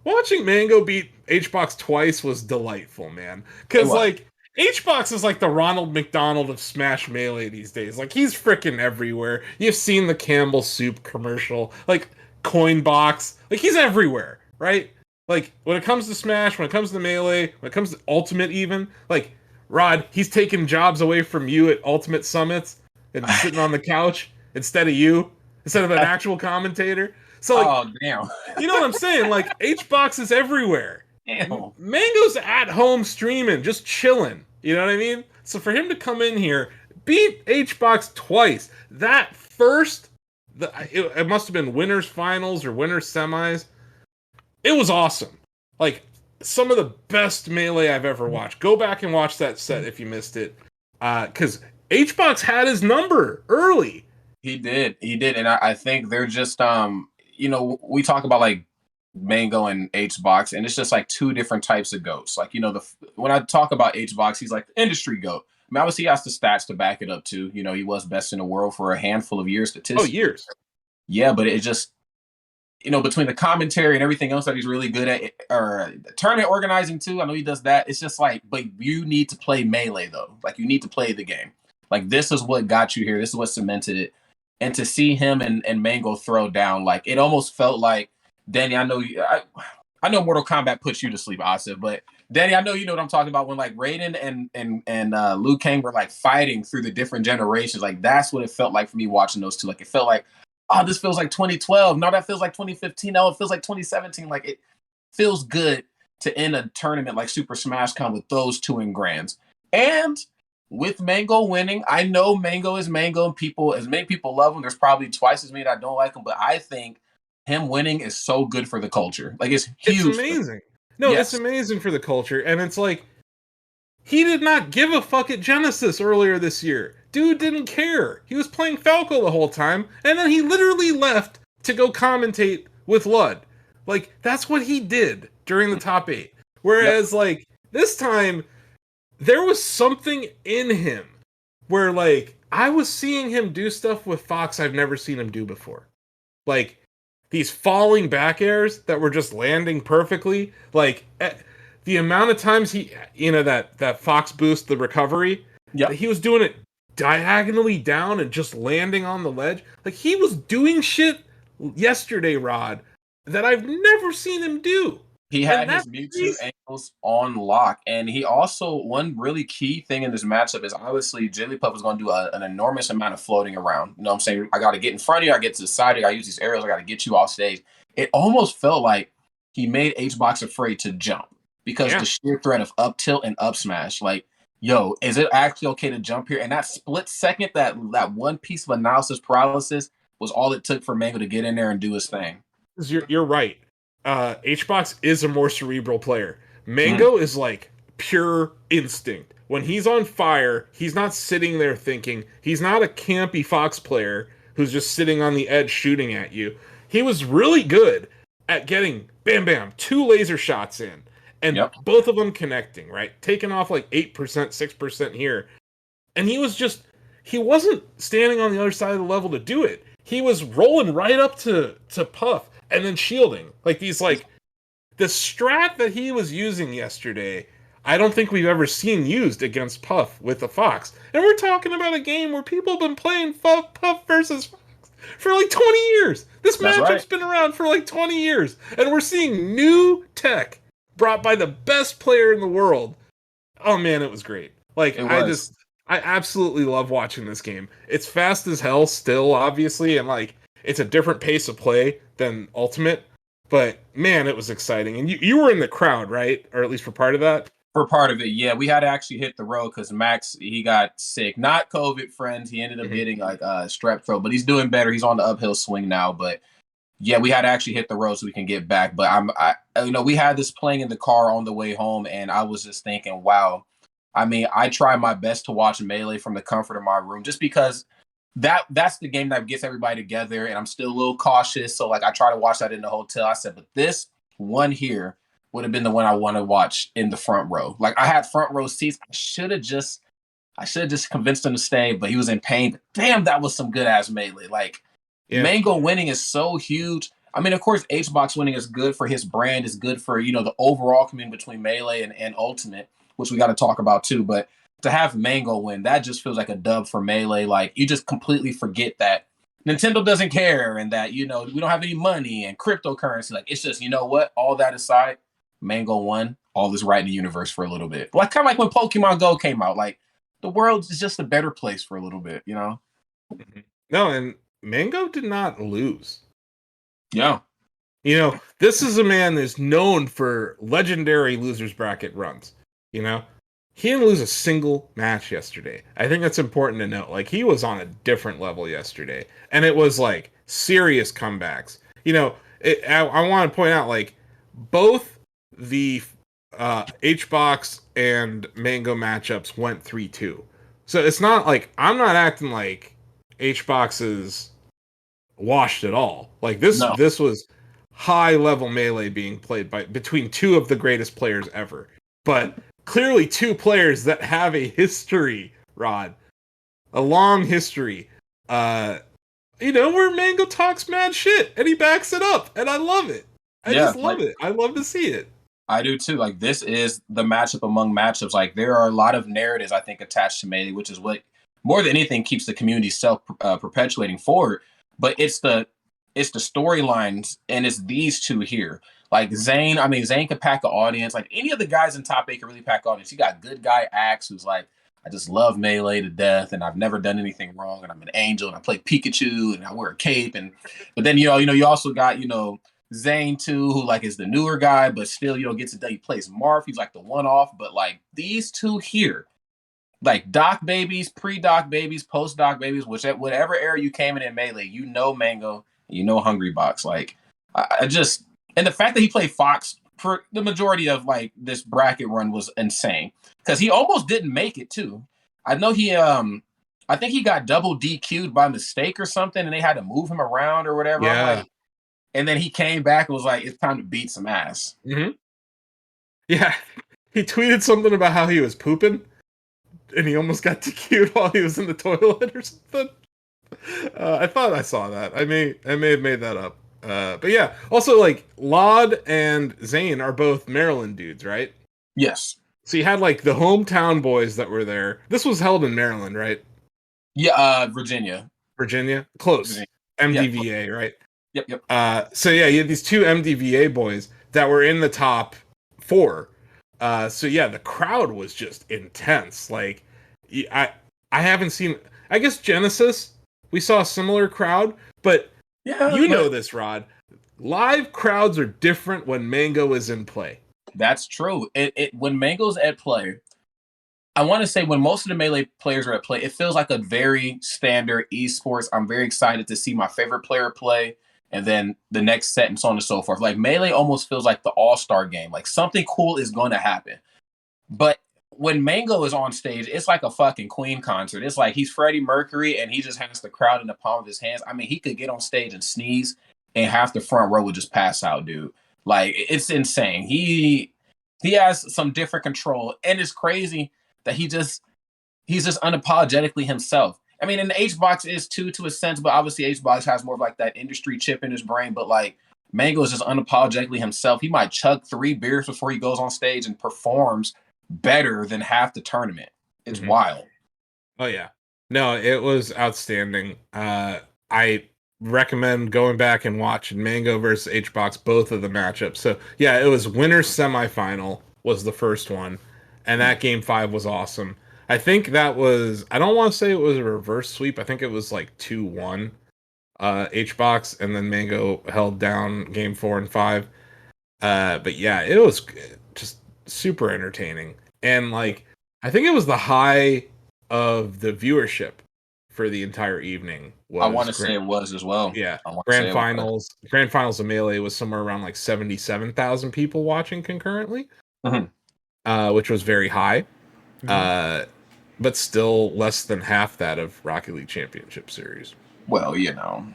Speaker 1: watching Mango beat HBox twice was delightful, man. Because, like, HBox is like the Ronald McDonald of Smash Melee these days. Like, he's freaking everywhere. You've seen the Campbell Soup commercial, like, Coinbox. Like, he's everywhere, right? Like, when it comes to Smash, when it comes to Melee, when it comes to Ultimate even, like, Rod, he's taking jobs away from you at Ultimate Summits and sitting on the couch instead of an actual commentator. So, like,
Speaker 3: Oh damn,
Speaker 1: you know what I'm saying? Like, HBox is everywhere.
Speaker 3: damn.
Speaker 1: Mango's at home streaming, just chilling. You know what I mean? So for him to come in here, beat HBox twice, that first, it must have been winners finals or winners semis. It was awesome. Like, some of the best Melee I've ever watched. Go back and watch that set if you missed it. Because HBox had his number early.
Speaker 3: He did, and I think they're just we talk about like Mango and HBox, and it's just like two different types of goats. Like, when I talk about HBox, he's like the industry goat. I mean, obviously he has the stats to back it up too. He was best in the world for a handful of years statistically.
Speaker 1: Oh, years.
Speaker 3: Yeah, but it just between the commentary and everything else that he's really good at, or tournament organizing too. I know he does that. It's just like, but you need to play Melee though. Like, you need to play the game. Like, this is what got you here. This is what cemented it. And to see him and Mango throw down, like, it almost felt like, Danny, I know I know Mortal Kombat puts you to sleep, Asif, but Danny, I know you know what I'm talking about. When like Raiden and Liu Kang were like fighting through the different generations, like that's what it felt like for me watching those two. Like, it felt like, oh, this feels like 2012. No, that feels like 2015. No, it feels like 2017. Like, it feels good to end a tournament like Super Smashcon with those two in grands. And with Mango winning, I know Mango is Mango, and as many people love him, there's probably twice as many that don't like him, but I think him winning is so good for the culture. Like, it's huge.
Speaker 1: It's amazing. No,
Speaker 3: Yes.
Speaker 1: It's amazing for the culture. And it's like, he did not give a fuck at Genesis earlier this year. Dude didn't care. He was playing Falco the whole time, and then he literally left to go commentate with Lud. Like, that's what he did during the top 8. Whereas, like, this time, there was something in him where, like, I was seeing him do stuff with Fox I've never seen him do before. Like, these falling back airs that were just landing perfectly. Like, the amount of times that Fox boost, the recovery, that he was doing it diagonally down and just landing on the ledge. Like, he was doing shit yesterday, Rod, that I've never seen him do.
Speaker 3: He had his Mewtwo angles on lock, and he also, one really key thing in this matchup is obviously Jigglypuff was going to do an enormous amount of floating around. You know what I'm saying? I got to get in front of you, I get to the side of you, I use these arrows, I got to get you off stage. It almost felt like he made HBox afraid to jump because the sheer threat of up tilt and up smash, like, yo, is it actually okay to jump here? And that split second, that one piece of analysis paralysis was all it took for Mango to get in there and do his thing.
Speaker 1: You're right. HBox is a more cerebral player. Mango is like pure instinct. When he's on fire, he's not sitting there thinking. He's not a campy Fox player who's just sitting on the edge shooting at you. He was really good at getting bam bam 2 laser shots in and both of them connecting, right? Taking off like 8%, 6% here. And he wasn't standing on the other side of the level to do it. He was rolling right up to Puff and then shielding. Like, these, like, the strat that he was using yesterday, I don't think we've ever seen used against Puff with the Fox. And we're talking about a game where people have been playing Puff versus Fox for like 20 years. This matchup's been around for like 20 years. And we're seeing new tech brought by the best player in the world Oh man, it was great. Like
Speaker 3: It was.
Speaker 1: I absolutely love watching this game. It's fast as hell still, obviously, and like it's a different pace of play than Ultimate. But man, it was exciting. And you were in the crowd, right? Or at least for part of that.
Speaker 3: For part of it, yeah, we had to actually hit the road because Max, he got sick. Not COVID, friends. He ended up getting like strep throat, but he's doing better. He's on the uphill swing now. But yeah, we had to actually hit the road so we can get back. But we had this playing in the car on the way home, and I was just thinking, wow. I mean, I try my best to watch Melee from the comfort of my room, just because that's the game that gets everybody together, and I'm still a little cautious. So like, I try to watch that in the hotel. I said, but this one here would have been the one I want to watch in the front row. Like, I had front row seats. I should have just convinced him to stay, but he was in pain. Damn, that was some good ass Melee. Like,
Speaker 1: Yeah.
Speaker 3: Mango winning is so huge. I mean, of course, HBox winning is good for his brand, is good for, the overall community between Melee and Ultimate, which we got to talk about too. But to have Mango win, that just feels like a dub for Melee. Like, you just completely forget that Nintendo doesn't care and that, we don't have any money and cryptocurrency. Like, it's just, you know what? All that aside, Mango won. All is right in the universe for a little bit. Like, kind of like when Pokemon Go came out. Like, the world is just a better place for a little bit,
Speaker 1: No, and Mango did not lose.
Speaker 3: Yeah.
Speaker 1: This is a man that's known for legendary losers bracket runs. He didn't lose a single match yesterday. I think that's important to note. Like, he was on a different level yesterday, and it was like serious comebacks. I want to point out, like, both the HBox and Mango matchups went 3-2. So it's not like I'm not acting like HBox is washed at all. Like, this was high level Melee being played between two of the greatest players ever. But clearly two players that have a history, Rod. A long history. Where Mango talks mad shit and he backs it up. And I love it. I just love it. I love to see it.
Speaker 3: I do too. Like, this is the matchup among matchups. Like, there are a lot of narratives, I think, attached to Melee, which is what more than anything keeps the community self perpetuating forward. But it's the storylines, and it's these two here. Like, Zane could pack an audience. Like, any of the guys in top 8 can really pack an audience. You got good guy Axe, who's like, I just love Melee to death, and I've never done anything wrong, and I'm an angel, and I play Pikachu, and I wear a cape, but then you also got Zane too, who like is the newer guy, but still gets it done. He plays Marth. He's like the one-off, but like these two here, like Doc babies, pre-Doc babies, post-Doc babies, whatever era you came in Melee, Mango, Hungry Box. Like, I just, and the fact that he played Fox for the majority of like this bracket run was insane, because he almost didn't make it too. I know I think he got double DQ'd by mistake or something, and they had to move him around or whatever.
Speaker 1: Yeah.
Speaker 3: And then he came back and was like, it's time to beat some ass.
Speaker 1: Mm-hmm. Yeah. He tweeted something about how he was pooping and he almost got DQ'd while he was in the toilet or something. I thought I saw that. I may have made that up. But yeah, also like Laud and Zane are both Maryland dudes, right?
Speaker 3: Yes.
Speaker 1: So you had like the hometown boys that were there. This was held in Maryland, right?
Speaker 3: Yeah, Virginia.
Speaker 1: Close.
Speaker 3: Virginia.
Speaker 1: MDVA,
Speaker 3: Yeah.
Speaker 1: right?
Speaker 3: Yep.
Speaker 1: So yeah, you had these two MDVA boys that were in the top 4. So yeah, the crowd was just intense. Like, I haven't seen. I guess Genesis, we saw a similar crowd, but know this, Rod. Live crowds are different when Mango is in play.
Speaker 3: That's true. When Mango's at play, I want to say when most of the Melee players are at play, it feels like a very standard esports. I'm very excited to see my favorite player play. And then the next set and so on and so forth. Like, Melee almost feels like the all-star game. Like, something cool is going to happen. But when Mango is on stage, it's like a fucking Queen concert. It's like he's Freddie Mercury and he just has the crowd in the palm of his hands. I mean, he could get on stage and sneeze and half the front row would just pass out, dude. Like, it's insane. He has some different control. And it's crazy that he's just unapologetically himself. I mean, and the HBox is too, to a sense, but obviously HBox has more of like that industry chip in his brain. But like, Mango is just unapologetically himself. He might chug 3 beers before he goes on stage and performs better than half the tournament. It's wild.
Speaker 1: Oh yeah, no, it was outstanding. I recommend going back and watching Mango versus HBox, both of the matchups. So yeah, it was winner semifinal was the first one, and that game 5 was awesome. I think that was, I don't want to say it was a reverse sweep. I think it was like 2-1 H-Box, and then Mango held down game 4 and 5. But yeah, it was just super entertaining. And like, I think it was the high of the viewership for the entire evening.
Speaker 3: I want to say it was as well.
Speaker 1: Yeah, Grand Finals of Melee was somewhere around like 77,000 people watching concurrently, which was very high. But still less than half that of Rocket League Championship Series.
Speaker 3: Well, you know,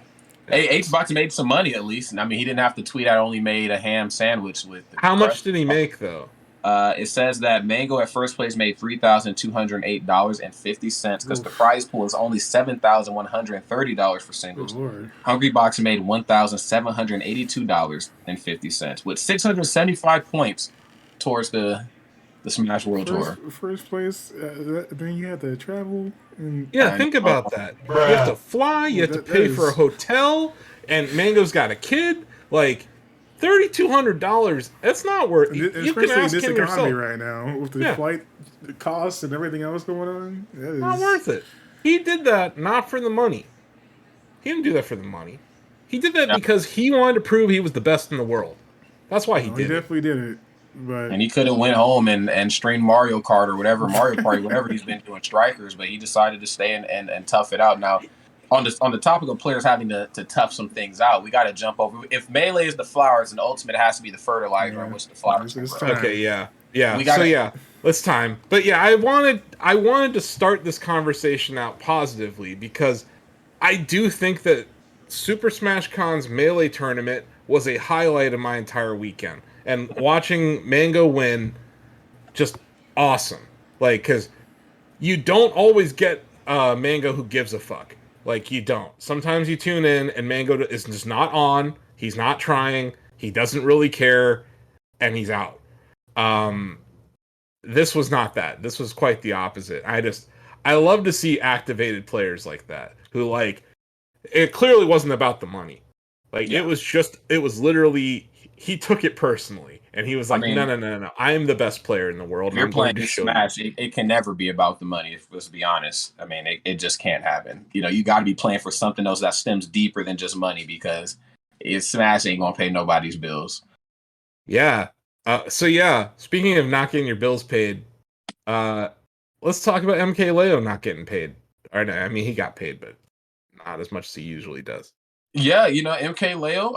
Speaker 3: H-Box made some money at least. I mean, he didn't have to tweet out only made a ham sandwich with.
Speaker 1: How much did he make though?
Speaker 3: It says that Mango at first place made $3,208.50 because the prize pool is only $7,130 for singles. Hungry Box made $1,782.50 with 675 points towards the Smash World Tour.
Speaker 2: First place, then you had to travel.
Speaker 1: Think about that. You have to fly, you have to pay for a hotel, and Mango's got a kid. Like, $3,200, that's not worth it.
Speaker 2: Especially in this economy right now, with the flight costs and everything else going on.
Speaker 1: Not worth it. He did that not for the money. He didn't do that for the money. He did that because he wanted to prove he was the best in the world. That's why he did it.
Speaker 2: He definitely did it.
Speaker 3: And he could have went home and streamed Mario Kart or whatever, Mario Party, whatever he's been doing, Strikers, but he decided to stay and tough it out. Now, on the topic of players having to tough some things out, we got to jump over. If Melee is the flowers, and Ultimate has to be the fertilizer on which the flowers are.
Speaker 1: Okay, yeah. Let's time. But yeah, I wanted to start this conversation out positively because I do think that Super Smashcon's Melee tournament was a highlight of my entire weekend. And watching Mango win, just awesome. Like, because you don't always get Mango who gives a fuck. Like, you don't. Sometimes you tune in and Mango is just not on. He's not trying. He doesn't really care. And he's out. This was not that. This was quite the opposite. I love to see activated players like that. Who, like, it clearly wasn't about the money. Like, it was literally, he took it personally. And he was like, no. I am the best player in the world.
Speaker 3: If you're playing Smash, it can never be about the money, let's be honest. I mean, it just can't happen. You know, you got to be playing for something else that stems deeper than just money because Smash ain't going to pay nobody's bills.
Speaker 1: Yeah. Speaking of not getting your bills paid, let's talk about MK Leo not getting paid. Or no, I mean, he got paid, but not as much as he usually does.
Speaker 3: Yeah, you know, MK Leo,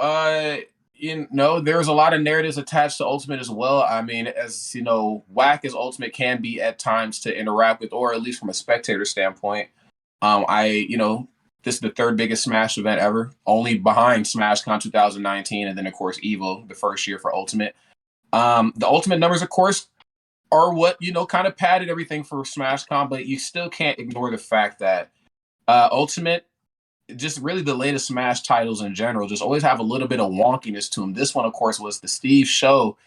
Speaker 3: there's a lot of narratives attached to Ultimate as well. I mean, as you know, whack as Ultimate can be at times to interact with, or at least from a spectator standpoint. This is the third biggest Smash event ever, only behind SmashCon 2019, and then of course Evo, the first year for Ultimate. The Ultimate numbers, of course, are what kind of padded everything for SmashCon, but you still can't ignore the fact that Ultimate, just really the latest Smash titles in general, just always have a little bit of wonkiness to them. This one, of course, was the Steve Show.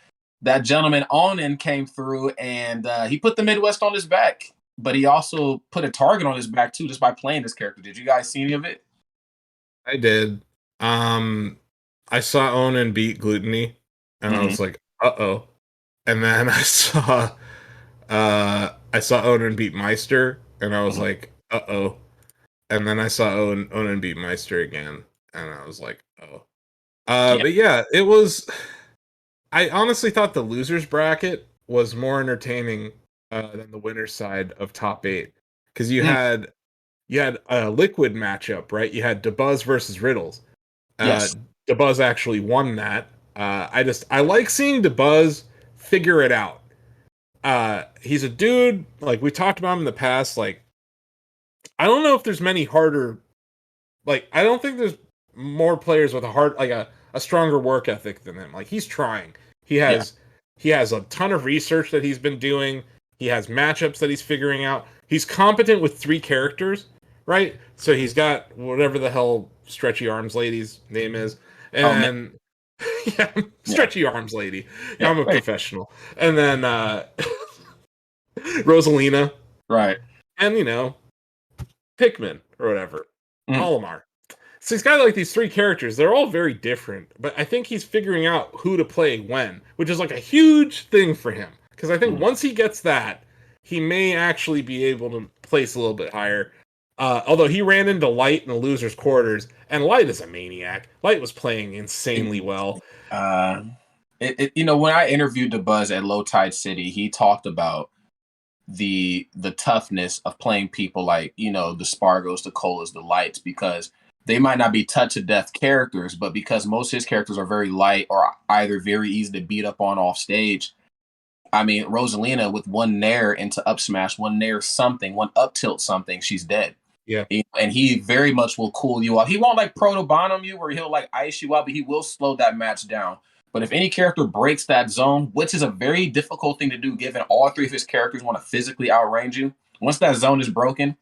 Speaker 3: That gentleman Onin came through and he put the Midwest on his back, but he also put a target on his back too, just by playing this character. Did you guys see any of it?
Speaker 1: I did. I saw Onin beat Gluttony, and I was like, uh-oh. And then I saw Onin beat Meister, and I was like, uh-oh. And then I saw Onin beat Meister again, and I was like, oh. But yeah, it was... I honestly thought the loser's bracket was more entertaining than the winner's side of top 8. Because you had a liquid matchup, right? You had DeBuzz versus Riddles.
Speaker 3: Yes.
Speaker 1: DeBuzz actually won that. I like seeing DeBuzz figure it out. He's a dude, like we talked about him in the past, like, I don't know if there's many harder, like, I don't think there's more players with a stronger work ethic than him. Like, he's trying. He has a ton of research that he's been doing. He has matchups that he's figuring out. He's competent with 3 characters, right? So he's got whatever the hell Stretchy Arms Lady's name is. And Stretchy Arms Lady. Yeah, I'm a professional. And then Rosalina.
Speaker 3: Right.
Speaker 1: And, Pikmin or whatever. Olimar. So he's got like these 3 characters. They're all very different, but I think he's figuring out who to play when, which is like a huge thing for him because I think once he gets that, he may actually be able to place a little bit higher. Although he ran into Light in the losers' quarters, and Light is a maniac. Light was playing insanely well.
Speaker 3: When I interviewed the Buzz at Low Tide City, he talked about the toughness of playing people like, the Spargos, the Colas, the Lights, because they might not be touch of death characters, but because most of his characters are very light or either very easy to beat up on off stage. I mean, Rosalina with one nair into up smash, one nair something, one up tilt something, she's dead.
Speaker 1: Yeah.
Speaker 3: And he very much will cool you off. He won't like proto bomb you where he'll like ice you out, but he will slow that match down. But if any character breaks that zone, which is a very difficult thing to do given all three of his characters want to physically outrange you, once that zone is broken,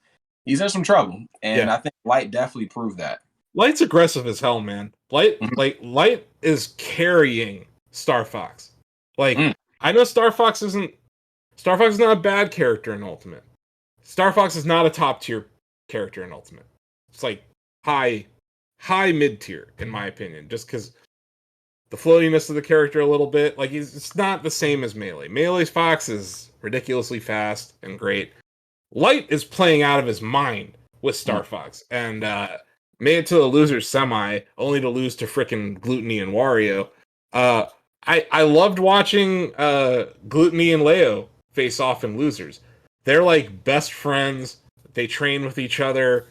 Speaker 3: he's in some trouble. And I think Light definitely proved that.
Speaker 1: Light's aggressive as hell, man. Light is carrying Star Fox. I know Star Fox is not a bad character in Ultimate. Star Fox is not a top tier character in Ultimate. It's like high mid tier in my opinion, just because the floatiness of the character a little bit. Like it's not the same as Melee. Melee's Fox is ridiculously fast and great. Light is playing out of his mind with Star Fox and made it to the losers semi, only to lose to frickin' Gluttony and Wario. I loved watching Gluttony and Leo face off in losers. They're like best friends. They train with each other.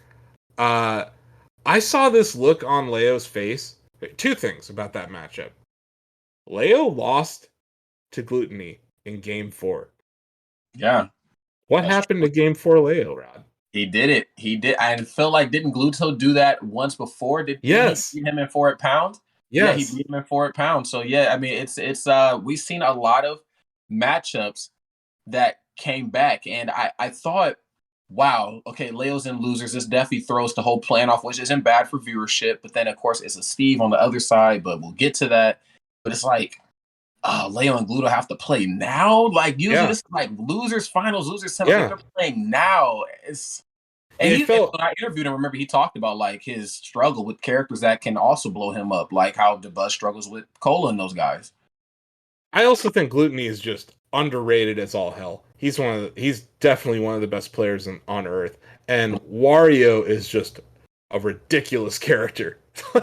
Speaker 1: I saw this look on Leo's face. Two things about that matchup. Leo lost to Gluttony in Game 4.
Speaker 3: Yeah.
Speaker 1: What happened to Game 4 Leo, Rod?
Speaker 3: He did it. He did. I felt like, didn't Gluto do that once before? Did he beat him in 4 at pound?
Speaker 1: Yes.
Speaker 3: Yeah, he beat him in 4 at pound. So yeah, I mean, it's we've seen a lot of matchups that came back, and I thought, wow, okay, Leo's in losers. This definitely throws the whole plan off, which isn't bad for viewership. But then, of course, it's a Steve on the other side, but we'll get to that. But it's like, Leo and Gluto have to play now? Like, usually this is like losers finals, losers semis. They're playing now. When I interviewed him, remember, he talked about like his struggle with characters that can also blow him up, like how DeBuzz struggles with Cola and those guys.
Speaker 1: I also think Gluttony is just underrated as all hell. He's definitely one of the best players on Earth. And Wario is just a ridiculous character.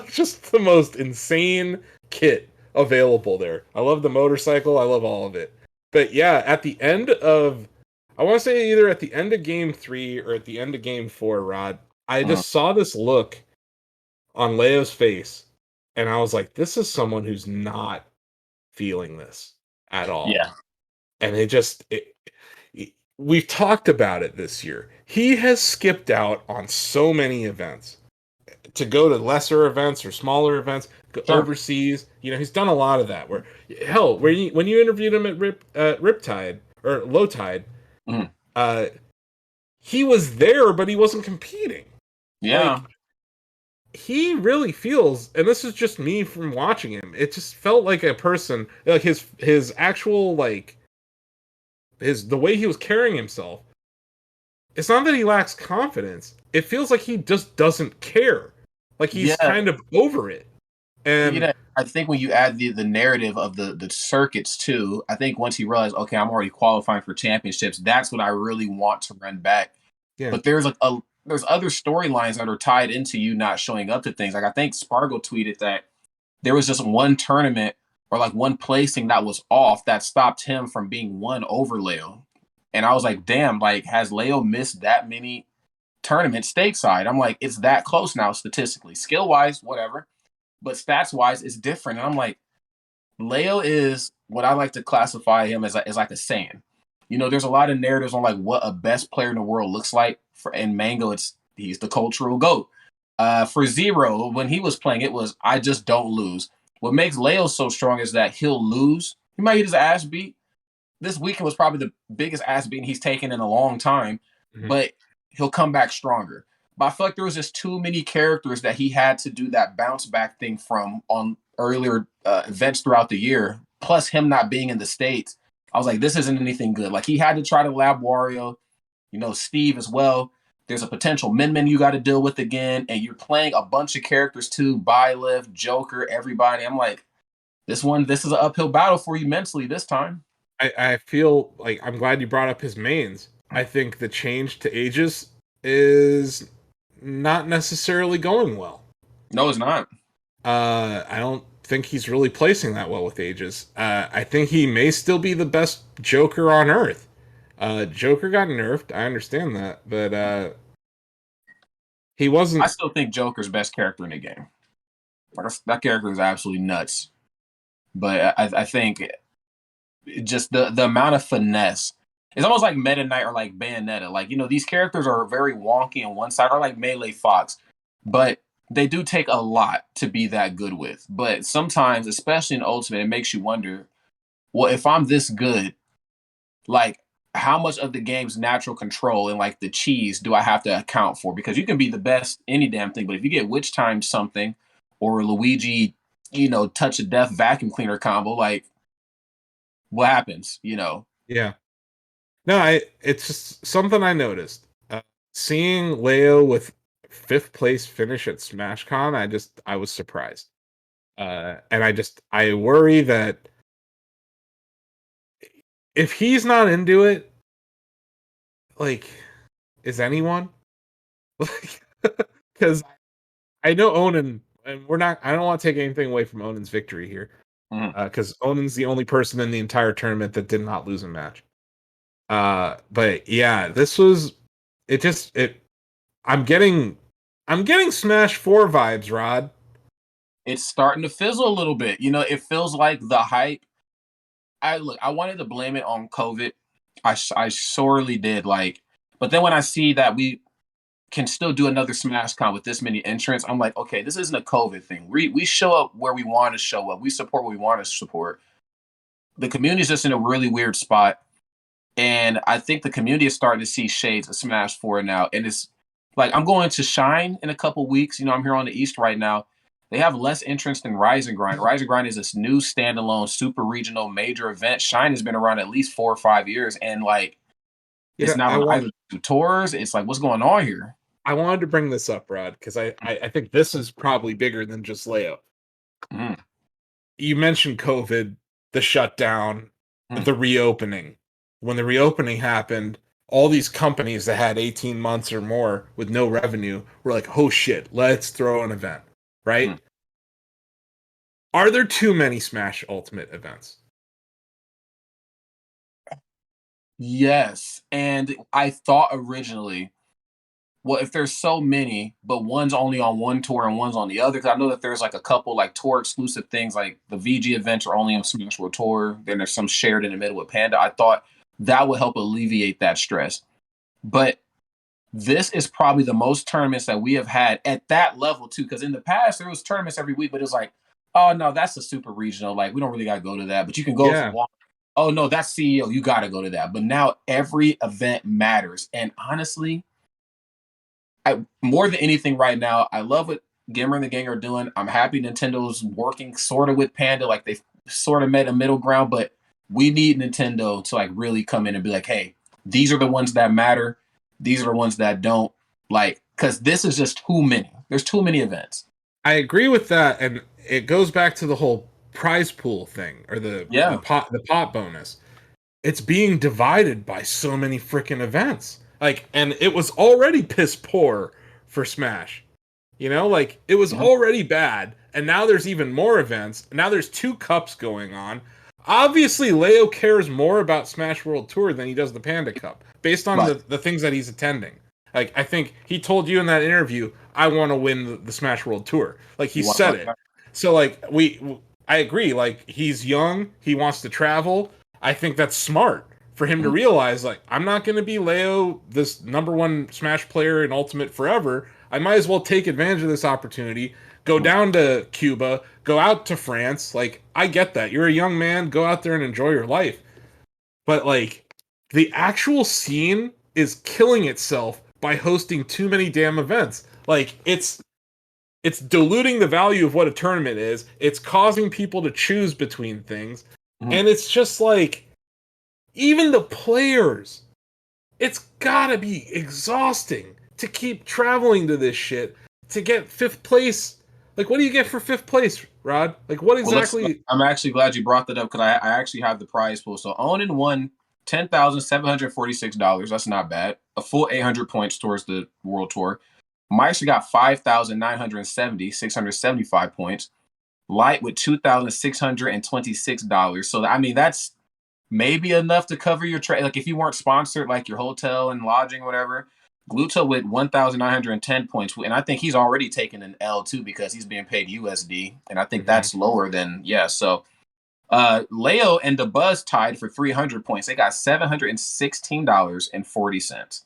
Speaker 1: Just the most insane kit available there. I love the motorcycle. I love all of it. But yeah, at the end of, I want to say either at the end of Game 3 or at the end of Game 4, Rod, I just saw this look on Leo's face, and I was like, this is someone who's not feeling this at all.
Speaker 3: Yeah.
Speaker 1: And we've talked about it this year. He has skipped out on so many events to go to lesser events or smaller events, go overseas. He's done a lot of that. Hell, when you interviewed him at Riptide or Low Tide, he was there, but he wasn't competing.
Speaker 3: Yeah.
Speaker 1: He really feels, and this is just me from watching him, it just felt like a person, like his actual, like, the way he was carrying himself. It's not that he lacks confidence. It feels like he just doesn't care. Like he's kind of over it. And
Speaker 3: I think when you add the narrative of the circuits too, I think once he realized, okay, I'm already qualifying for championships, that's what I really want to run back. Yeah. But there's there's other storylines that are tied into you not showing up to things. Like I think Spargo tweeted that there was just one tournament or like one placing that was off that stopped him from being one over Leo. And I was like, damn, like has Leo missed that many tournaments stateside? I'm like, it's that close now statistically. Skill-wise, whatever. But stats-wise, it's different. And I'm like, Leo is what I like to classify him as like a Saiyan. There's a lot of narratives on like what a best player in the world looks like. In Mango, he's the cultural GOAT. For Zero, when he was playing, it was I just don't lose. What makes Leo so strong is that he'll lose. He might get his ass beat. This weekend was probably the biggest ass beating he's taken in a long time, but he'll come back stronger. But I feel like there was just too many characters that he had to do that bounce back thing from on earlier events throughout the year, plus him not being in the States. I was like, this isn't anything good. Like he had to try to lab Wario, Steve as well. There's a potential Min you got to deal with again, and you're playing a bunch of characters too, Byleth, Joker, everybody. I'm like, this is an uphill battle for you mentally this time.
Speaker 1: I feel like I'm glad you brought up his mains. I think the change to Aegis is not necessarily going well.
Speaker 3: No, it's not.
Speaker 1: I don't think he's really placing that well with Aegis. I think he may still be the best Joker on Earth. Joker got nerfed. I understand that, but he
Speaker 3: I
Speaker 1: wasn't.
Speaker 3: still think Joker's best character in the game. Like, that character is absolutely nuts. But I think just the amount of finesse. It's almost like Meta Knight or like Bayonetta. Like, these characters are very wonky on one side, or like Melee Fox. But they do take a lot to be that good with. But sometimes, especially in Ultimate, it makes you wonder, well, if I'm this good, like, how much of the game's natural control and like the cheese do I have to account for? Because you can be the best any damn thing, but if you get witch time something or Luigi, touch of death vacuum cleaner combo, like, what happens?
Speaker 1: Yeah. No, it's just something I noticed. Seeing Leo with fifth place finish at SmashCon, I was surprised. And I worry that if he's not into it, like, is anyone? Like, because I know Onan, and I don't want to take anything away from Onan's victory here, because Onan's the only person in the entire tournament that did not lose a match. But yeah, this was I'm getting Smash 4 vibes, Rod.
Speaker 3: It's starting to fizzle a little bit. It feels like the hype. I wanted to blame it on COVID. I sorely did. But then when I see that we can still do another SmashCon with this many entrants, I'm like, okay, this isn't a COVID thing. We show up where we want to show up. We support what we want to support. The community is just in a really weird spot. And I think the community is starting to see shades of Smash 4 now. And it's like, I'm going to Shine in a couple weeks. I'm here on the East right now. They have less entrants than Rise and Grind. Rise and Grind is this new standalone, super regional, major event. Shine has been around at least 4 or 5 years. And it's not on either two tours. It's like, what's going on here?
Speaker 1: I wanted to bring this up, Rod, because I think this is probably bigger than just Leo.
Speaker 3: Mm.
Speaker 1: You mentioned COVID, the shutdown, the reopening. When the reopening happened, all these companies that had 18 months or more with no revenue were like, oh shit, let's throw an event, right? Are there too many Smash Ultimate events?
Speaker 3: Yes. And I thought originally, well, if there's so many, but one's only on one tour and one's on the other, because I know that there's like a couple like tour exclusive things, like the VG events are only on Smash World Tour. Then there's some shared in the middle with Panda. I thought that would help alleviate that stress. But this is probably the most tournaments that we have had at that level too. Because in the past there was tournaments every week, but it was like, oh no, that's a super regional. Like, we don't really gotta go to that. But you can go for one. Oh no, that's CEO. You gotta go to that. But now every event matters. And honestly, more than anything right now, I love what Gimmer and the gang are doing. I'm happy Nintendo's working sort of with Panda, like they've sort of met a middle ground, but we need Nintendo to like really come in and be like, hey, these are the ones that matter. These are the ones that don't, like, because this is just too many. There's too many events.
Speaker 1: I agree with that, and it goes back to the whole prize pool thing, or the pot bonus. It's being divided by so many freaking events. Like, and it was already piss poor for Smash. Like, it was already bad, and now there's even more events. Now there's 2 cups going on. Obviously, Leo cares more about Smash World Tour than he does the Panda Cup, based on the things that he's attending. Like, I think he told you in that interview, I want to win the Smash World Tour. Like, he said it. So, like, I agree. Like, he's young. He wants to travel. I think that's smart for him to realize, like, I'm not going to be Leo, this #1 Smash player in Ultimate forever. I might as well take advantage of this opportunity, go down to Cuba, go out to France. Like, I get that. You're a young man. Go out there and enjoy your life. But, like, the actual scene is killing itself by hosting too many damn events. Like, it's diluting the value of what a tournament is. It's causing people to choose between things. And it's just like, even the players, it's gotta be exhausting to keep traveling to this shit to get 5th place. Like, what do you get for 5th place? Rod? Like, what
Speaker 3: Well,
Speaker 1: exactly?
Speaker 3: I'm actually glad you brought that up because I actually have the prize pool. So Onan won $10,746. That's not bad. A full 800 points towards the World Tour. Meister got 5,970, 675 points. Light with $2,626. So I mean, that's maybe enough to cover your trade. Like if you weren't sponsored, like your hotel and lodging, whatever. Gluto with 1,910 points, and I think he's already taken an L too because he's being paid USD, and I think that's lower than So Leo and the Buzz tied for 300 points. They got $716.40.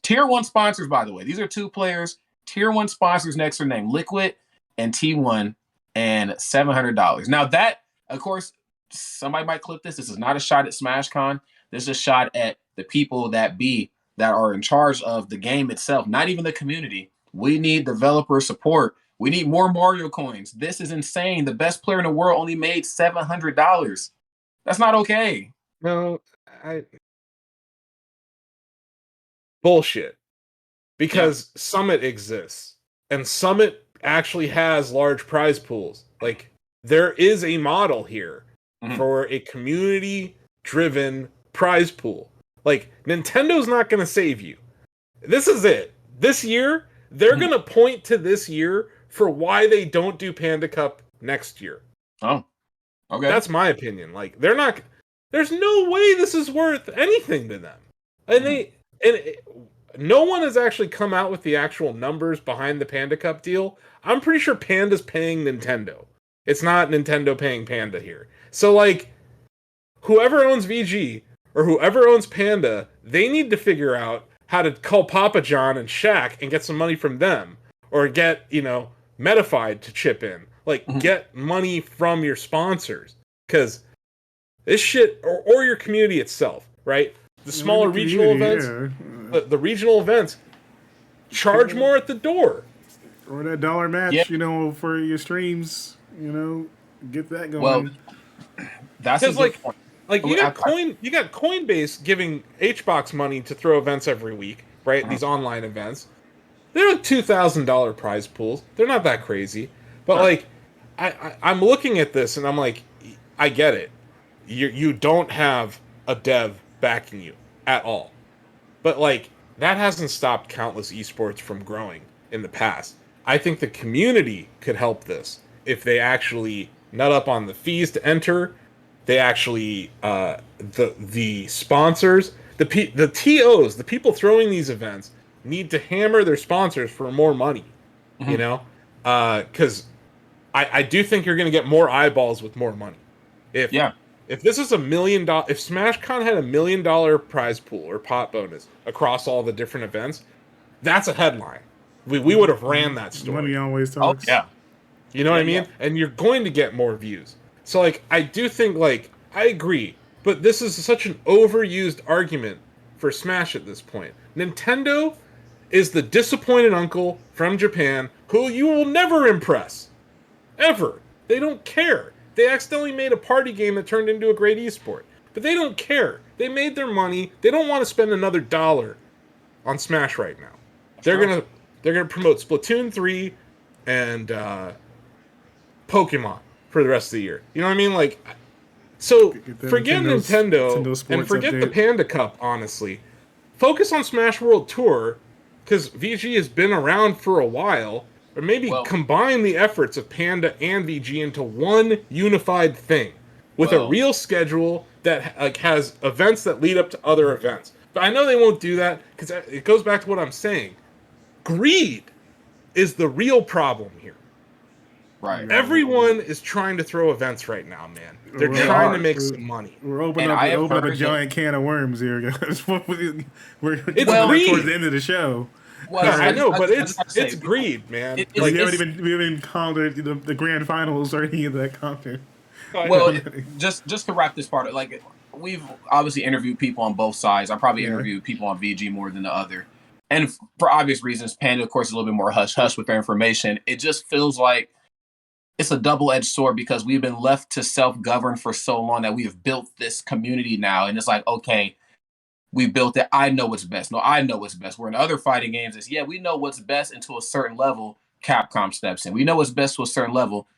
Speaker 3: Tier 1 sponsors, by the way. These are two players. Tier 1 sponsors next to their name, Liquid and T1, and $700. Now that, of course, somebody might clip this. This is not a shot at SmashCon. This is a shot at the people that are in charge of the game itself, not even the community. We need developer support. We need more Mario coins. This is insane. The best player in the world only made $700. That's not okay.
Speaker 1: No, bullshit. Because Summit exists, and Summit actually has large prize pools. Like, there is a model here for a community-driven prize pool. Like, Nintendo's not going to save you. This is it. This year, they're going to point to this year for why they don't do Panda Cup next year.
Speaker 3: Oh, okay.
Speaker 1: That's my opinion. Like, they're not... There's no way this is worth anything to them. And no one has actually come out with the actual numbers behind the Panda Cup deal. I'm pretty sure Panda's paying Nintendo. It's not Nintendo paying Panda here. So, like, whoever owns VG or whoever owns Panda, they need to figure out how to call Papa John and Shaq and get some money from them. Or get, Metafied to chip in. Like, get money from your sponsors. Because this shit, or your community itself, right? The smaller regional events, the regional events, charge more at the door.
Speaker 2: Or that dollar match, for your streams, get that going. Well,
Speaker 3: that's a good point.
Speaker 1: Like you got Coinbase giving HBox money to throw events every week, right? These online events. They're like $2,000 prize pools. They're not that crazy, but like, I'm looking at this and I'm like, I get it. You don't have a dev backing you at all, but like that hasn't stopped countless esports from growing in the past. I think the community could help this if they actually nut up on the fees to enter. They actually the sponsors, the TOs, the people throwing these events need to hammer their sponsors for more money. Because I do think you're going to get more eyeballs with more money. If this is $1 million, if SmashCon had $1 million prize pool or pot bonus across all the different events, that's a headline. We would have ran that story.
Speaker 2: Money always talks.
Speaker 3: Oh, yeah.
Speaker 1: You know what I mean? And you're going to get more views. So, like, I do think, like, I agree, but this is such an overused argument for Smash at this point. Nintendo is the disappointed uncle from Japan who you will never impress. Ever. They don't care. They accidentally made a party game that turned into a great esport. But they don't care. They made their money. They don't want to spend another $1 on Smash right now. They're gonna promote Splatoon 3 and Pokemon for the rest of the year. You know what I mean? Like, so forget Nintendo and forget the Panda Cup, honestly. Focus on Smash World Tour, because VG has been around for a while. Or maybe combine the efforts of Panda and VG into one unified thing with a real schedule that like has events that lead up to other events. But I know they won't do that because it goes back to what I'm saying. Greed is the real problem here.
Speaker 3: Right.
Speaker 1: Everyone is trying to throw events right now, man. They're trying to make some money.
Speaker 2: We're opening up a giant can of worms here, guys. We're
Speaker 1: greed.
Speaker 2: towards the end of the show.
Speaker 1: Well, I know, but it's greed, man.
Speaker 2: We haven't even counted the grand finals or any of that content.
Speaker 3: Well, just to wrap this part, like we've obviously interviewed people on both sides. I probably interviewed people on VG more than the other, and for obvious reasons, Panda, of course, is a little bit more hush hush with their information. It just feels like it's a double-edged sword because we've been left to self-govern for so long that we have built this community now, and it's like, okay, we built it. I know what's best. No, I know what's best. Where in other fighting games, we know what's best, and to a certain level, Capcom steps in. We know what's best to a certain level.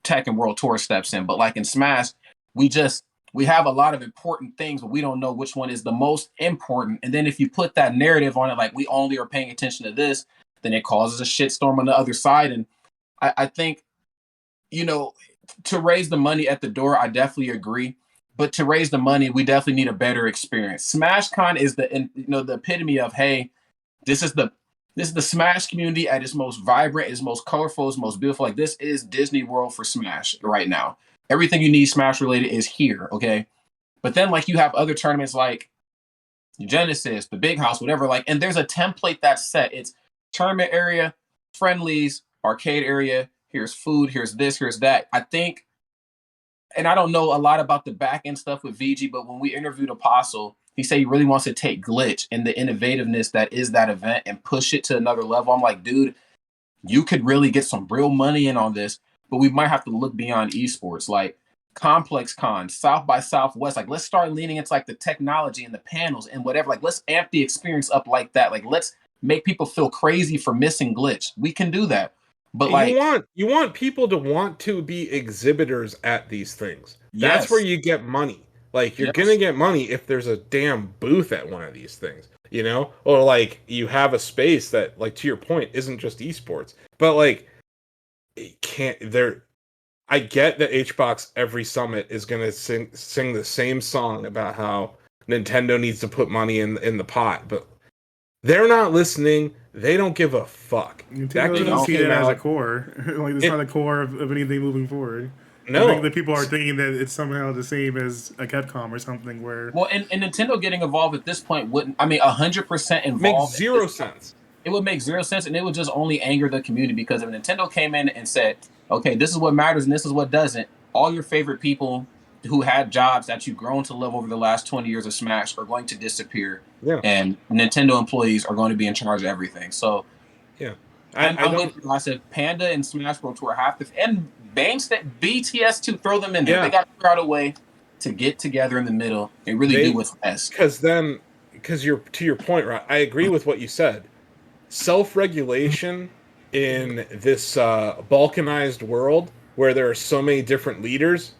Speaker 3: Tekken World Tour steps in. But like in Smash, we have a lot of important things, but we don't know which one is the most important. And then if you put that narrative on it, like we only are paying attention to this, then it causes a shitstorm on the other side. And I think, to raise the money at the door, I definitely agree. But to raise the money, we definitely need a better experience. SmashCon is the epitome of, hey, this is the Smash community at its most vibrant, its most colorful, its most beautiful. Like this is Disney World for Smash right now. Everything you need Smash related is here, okay? But then like you have other tournaments like Genesis, the Big House, whatever. Like, and there's a template that's set. It's tournament area, friendlies, arcade area. Here's food. Here's this. Here's that. I think. And I don't know a lot about the back end stuff with VG, but when we interviewed Apostle, he said he really wants to take Glitch and the innovativeness that is that event and push it to another level. I'm like, dude, you could really get some real money in on this, but we might have to look beyond esports, like Complex Con, South by Southwest. Like, let's start leaning into like the technology and the panels and whatever. Like, let's amp the experience up like that. Like, let's make people feel crazy for missing Glitch. We can do that. But like,
Speaker 1: you want people to want to be exhibitors at these things. That's
Speaker 3: yes.
Speaker 1: where you get money. Like you're gonna get money if there's a damn booth at one of these things, or like you have a space that, like to your point, isn't just esports, but like it can't. I get that HBox every summit is gonna sing the same song about how Nintendo needs to put money in the pot, but they're not listening. They don't give a fuck.
Speaker 2: Nintendo doesn't see it as a core. Like it's not a core of anything moving forward.
Speaker 1: No,
Speaker 2: I think that people are thinking that it's somehow the same as a Capcom or something. Where
Speaker 3: and Nintendo getting involved at this point wouldn't. I mean, 100% involved
Speaker 1: makes zero sense.
Speaker 3: It would make zero sense, and it would just only anger the community because if Nintendo came in and said, "Okay, this is what matters and this is what doesn't," all your favorite people who had jobs that you've grown to love over the last 20 years of Smash are going to disappear. Yeah. And Nintendo employees are going to be in charge of everything. So,
Speaker 1: yeah.
Speaker 3: I said Panda and Smash World Tour have to, and BTS to throw them in there. Yeah. They got to figure out a way to get together in the middle and really do what's best.
Speaker 1: Because to your point, right? I agree with what you said. Self-regulation in this balkanized world where there are so many different leaders,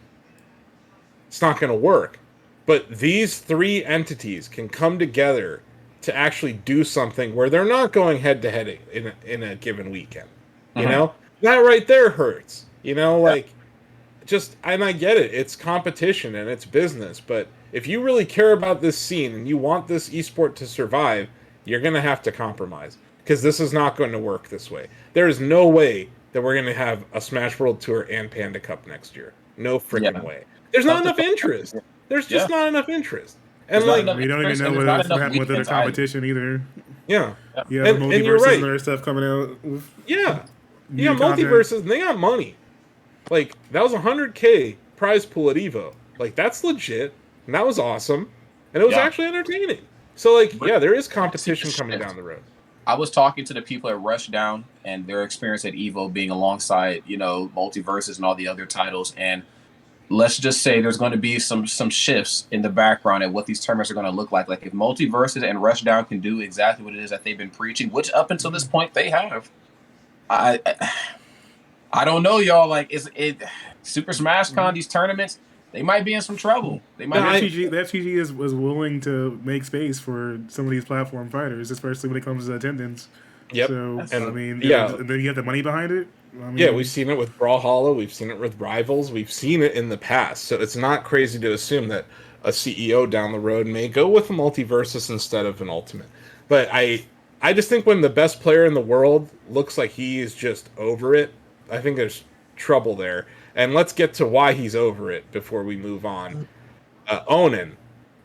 Speaker 1: it's not going to work. But these three entities can come together to actually do something where they're not going head to head in a given weekend. That right there hurts. Like just, and I get it. It's competition and it's business. But if you really care about this scene and you want this esport to survive, you're going to have to compromise because this is not going to work this way. There is no way that we're going to have a Smash World Tour and Panda Cup next year. No freaking way. There's not enough interest. There's just not enough interest. And like,
Speaker 2: we don't even know what's happening with the competition either.
Speaker 1: Yeah.
Speaker 2: Yeah, and Multiverses and other stuff coming out.
Speaker 1: Yeah. Multiverses, and they got money. Like, that was $100K prize pool at EVO. Like, that's legit. And that was awesome. And it was actually entertaining. So, like, there is competition coming down the road.
Speaker 3: I was talking to the people at Rushdown and their experience at EVO being alongside, Multiverses and all the other titles. And let's just say there's going to be some shifts in the background at what these tournaments are going to look like. Like if Multiverses and Rushdown can do exactly what it is that they've been preaching, which up until this point they have, I don't know, y'all. Like Super Smashcon, these tournaments, they might be in some trouble. They might.
Speaker 2: The FTG was willing to make space for some of these platform fighters, especially when it comes to attendance.
Speaker 1: Yep.
Speaker 2: So
Speaker 1: and,
Speaker 2: I mean, then you have the money behind it. I mean,
Speaker 1: we've seen it with Brawlhalla, we've seen it with Rivals, we've seen it in the past. So it's not crazy to assume that a CEO down the road may go with a Multiversus instead of an Ultimate. But I just think when the best player in the world looks like he is just over it, I think there's trouble there. And let's get to why he's over it before we move on. Onan,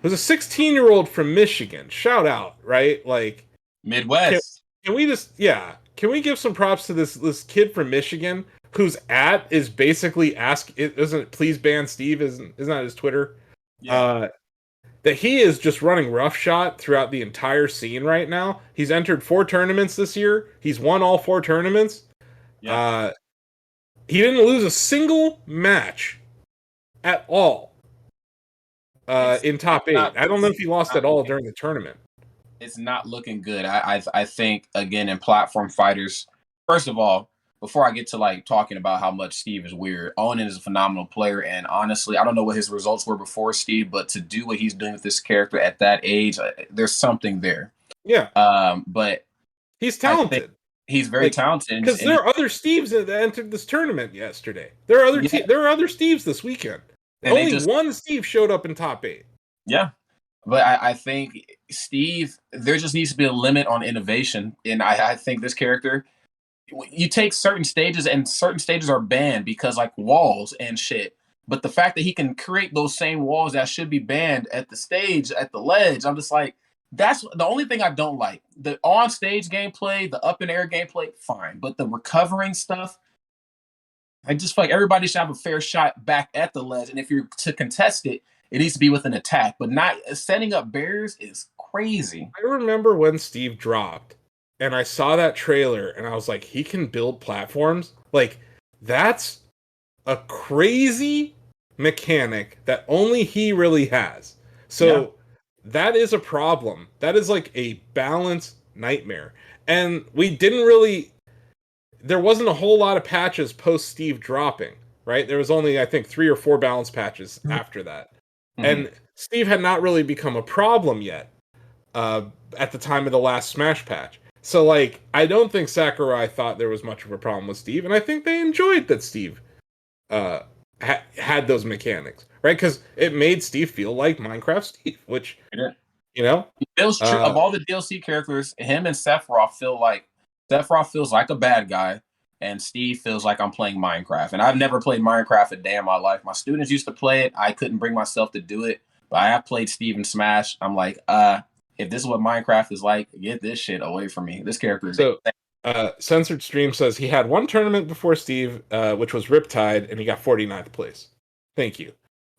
Speaker 1: who's a 16-year-old from Michigan. Shout out, right? Like
Speaker 3: Midwest.
Speaker 1: Can we just, can we give some props to this kid from Michigan whose @ is basically isn't it please ban Steve? Isn't that his Twitter? Yeah. That he is just running roughshod throughout the entire scene right now. He's entered 4 tournaments this year. He's won all 4 tournaments. Yeah. He didn't lose a single match at all in top 8. I don't know if he lost at all during the tournament.
Speaker 3: It's not looking good. I think, again, in platform fighters, first of all, before I get to like talking about how much Steve is weird, Onan is a phenomenal player, and honestly, I don't know what his results were before Steve, but to do what he's doing with this character at that age, there's something there.
Speaker 1: Yeah.
Speaker 3: But
Speaker 1: he's talented.
Speaker 3: He's very talented
Speaker 1: because there are other Steves that entered this tournament yesterday. There are other Steves this weekend. And only one Steve showed up in top 8.
Speaker 3: Yeah. But I think Steve, there just needs to be a limit on innovation. And I think this character, you take certain stages and certain stages are banned because like walls and shit. But the fact that he can create those same walls that should be banned at the stage, at the ledge, I'm just like, that's the only thing I don't like. The on-stage gameplay, the up-in-air gameplay, fine. But the recovering stuff, I just feel like everybody should have a fair shot back at the ledge. And if you're to contest it, it needs to be with an attack. But not setting up barriers is crazy.
Speaker 1: I remember when Steve dropped, and I saw that trailer, and I was like, he can build platforms? Like, that's a crazy mechanic that only he really has. So that is a problem. That is like a balance nightmare. And we didn't really... There wasn't a whole lot of patches post Steve dropping, right? There was only, I think, 3 or 4 balance patches after that. Mm-hmm. And Steve had not really become a problem yet at the time of the last Smash patch. So, like, I don't think Sakurai thought there was much of a problem with Steve, and I think they enjoyed that Steve had those mechanics, right? Because it made Steve feel like Minecraft Steve, which, you know?
Speaker 3: It feels true. Of all the DLC characters, him and Sephiroth feels like a bad guy, and Steve feels like I'm playing Minecraft. And I've never played Minecraft a day in my life. My students used to play it. I couldn't bring myself to do it, but I have played Steve and Smash. I'm like, if this is what Minecraft is like, get this shit away from me. This character is
Speaker 1: Censored Stream says he had one tournament before Steve, which was Riptide, and he got 49th place. Thank you.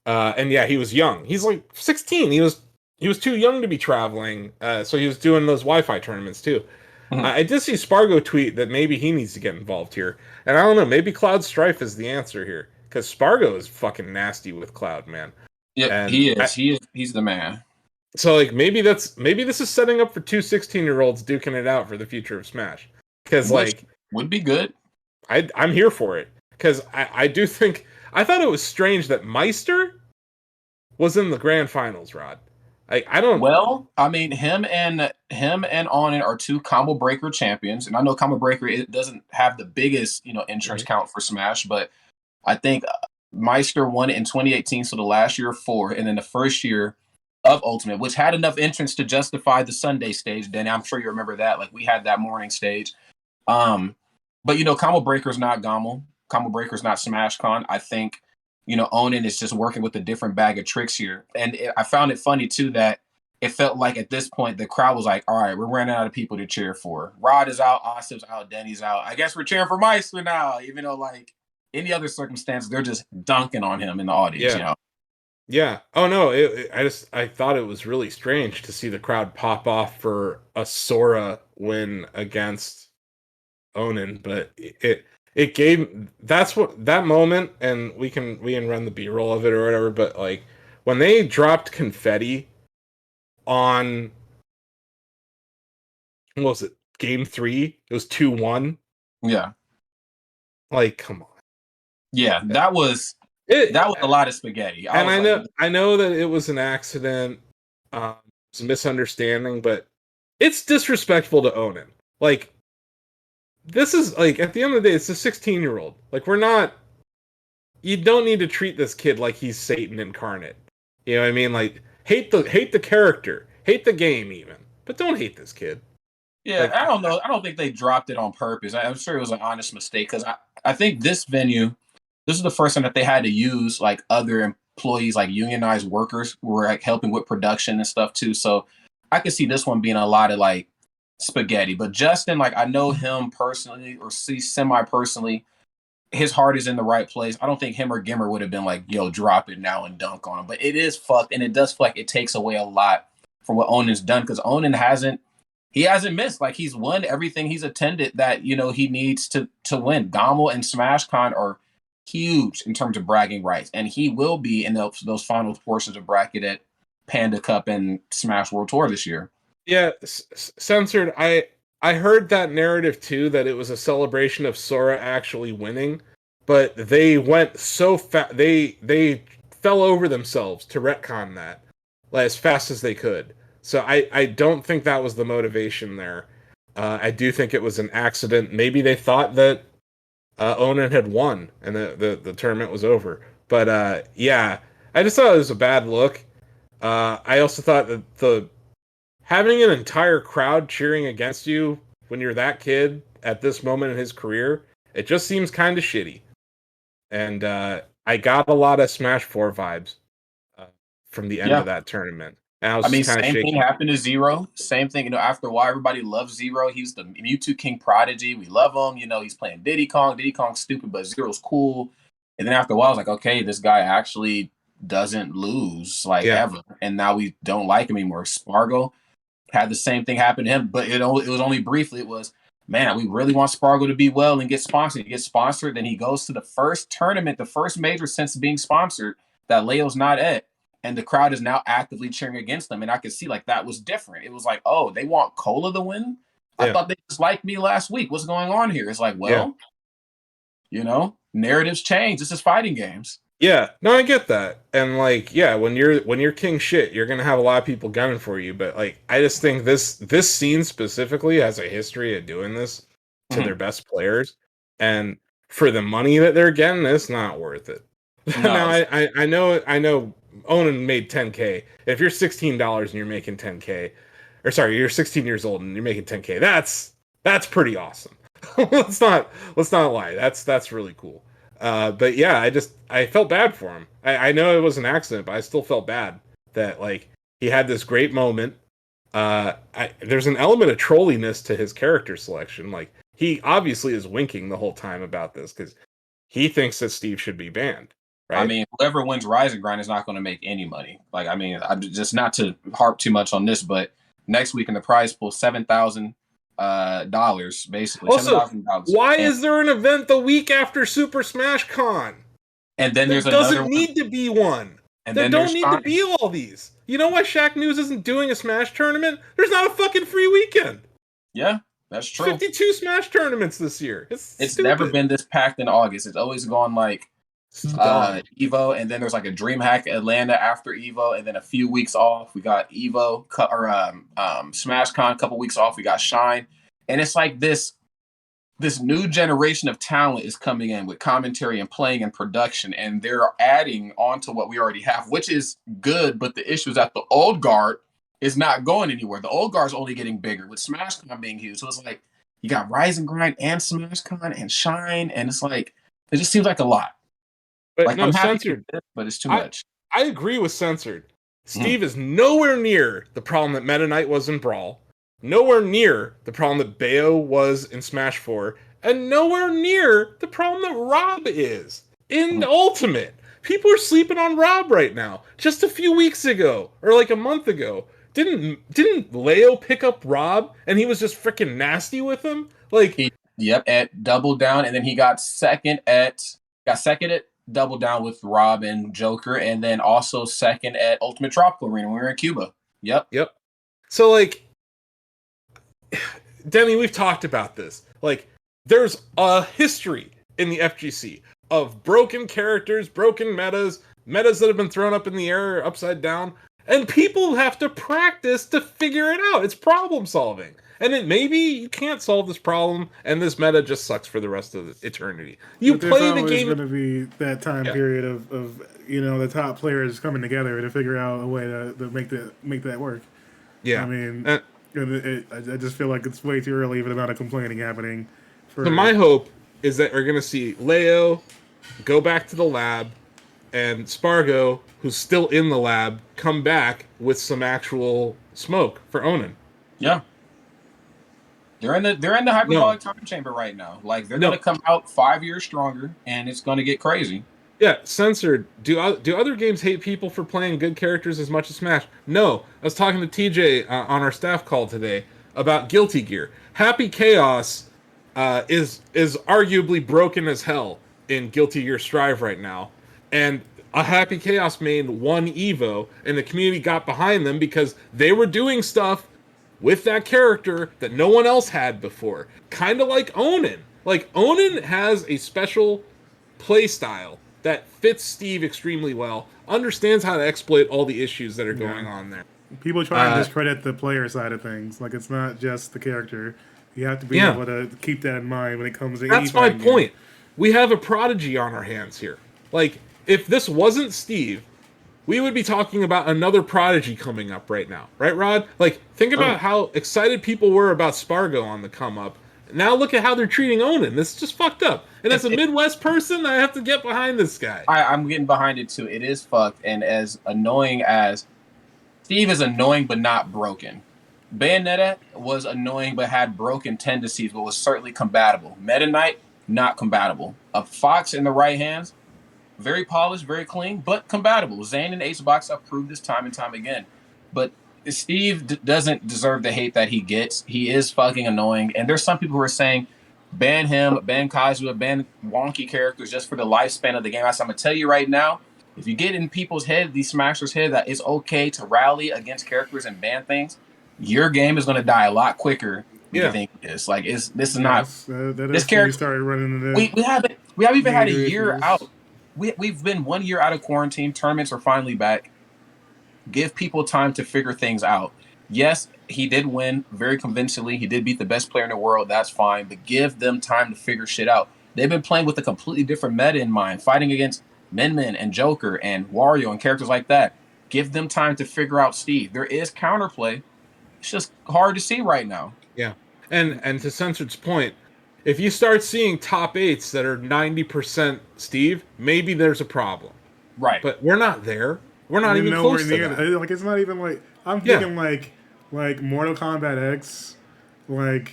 Speaker 1: And yeah, he was young. He's like 16. He was too young to be traveling, so he was doing those Wi-Fi tournaments too. I did see Spargo tweet that maybe he needs to get involved here. And I don't know, maybe Cloud Strife is the answer here. Because Spargo is fucking nasty with Cloud, man.
Speaker 3: Yeah, and he is. He's the man.
Speaker 1: So, like, maybe this is setting up for 2 16-year-olds duking it out for the future of Smash. Because, like...
Speaker 3: Would be good.
Speaker 1: I'm here for it. Because I do think... I thought it was strange that Meister was in the grand finals, Rod. I don't.
Speaker 3: Well, I mean, him and Onan are 2 combo breaker champions, and I know combo breaker it doesn't have the biggest entrance count for Smash, but I think Meister won it in 2018, so the last year of 4, and then the first year of Ultimate, which had enough entrants to justify the Sunday stage. Denny, I'm sure you remember that. Like we had that morning stage, but combo breaker's not Gommel. Combo breaker's not Smashcon. I think. Onan is just working with a different bag of tricks here. And I found it funny, too, that it felt like at this point, the crowd was like, all right, we're running out of people to cheer for. Rod is out, Asif's out, Denny's out. I guess we're cheering for Meister now, even though, like, any other circumstance, they're just dunking on him in the audience,
Speaker 1: Yeah. Oh, no, I thought it was really strange to see the crowd pop off for a Sora win against Onan, but it gave that moment, and we can run the B-roll of it or whatever, but like when they dropped confetti on what was it, game 3? It was 2-1.
Speaker 3: Yeah.
Speaker 1: Like, come on.
Speaker 3: Yeah, that was a lot of spaghetti.
Speaker 1: I know that it was an accident, it's a misunderstanding, but it's disrespectful to Onan. Like, this is, like, at the end of the day, it's a 16-year-old. Like, you don't need to treat this kid like he's Satan incarnate. You know what I mean? Like, hate the character. Hate the game, even. But don't hate this kid.
Speaker 3: Yeah, like, I don't know. I don't think they dropped it on purpose. I'm sure it was an honest mistake, because I think this venue, this is the first time that they had to use, like, other employees, like, unionized workers who were, like, helping with production and stuff, too. So I could see this one being a lot of, like, spaghetti. But Justin, like, I know him personally, or see semi-personally, his heart is in the right place. I don't think him or Gimmer would have been like, yo, drop it now and dunk on him. But it is fucked, and it does feel like it takes away a lot from what Onan's done, because Onan hasn't missed. Like, he's won everything he's attended that, he needs to win. Gommel and Smashcon are huge in terms of bragging rights, and he will be in those final portions of bracket at Panda Cup and Smash World Tour this year.
Speaker 1: Yeah, Censored, I I heard that narrative too, that it was a celebration of Sora actually winning, but they went so fast, they fell over themselves to retcon that like, as fast as they could. So I don't think that was the motivation there. I do think it was an accident. Maybe they thought that Onan had won and the tournament was over. But yeah, I just thought it was a bad look. I also thought that the having an entire crowd cheering against you when you're that kid at this moment in his career, it just seems kind of shitty. And I got a lot of Smash 4 vibes from the end of that tournament. And I was just kind of
Speaker 3: same
Speaker 1: shaking.
Speaker 3: thing happened to Zero. Same thing, after a while, everybody loves Zero. He's the Mewtwo King prodigy. We love him. He's playing Diddy Kong. Diddy Kong's stupid, but Zero's cool. And then after a while, I was like, okay, this guy actually doesn't lose, ever. And now we don't like him anymore. Spargo had the same thing happen to him, but it was only briefly. It was, man, we really want Spargo to be well and get sponsored. He gets sponsored, then he goes to the first tournament, the first major since being sponsored that Leo's not at. And the crowd is now actively cheering against them. And I could see that was different. It was like, oh, they want Cola to win? I thought they just liked me last week. What's going on here? It's like, well, narratives change. This is fighting games.
Speaker 1: Yeah, no, I get that. And when you're king shit, you're gonna have a lot of people gunning for you. But I just think this scene specifically has a history of doing this to their best players. And for the money that they're getting, it's not worth it. No. Now I know Onan made 10K. If you're $16 and you're making 10K, or sorry, you're 16 years old and you're making 10K, that's pretty awesome. let's not lie. That's really cool. But yeah, I felt bad for him. I know it was an accident, but I still felt bad that he had this great moment. There's an element of trolliness to his character selection. He obviously is winking the whole time about this because he thinks that Steve should be banned. Right?
Speaker 3: I mean, whoever wins Rise and Grind is not going to make any money. I'm just not to harp too much on this, but next week in the prize pool, $7,000 basically.
Speaker 1: Also,
Speaker 3: $7,000.
Speaker 1: Why is there an event the week after Super Smashcon?
Speaker 3: And then there
Speaker 1: doesn't need to be one.
Speaker 3: And
Speaker 1: there don't need to be all these. You know why Shacknews isn't doing a Smash tournament? There's not a fucking free weekend.
Speaker 3: Yeah, that's true.
Speaker 1: 52 Smash tournaments this year. It's
Speaker 3: never been this packed in August. It's always gone Evo, and then there's a DreamHack Atlanta after Evo, and then a few weeks off. We got Evo or SmashCon, a couple weeks off. We got Shine, and it's this new generation of talent is coming in with commentary and playing and production, and they're adding on to what we already have, which is good. But the issue is that the old guard is not going anywhere. The old guard's only getting bigger with SmashCon being huge. So it's you got Rise and Grind and SmashCon and Shine, and it's it just seems like a lot.
Speaker 1: But no,
Speaker 3: I'm happy
Speaker 1: censored.
Speaker 3: This, but it's too much.
Speaker 1: I agree with censored. Steve is nowhere near the problem that Meta Knight was in Brawl, nowhere near the problem that Bayo was in Smash 4, and nowhere near the problem that Rob is in Ultimate. People are sleeping on Rob right now. Just a few weeks ago, or a month ago, didn't Leo pick up Rob and he was just freaking nasty with him?
Speaker 3: At Double Down, and then he got second at Double Down with Rob and Joker, and then also second at Ultimate Tropical Arena when we were in Cuba. Yep.
Speaker 1: So Denny, we've talked about this. There's a history in the FGC of broken characters, broken metas that have been thrown up in the air or upside down, and people have to practice to figure it out. It's problem solving. And maybe you can't solve this problem, and this meta just sucks for the rest of eternity. You play the game.
Speaker 2: There's going to be that time period of the top players coming together to figure out a way to make that work.
Speaker 1: Yeah,
Speaker 2: I mean, I just feel like it's way too early for the amount of complaining happening.
Speaker 1: So my hope is that we're going to see Leo go back to the lab, and Spargo, who's still in the lab, come back with some actual smoke for Onan.
Speaker 3: Yeah. They're in the hyperbolic time chamber right now. They're going to come out 5 years stronger, and it's going to get crazy.
Speaker 1: Yeah, censored. Do other games hate people for playing good characters as much as Smash? No. I was talking to TJ on our staff call today about Guilty Gear. Happy Chaos is arguably broken as hell in Guilty Gear Strive right now, and a Happy Chaos main won Evo, and the community got behind them because they were doing stuff with that character that no one else had before. Kind of like Onin. Like, Onin has a special play style that fits Steve extremely well, understands how to exploit all the issues that are going on there.
Speaker 2: People try and discredit the player side of things. Like, it's not just the character. You have to be able to keep that in mind when it comes to
Speaker 1: That's my point. We have a prodigy on our hands here. Like, if this wasn't Steve, we would be talking about another prodigy coming up right now. Right, Rod? Like, think about how excited people were about Spargo on the come up. Now look at how they're treating Onin. This is just fucked up. And as a Midwest person, I have to get behind this guy.
Speaker 3: I'm getting behind it too. It is fucked. And as annoying as Steve is annoying but not broken. Bayonetta was annoying but had broken tendencies, but was certainly compatible. Meta Knight, not compatible. A Fox in the right hands, very polished, very clean, but compatible. Zane and Acebox have proved this time and time again. But Steve doesn't deserve the hate that he gets. He is fucking annoying. And there's some people who are saying, ban him, ban Kazuya, ban wonky characters just for the lifespan of the game. I'm going to tell you right now, if you get in people's head, these smashers' head, that it's okay to rally against characters and ban things, your game is going to die a lot quicker than you think it is. Like, this is not...
Speaker 2: this character started running into
Speaker 3: we haven't even had a year out. We've been 1 year out of quarantine. Tournaments are finally back. Give people time to figure things out. Yes, he did win very convincingly. He did beat the best player in the world. That's fine. But give them time to figure shit out. They've been playing with a completely different meta in mind, fighting against Min Min and Joker and Wario and characters like that. Give them time to figure out Steve. There is counterplay. It's just hard to see right now.
Speaker 1: Yeah. And to Censored's point, if you start seeing top 8s that are 90% Steve, maybe there's a problem.
Speaker 3: Right.
Speaker 1: But we're not there. We're not even close to that.
Speaker 2: Like, it's not even like... I'm thinking like Mortal Kombat X, like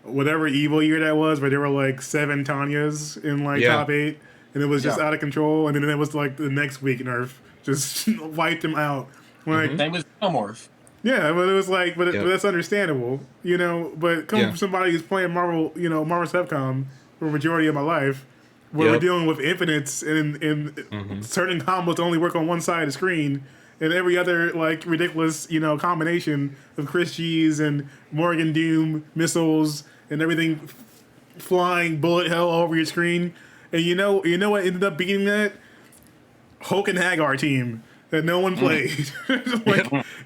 Speaker 2: whatever evil year that was, where there were like 7 Tanyas in like top 8, and it was just out of control, and then it was like the next week Nerf just wiped them out. Like,
Speaker 3: Same with Xenomorph.
Speaker 2: Yeah, but it was like, but that's understandable, you know. But coming from somebody who's playing Marvel, you know, Marvel Capcom for the majority of my life, where we're dealing with infinites and certain combos only work on one side of the screen, and every other like ridiculous, you know, combination of Chris G's and Morgan Doom missiles and everything flying bullet hell all over your screen. And you know what ended up beating that? Hulk and Hagar team that no one played.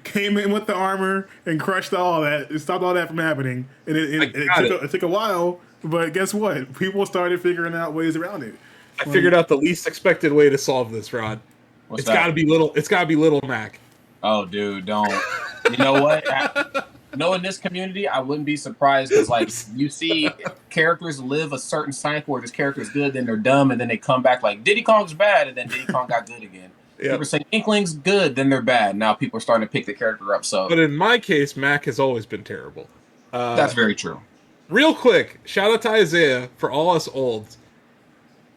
Speaker 2: Came in with the armor and crushed all that. It stopped all that from happening. And it took a while, but guess what? People started figuring out ways around it.
Speaker 1: I figured out the least expected way to solve this, Rod. It's got to be Little Mac.
Speaker 3: Oh, dude, don't. You know what? In this community, I wouldn't be surprised because, like, you see characters live a certain cycle where this character is good, then they're dumb, and then they come back like Diddy Kong's bad, and then Diddy Kong got good again. People are saying Inkling's good, then they're bad. Now people are starting to pick the character up. So,
Speaker 1: but in my case, Mac has always been terrible.
Speaker 3: That's very true. Real
Speaker 1: quick, shout out to Isaiah for all us olds.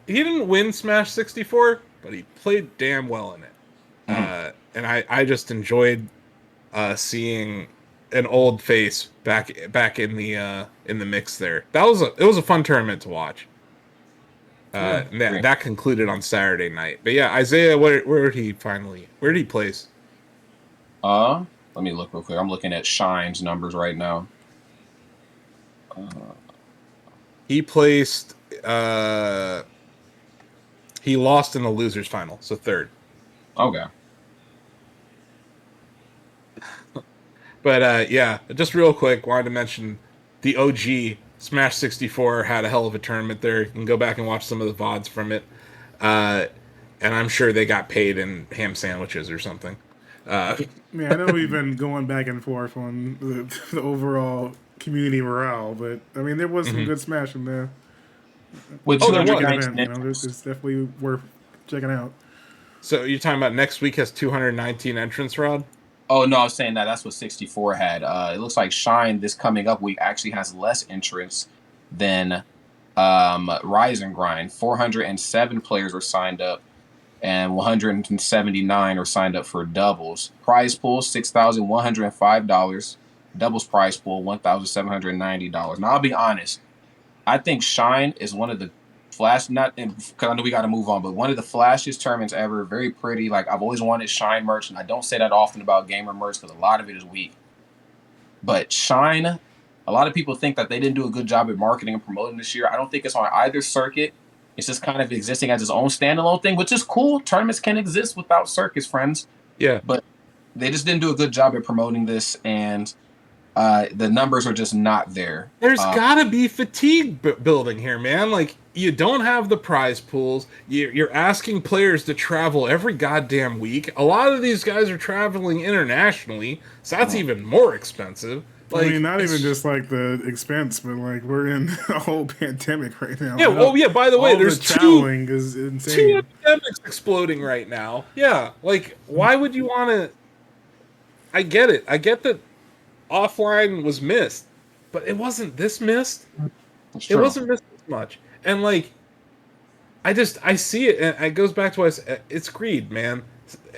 Speaker 1: He didn't win Smash 64, but he played damn well in it. And I just enjoyed seeing an old face back in the mix there. It was a fun tournament to watch. That concluded on Saturday night. But yeah, Isaiah, where did he place?
Speaker 3: Let me look real quick. I'm looking at Shine's numbers right now.
Speaker 1: He placed. He lost in the losers final, so 3rd.
Speaker 3: Okay.
Speaker 1: But yeah, just real quick, wanted to mention the OG Smash 64 had a hell of a tournament there. You can go back and watch some of the VODs from it. And I'm sure they got paid in ham sandwiches or something.
Speaker 2: I know we've been going back and forth on the overall community morale, but I mean, there was some good Smash in there.
Speaker 3: Which
Speaker 2: it's definitely worth checking out.
Speaker 1: So you're talking about next week has 219 entrants, Rod?
Speaker 3: Oh, no, I was saying that's what 64 had. It looks like Shine this coming up week actually has less entrants than Rise and Grind. 407 players were signed up, and 179 are signed up for doubles. Prize pool, $6,105. Doubles prize pool, $1,790. Now, I'll be honest. I think Shine is one of the because I know we got to move on, but one of the flashiest tournaments ever. Very pretty. Like, I've always wanted Shine merch, and I don't say that often about gamer merch because a lot of it is weak. But Shine, a lot of people think that they didn't do a good job at marketing and promoting this year. I don't think it's on either circuit. It's just kind of existing as its own standalone thing, which is cool. Tournaments can exist without circuits, friends.
Speaker 1: Yeah.
Speaker 3: But they just didn't do a good job at promoting this, and the numbers are just not there.
Speaker 1: There's gotta be fatigue building here, man. Like, you don't have the prize pools. You're asking players to travel every goddamn week. A lot of these guys are traveling internationally, so that's even more expensive. Like,
Speaker 2: I mean, not even just like the expense, but like we're in a whole pandemic right now.
Speaker 1: Yeah, well, yeah, by the way, there's
Speaker 2: traveling is insane.
Speaker 1: 2 epidemics exploding right now. Yeah, like, why would you want to... I get it. I get that offline was missed, but it wasn't this missed. It wasn't missed this much. And, like, I see it, and it goes back to what I said. It's greed, man.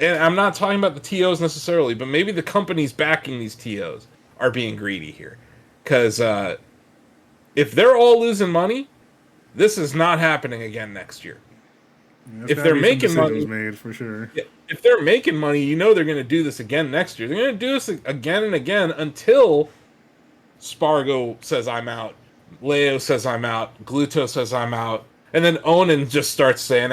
Speaker 1: And I'm not talking about the TOs necessarily, but maybe the companies backing these TOs are being greedy here. Because if they're all losing money, this is not happening again next year. If they're making money,
Speaker 2: made for sure.
Speaker 1: If they're making money, you know they're going to do this again next year. They're going to do this again and again until Spargo says I'm out, Leo says I'm out, Gluto says I'm out, and then Onan just starts saying,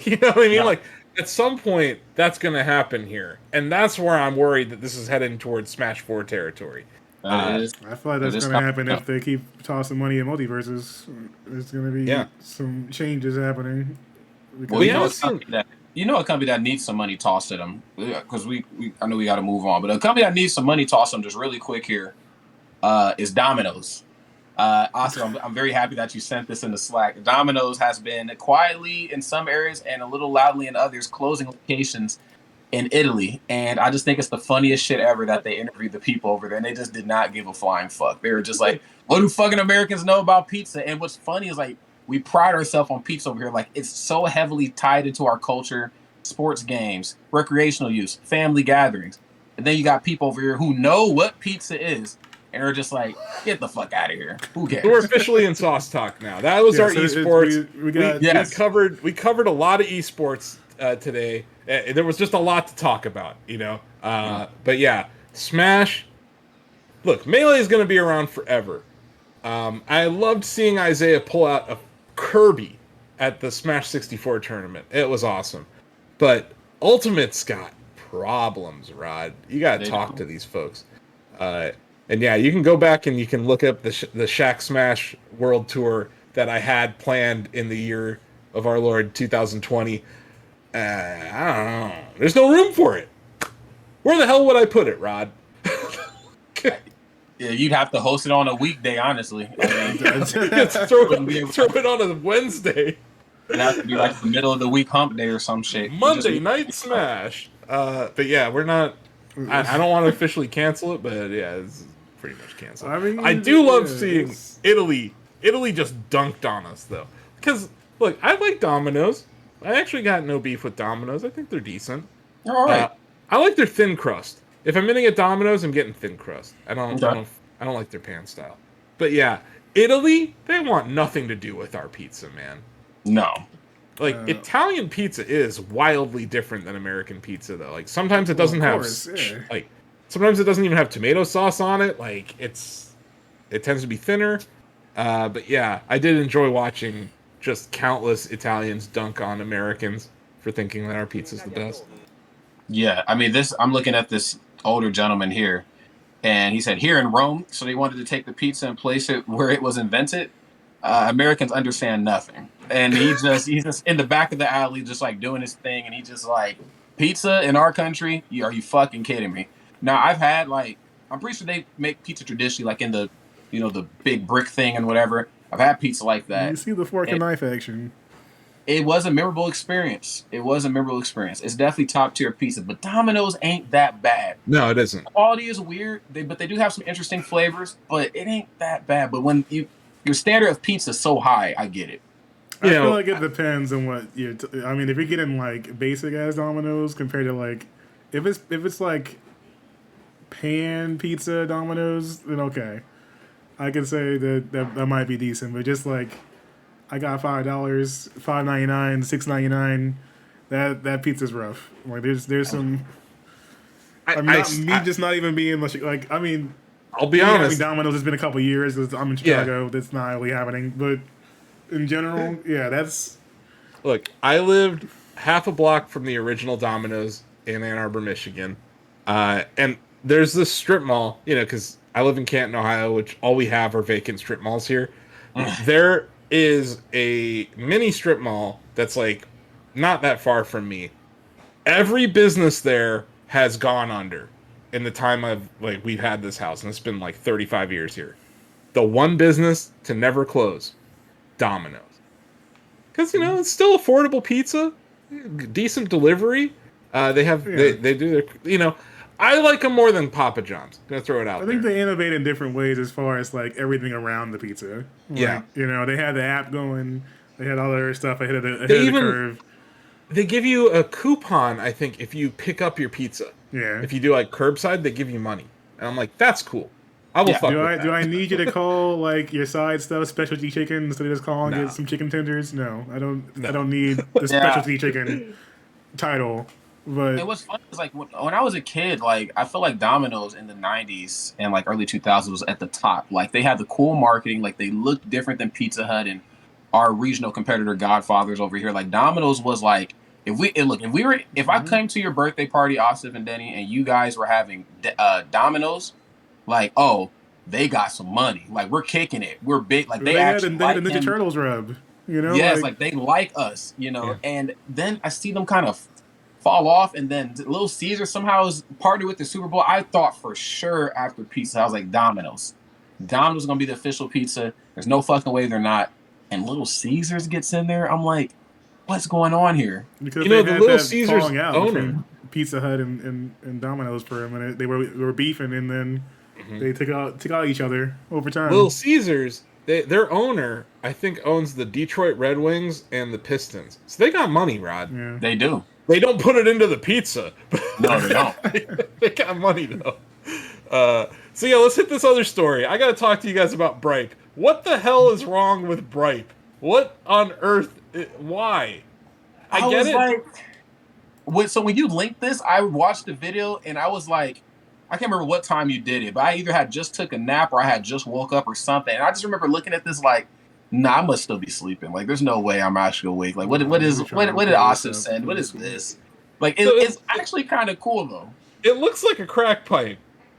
Speaker 1: you know what I mean? Yeah. Like, at some point, that's going to happen here. And that's where I'm worried that this is heading towards Smash 4 territory.
Speaker 2: I feel like that's going to happen if they keep tossing money in Multiverses. There's going to be some changes happening.
Speaker 3: Well, you know a company that needs some money tossed at them, because I know we got to move on, but a company that needs some money tossed at them just really quick here is Domino's. Oscar, I'm very happy that you sent this in the Slack. Domino's has been quietly in some areas and a little loudly in others closing locations in Italy, and I just think it's the funniest shit ever that they interviewed the people over there, and they just did not give a flying fuck. They were just like, what do fucking Americans know about pizza? And what's funny is, like, we pride ourselves on pizza over here. Like, it's so heavily tied into our culture, sports games, recreational use, family gatherings. And then you got people over here who know what pizza is and are just like, get the fuck out of here. Who cares?
Speaker 1: We're officially in sauce talk now. That was our esports. We covered a lot of esports today. There was just a lot to talk about, you know. But yeah, Smash. Look, Melee is going to be around forever. I loved seeing Isaiah pull out a Kirby at the Smash 64 tournament. It was awesome. But Ultimate's got problems, Rod. You got to talk to these folks. And yeah, you can go back and you can look up the Shaq Smash World Tour that I had planned in the year of our Lord 2020. I don't know. There's no room for it. Where the hell would I put it, Rod?
Speaker 3: Yeah, you'd have to host it on a weekday, honestly. I mean,
Speaker 1: throw it on a Wednesday.
Speaker 3: It'd have to be like the middle of the week hump day or some shit.
Speaker 1: Monday Night Smash. But yeah, we're not... I don't want to officially cancel it, but yeah, it's pretty much canceled. I mean, I do love seeing Italy. Italy just dunked on us, though. Because, look, I like Domino's. I actually got no beef with Domino's. I think they're decent.
Speaker 3: All right.
Speaker 1: I like their thin crust. If I'm gonna get Domino's, I'm getting thin crust. I don't like their pan style. But yeah, Italy, they want nothing to do with our pizza, man.
Speaker 3: No.
Speaker 1: Like, Italian pizza is wildly different than American pizza, though. Like, sometimes it doesn't sometimes it doesn't even have tomato sauce on it. Like, it tends to be thinner. But yeah, I did enjoy watching just countless Italians dunk on Americans for thinking that our pizza's the best.
Speaker 3: Yeah, I mean, I'm looking at this older gentleman here, and he said, here in Rome, so they wanted to take the pizza and place it where it was invented. Americans understand nothing. And he's just in the back of the alley, just like doing his thing, and he just like, pizza in our country? Are you fucking kidding me? Now, I've had, like, I'm pretty sure they make pizza traditionally, like in the, you know, the big brick thing and whatever. I've had pizza like that.
Speaker 2: You see the fork and knife action.
Speaker 3: It was a memorable experience. It's definitely top tier pizza, but Domino's ain't that bad.
Speaker 1: No, it isn't.
Speaker 3: The quality is weird, but they do have some interesting flavors, but it ain't that bad. But when your standard of pizza is so high, I get it.
Speaker 2: I feel like it depends on what you're. I mean, if you're getting like basic ass Domino's compared to like, if it's like pan pizza Domino's, then okay, I can say that might be decent. But just like, I got $5, $5.99, $6.99. That pizza's rough. Like there's some. Just not even being much like. I mean,
Speaker 1: I'll be
Speaker 2: I mean,
Speaker 1: honest.
Speaker 2: Domino's has been a couple years. 'Cause I'm in Chicago. That's not really happening. But in general, yeah, that's
Speaker 1: Look, I lived half a block from the original Domino's in Ann Arbor, Michigan, and there's this strip mall. Because I live in Canton, Ohio, which all we have are vacant strip malls here. There is a mini strip mall that's like not that far from me. Every business there has gone under in the time we've had this house, and it's been like 35 years here. The one business to never close, Domino's. Because it's still affordable pizza, decent delivery. They have they do their I like them more than Papa John's. Gonna throw it out
Speaker 2: I think
Speaker 1: there.
Speaker 2: they innovate in different ways as far as like everything around the pizza. Like, they had the app going. They had all their stuff ahead of the curve.
Speaker 1: They give you a coupon, I think, if you pick up your pizza.
Speaker 2: Yeah.
Speaker 1: If you do like curbside, they give you money, and I'm like, that's cool. I will fuck with that.
Speaker 2: Do I need you to call like your side stuff specialty chicken instead of just calling it some chicken tenders? No, I don't. No. I don't need the specialty chicken title. But
Speaker 3: it was fun. It was like when I was a kid, like I feel like Domino's in the '90s and like early 2000s was at the top. Like they had the cool marketing. Like they looked different than Pizza Hut and our regional competitor Godfathers over here. Like Domino's was like if I came to your birthday party, Asif and Denny, and you guys were having Domino's, like they got some money. Like we're kicking it. We're big. Like they actually
Speaker 2: had the Ninja Turtles rub.
Speaker 3: Yes, like they like us. And then I see them kind of fall off, and then Little Caesar somehow is partnered with the Super Bowl. I thought for sure after pizza, I was like, Domino's is gonna be the official pizza. There's no fucking way they're not. And Little Caesars gets in there. I'm like, what's going on here?
Speaker 2: Because the Little Caesars owner, Pizza Hut and Domino's for a minute. They were beefing, and then they took out each other over time.
Speaker 1: Little Caesars, their owner, I think, owns the Detroit Red Wings and the Pistons. So they got money, Rod.
Speaker 3: Yeah. They do.
Speaker 1: They don't put it into the pizza.
Speaker 3: No, they don't.
Speaker 1: They got money, though. So, yeah, let's hit this other story. I got to talk to you guys about Bripe. What the hell is wrong with Bripe? What on earth? Why? I get it.
Speaker 3: So when you linked this, I watched the video, and I was like, I can't remember what time you did it, but I either had just took a nap or I had just woke up or something. And I just remember looking at this like, nah, I must still be sleeping. Like, there's no way I'm actually awake. Like, what did Asif send? What is this? Like, it's actually kind of cool, though.
Speaker 1: It looks like a crack pipe,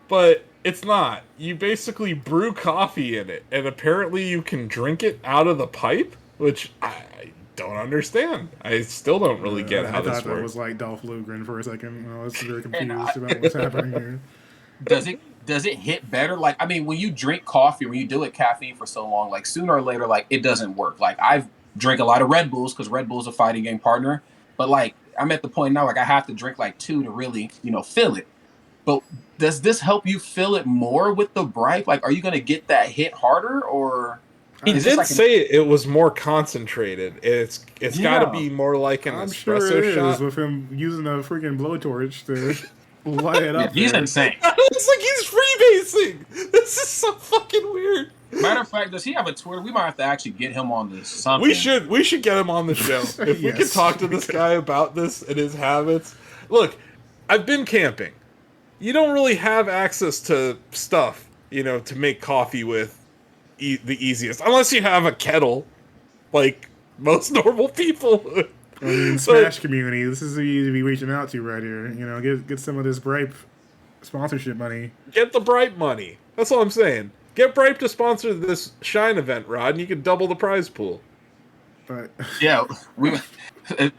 Speaker 1: but it's not. You basically brew coffee in it, and apparently you can drink it out of the pipe, which I don't understand. I still don't really get how this works. I thought
Speaker 2: that was like Dolph Lundgren for a second. I was very confused about what's happening here.
Speaker 3: Does it hit better? Like, I mean, when you drink coffee, when you do it caffeine for so long, like sooner or later, like it doesn't work. Like I've drank a lot of Red Bulls because Red Bull's a fighting game partner. But like I'm at the point now, like I have to drink like 2 to really, feel it. But does this help you feel it more with the Bripe? Like, are you going to get that hit harder or?
Speaker 1: He did say it was more concentrated. It's got to be more like an espresso shot.
Speaker 2: With him using a freaking blowtorch to light it up.
Speaker 3: He's insane.
Speaker 1: It looks like he's freebasing. This is so fucking weird.
Speaker 3: Matter of fact, does he have a Twitter? We might have to actually get him on this. Something.
Speaker 1: We should get him on the show. If we can talk to this guy about this and his habits. Look, I've been camping. You don't really have access to stuff, to make coffee with the easiest. Unless you have a kettle, like most normal people.
Speaker 2: I mean, Smash community, this is who you need to be reaching out to right here. Get some of this Bripe sponsorship money.
Speaker 1: Get the Bripe money. That's all I'm saying. Get Bripe to sponsor this Shine event, Rod, and you can double the prize pool.
Speaker 2: But
Speaker 3: yeah, we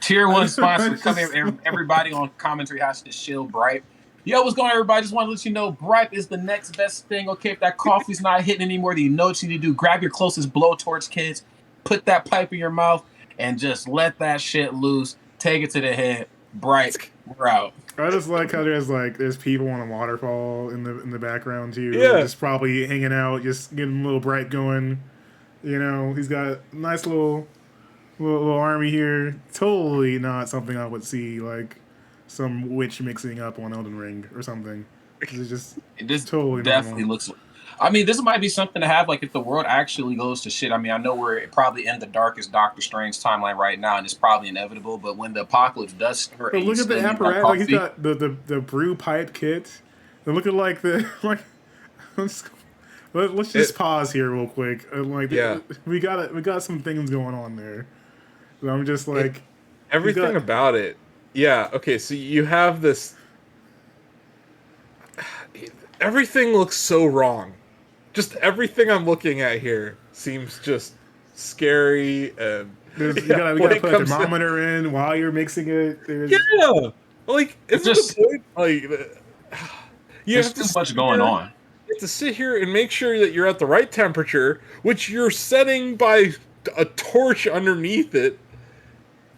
Speaker 3: tier 1 sponsor. Come here, everybody on commentary has to shield Bripe. Yo, what's going on, everybody? Just want to let you know, Bripe is the next best thing. Okay, if that coffee's not hitting anymore, then you know what you need to do. Grab your closest blowtorch, kids. Put that pipe in your mouth and just let that shit loose. Take it to the head. Bripe, we're out.
Speaker 2: I just like how there's people on a waterfall in the background too.
Speaker 1: Yeah,
Speaker 2: just probably hanging out, just getting a little Bripe going. He's got a nice little army here. Totally not something I would see like some witch mixing up on Elden Ring or something. This totally
Speaker 3: definitely
Speaker 2: normal.
Speaker 3: Looks. I mean, this might be something to have, like, if the world actually goes to shit. I mean, I know we're probably in the darkest Doctor Strange timeline right now, and it's probably inevitable, but when the apocalypse does hurt...
Speaker 2: But look at the apparatus. Like, he's got the brew pipe kit. They're looking like the... like, Let's just pause here real quick. Like,
Speaker 1: Yeah.
Speaker 2: we got some things going on there. And I'm just like,
Speaker 1: everything about it. Yeah. Okay. So you have this. Everything looks so wrong. Just everything I'm looking at here seems just scary and.
Speaker 2: we gotta put a thermometer in while you're mixing it.
Speaker 1: Yeah. Like, isn't the point like
Speaker 3: there's too much going on.
Speaker 1: You have to sit here and make sure that you're at the right temperature, which you're setting by a torch underneath it.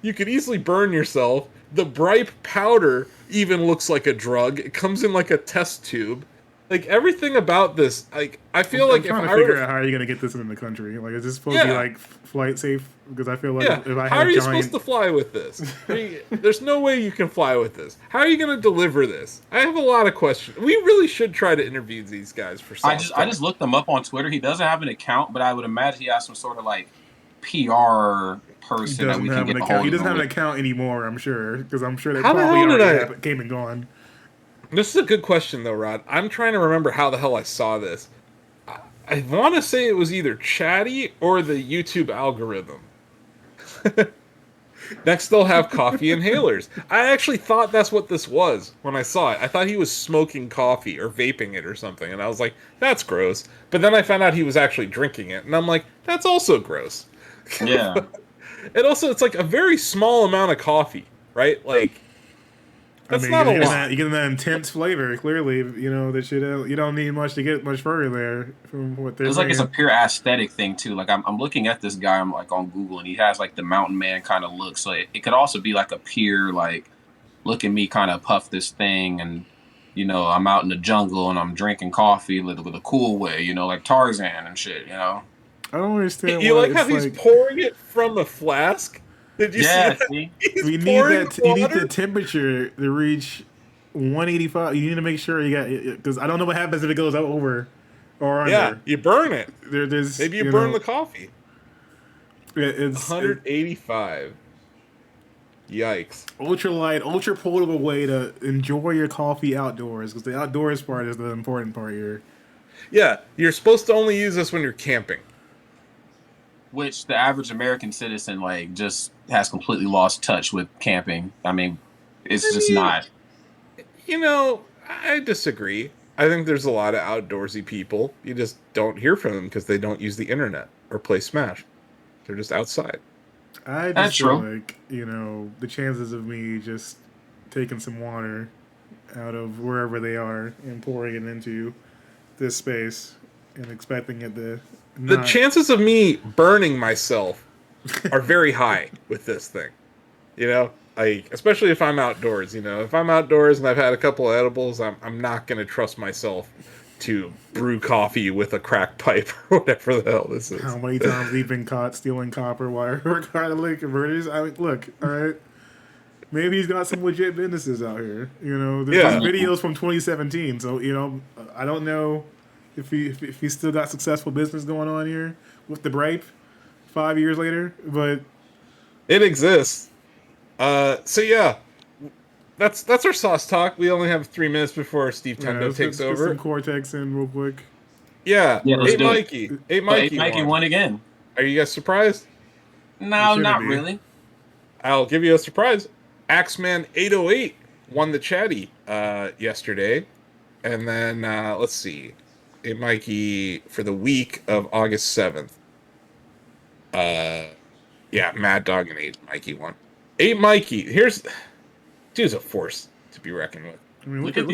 Speaker 1: You could easily burn yourself. The bright powder even looks like a drug. It comes in like a test tube. Like, everything about this, like, I feel like
Speaker 2: I'm trying to figure out how are you gonna get this in the country. Like, is this supposed to be like flight safe? Because I feel like if I had
Speaker 1: how are you supposed to fly with this? I mean, there's no way you can fly with this. How are you going to deliver this? I have a lot of questions. We really should try to interview these guys for something.
Speaker 3: I just looked them up on Twitter. He doesn't have an account, but I would imagine he has some sort of like PR person that we can get a hold of.
Speaker 2: He doesn't have an account anymore, I'm sure, because I'm sure they
Speaker 1: how
Speaker 2: probably already came and gone.
Speaker 1: This is a good question, though, Rod. I'm trying to remember how the hell I saw this. I want to say it was either Chatty or the YouTube algorithm. Next, they'll have coffee inhalers. I actually thought that's what this was when I saw it. I thought he was smoking coffee or vaping it or something, and I was like, that's gross. But then I found out he was actually drinking it, and I'm like, that's also gross.
Speaker 3: Yeah.
Speaker 1: And also, it's like a very small amount of coffee, right? Like, that's not a lot.
Speaker 2: You're getting that intense flavor. Clearly, that you don't need much to get much further there from what they're.
Speaker 3: It's like it's a pure aesthetic thing too. Like I'm looking at this guy. I'm like on Google, and he has like the mountain man kind of look. So it could also be like a pure like, look at me, kind of puff this thing, and I'm out in the jungle and I'm drinking coffee with a cool way. Like Tarzan and shit.
Speaker 2: I don't understand.
Speaker 1: You like how he's pouring it from a flask? Did you see that?
Speaker 2: We need that. You need the temperature to reach 185. You need to make sure you got, because I don't know what happens if it goes over or under.
Speaker 1: Yeah, you burn it.
Speaker 2: Maybe
Speaker 1: you burn the coffee.
Speaker 2: It's
Speaker 1: 185. Yikes!
Speaker 2: Ultralight, ultra portable way to enjoy your coffee outdoors, because the outdoors part is the important part here.
Speaker 1: Yeah, you're supposed to only use this when you're camping.
Speaker 3: Which the average American citizen just has completely lost touch with camping. I mean, it's not.
Speaker 1: I disagree. I think there's a lot of outdoorsy people. You just don't hear from them because they don't use the internet or play Smash. They're just outside.
Speaker 2: I just feel like, the chances of me just taking some water out of wherever they are and pouring it into this space and expecting it to...
Speaker 1: The chances of me burning myself are very high with this thing. Especially if I'm outdoors. If I'm outdoors and I've had a couple of edibles, I'm not going to trust myself to brew coffee with a crack pipe or whatever the hell this is.
Speaker 2: How many times we've been caught stealing copper wire or catalytic converters? I mean, look, all right. Maybe he's got some legit businesses out here. There's videos from 2017, so I don't know. If he still got successful business going on here with the Bripe 5 years later, but
Speaker 1: it exists. So yeah, that's our sauce talk. We only have 3 minutes before Steve Tendo takes over.
Speaker 2: Get some Cortex in real quick.
Speaker 1: Yeah,
Speaker 3: let's do
Speaker 1: Mikey.
Speaker 3: Hey, Mikey won again.
Speaker 1: Are you guys surprised?
Speaker 3: No, not really.
Speaker 1: I'll give you a surprise. Axeman 808 won the chatty yesterday, and then let's see. Mikey for the week of August 7th. Mad Dog and 8 Mikey won. 8 Mikey. Dude's a force to be reckoned with.
Speaker 2: I mean, look at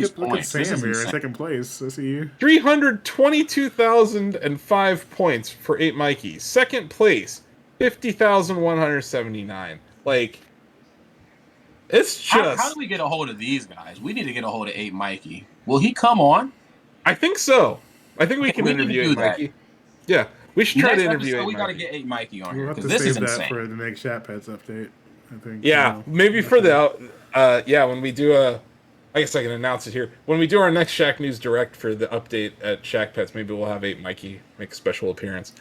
Speaker 2: Sam here in second place. I see you.
Speaker 1: 322,005 points for 8 Mikey. Second place, 50,179. Like, it's just...
Speaker 3: How do we get a hold of these guys? We need to get a hold of 8 Mikey. Will he come on?
Speaker 1: I think so. I think we can interview 8 Mikey. Yeah, we should try to interview 8 Mikey.
Speaker 3: We got to get 8 Mikey on here,
Speaker 2: because
Speaker 3: this is insane.
Speaker 2: That for the next Chat Pets update, I think.
Speaker 1: Yeah, maybe for when we do I guess I can announce it here. When we do our next Shacknews Direct for the update at Shack Pets, maybe we'll have 8 Mikey make a special appearance.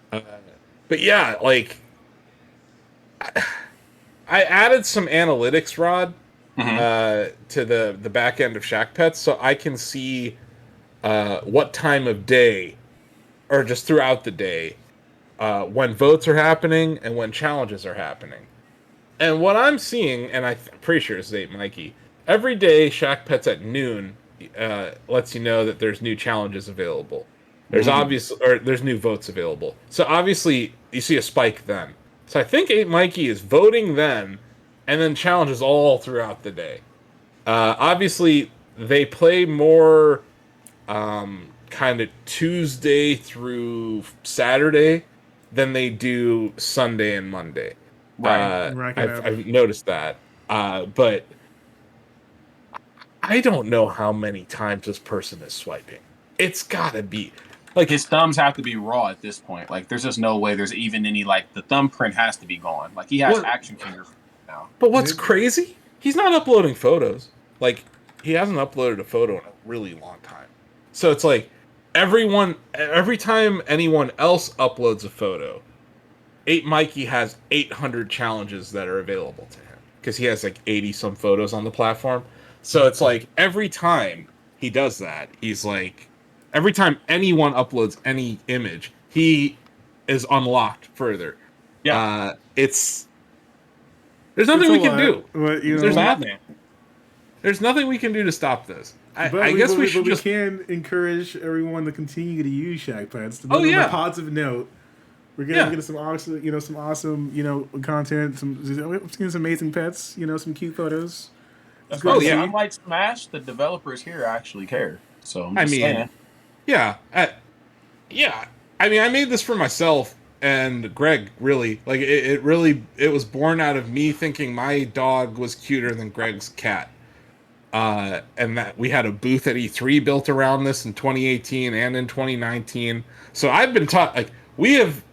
Speaker 1: But yeah, I added some analytics, Rod, to the back end of Shack Pets, so I can see what time of day, or just throughout the day, when votes are happening and when challenges are happening. And what I'm seeing, and I'm pretty sure it's 8 Mikey, every day Shack Pets at noon lets you know that there's new challenges available. There's there's new votes available. So obviously you see a spike then. So I think 8 Mikey is voting then, and then challenges all throughout the day. Obviously they play more kind of Tuesday through Saturday than they do Sunday and Monday.
Speaker 3: Right.
Speaker 1: I've noticed that. But I don't know how many times this person is swiping. It's gotta be like
Speaker 3: His thumbs have to be raw at this point. Like, there's just no way there's even any, like, the thumbprint has to be gone. Like, he has action finger now.
Speaker 1: But what's crazy? He's not uploading photos. Like, he hasn't uploaded a photo in a really long time. So it's like every time anyone else uploads a photo, 8 Mikey has 800 challenges that are available to him because he has like 80 some photos on the platform. So it's like every time he does that, he's like, every time anyone uploads any image, he is unlocked further.
Speaker 3: Yeah.
Speaker 1: There's nothing we can do.
Speaker 2: But,
Speaker 1: There's nothing. There's nothing we can do to stop this. I guess we should just.
Speaker 2: We can encourage everyone to continue to use Shack Pets.
Speaker 1: Oh, yeah.
Speaker 2: On a positive note, we're gonna get some awesome, some awesome, content. Some amazing pets. Some cute photos.
Speaker 3: Unlike Smash, the developers here actually care. So I'm just saying.
Speaker 1: Yeah, yeah. I mean, I made this for myself and Greg. Really, like it was born out of me thinking my dog was cuter than Greg's cat. And that we had a booth at E3 built around this in 2018 and in 2019. So I've been taught, like, we have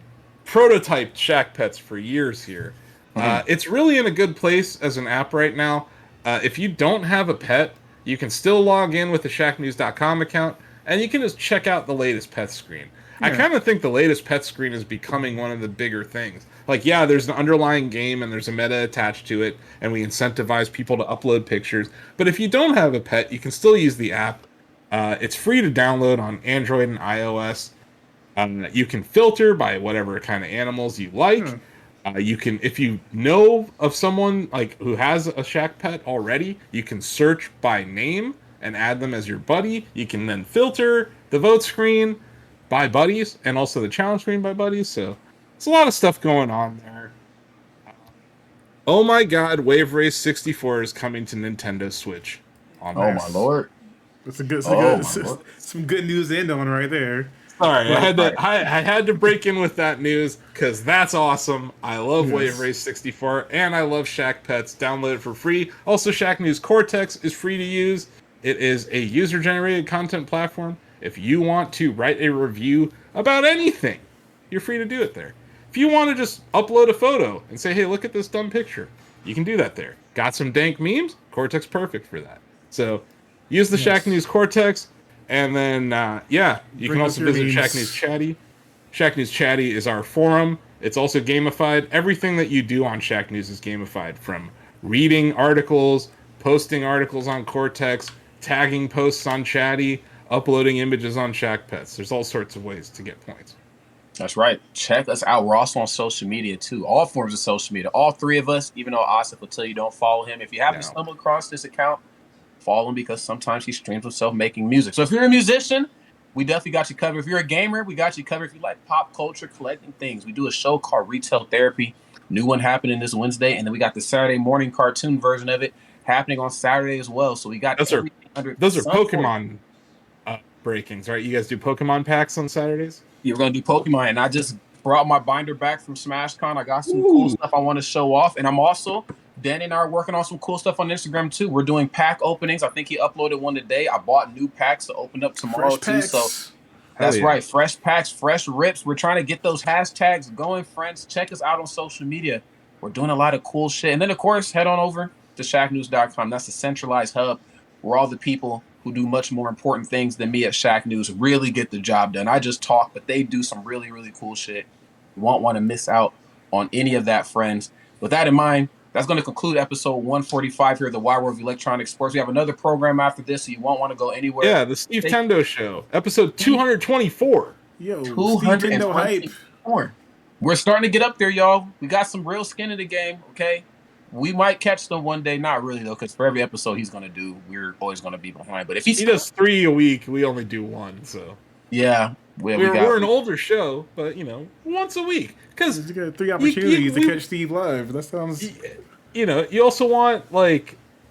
Speaker 1: prototyped Shack Pets for years here. It's really in a good place as an app right now. If you don't have a pet, you can still log in with the shacknews.com account, and you can just check out the latest pet screen. Yeah. I kind of think the latest pet screen is becoming one of the bigger things. Like, yeah, there's an underlying game and there's a meta attached to it, and we incentivize people to upload pictures. But if you don't have a pet, you can still use the app. It's free to download on Android and iOS. You can filter by whatever kind of animals you like. You can, if you know of someone like who has a Shack Pet already, you can search by name and add them as your buddy. You can then filter the vote screen by buddies and also the challenge screen by buddies. So it's a lot of stuff going on there. Oh my God, Wave Race 64 is coming to Nintendo Switch.
Speaker 3: My lord!
Speaker 2: That's some good news to end on right there.
Speaker 1: Sorry, I had to break in with that news because that's awesome. I love Wave Race 64 and I love Shack Pets. Download it for free. Also, Shacknews Cortex is free to use. It is a user-generated content platform. If you want to write a review about anything, you're free to do it there. If you want to just upload a photo and say, hey, look at this dumb picture, you can do that there. Got some dank memes? Cortex perfect for that. So use the Shacknews Cortex. And then, you can also visit Shacknews Chatty. Shacknews Chatty is our forum. It's also gamified. Everything that you do on Shacknews is gamified, from reading articles, posting articles on Cortex, tagging posts on Chatty, uploading images on Shack Pets. There's all sorts of ways to get points.
Speaker 3: That's right. Check us out. We're also on social media, too. All forms of social media. All three of us, even though Asif will tell you don't follow him. If you happen to stumble across this account, follow him, because sometimes he streams himself making music. So if you're a musician, we definitely got you covered. If you're a gamer, we got you covered. If you like pop culture, collecting things, we do a show called Retail Therapy. New one happening this Wednesday, and then we got the Saturday morning cartoon version of it happening on Saturday as well. So we got
Speaker 1: those are Pokemon breakings, right? You guys do Pokemon packs on Saturdays?
Speaker 3: Yeah, we're gonna do Pokemon, and I just brought my binder back from SmashCon. I got some cool stuff I want to show off, and I'm also, Danny and I are working on some cool stuff on Instagram too. We're doing pack openings. I think he uploaded one today. I bought new packs to open up tomorrow too. So that's right, fresh packs, fresh rips. We're trying to get those hashtags going, friends. Check us out on social media. We're doing a lot of cool shit, and then of course head on over to shacknews.com. That's the centralized hub where all the people who do much more important things than me at Shack News really get the job done. I just talk, but they do some really, really cool shit. You won't want to miss out on any of that, friends. With that in mind, that's going to conclude episode 145 here at the Wide World of Electronic Sports. We have another program after this, so you won't want to go anywhere.
Speaker 1: Yeah, the Steve Tendo Show, episode 224.
Speaker 2: Yo, Steve Tendo hype.
Speaker 3: We're starting to get up there, y'all. We got some real skin in the game, okay? We might catch them one day. Not really, though, because for every episode he's going to do, we're always going to be behind. But if he
Speaker 1: does 3 a week, we only do 1, so.
Speaker 3: Yeah.
Speaker 1: We're an older show, but, once a week. Because
Speaker 2: you got 3 opportunities to catch Steve live. That sounds...
Speaker 1: you also want,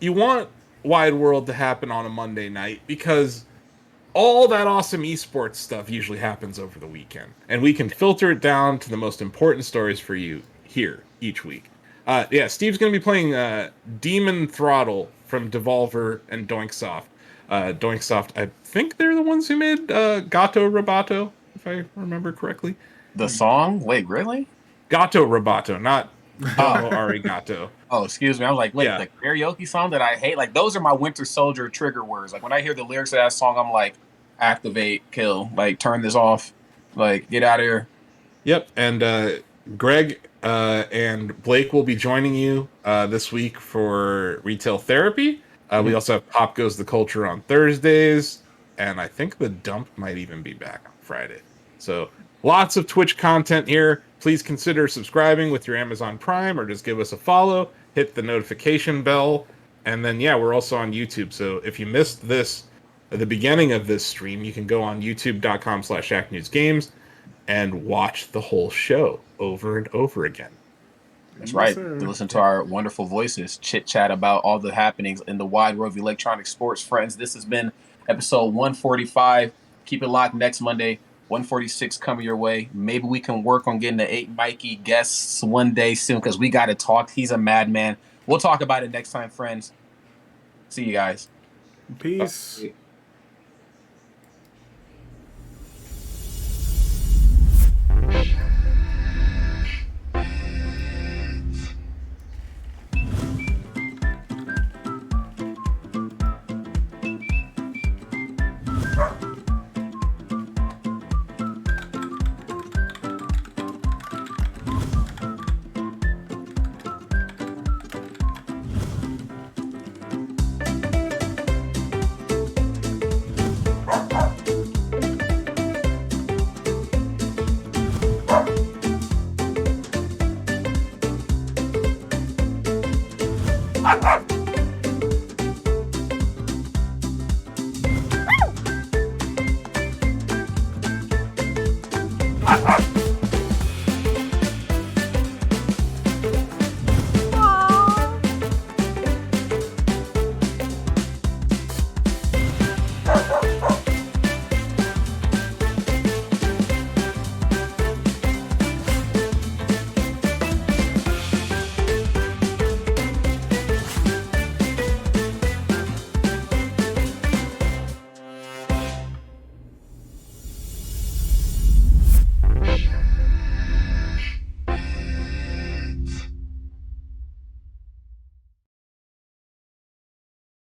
Speaker 1: you want Wide World to happen on a Monday night, because all that awesome esports stuff usually happens over the weekend. And we can filter it down to the most important stories for you here each week. Steve's going to be playing Demon Throttle from Devolver and Doinksoft. Doinksoft, I think they're the ones who made Gato Roboto, if I remember correctly.
Speaker 3: The song? Wait, really?
Speaker 1: Gato Roboto, not Arigato.
Speaker 3: Oh, excuse me. I was like, wait, the karaoke song that I hate? Like, those are my Winter Soldier trigger words. Like, when I hear the lyrics of that song, I'm like, activate, kill. Like, turn this off. Like, get out of here.
Speaker 1: Yep, and Greg and Blake will be joining you this week for Retail Therapy. We also have Pop Goes the Culture on Thursdays, and I think The Dump might even be back on Friday. So lots of Twitch content here. Please consider subscribing with your Amazon Prime, or just give us a follow, hit the notification bell, and then, we're also on YouTube. So if you missed this at the beginning of this stream, you can go on youtube.com/ShackNewsGames and watch the whole show over and over again.
Speaker 3: That's right. To listen to our wonderful voices, chit-chat about all the happenings in the wide world of electronic sports. Friends, this has been episode 145. Keep it locked next Monday. 146 coming your way. Maybe we can work on getting the 8 Mikey guests one day soon, because we got to talk. He's a madman. We'll talk about it next time, friends. See you guys.
Speaker 2: Peace.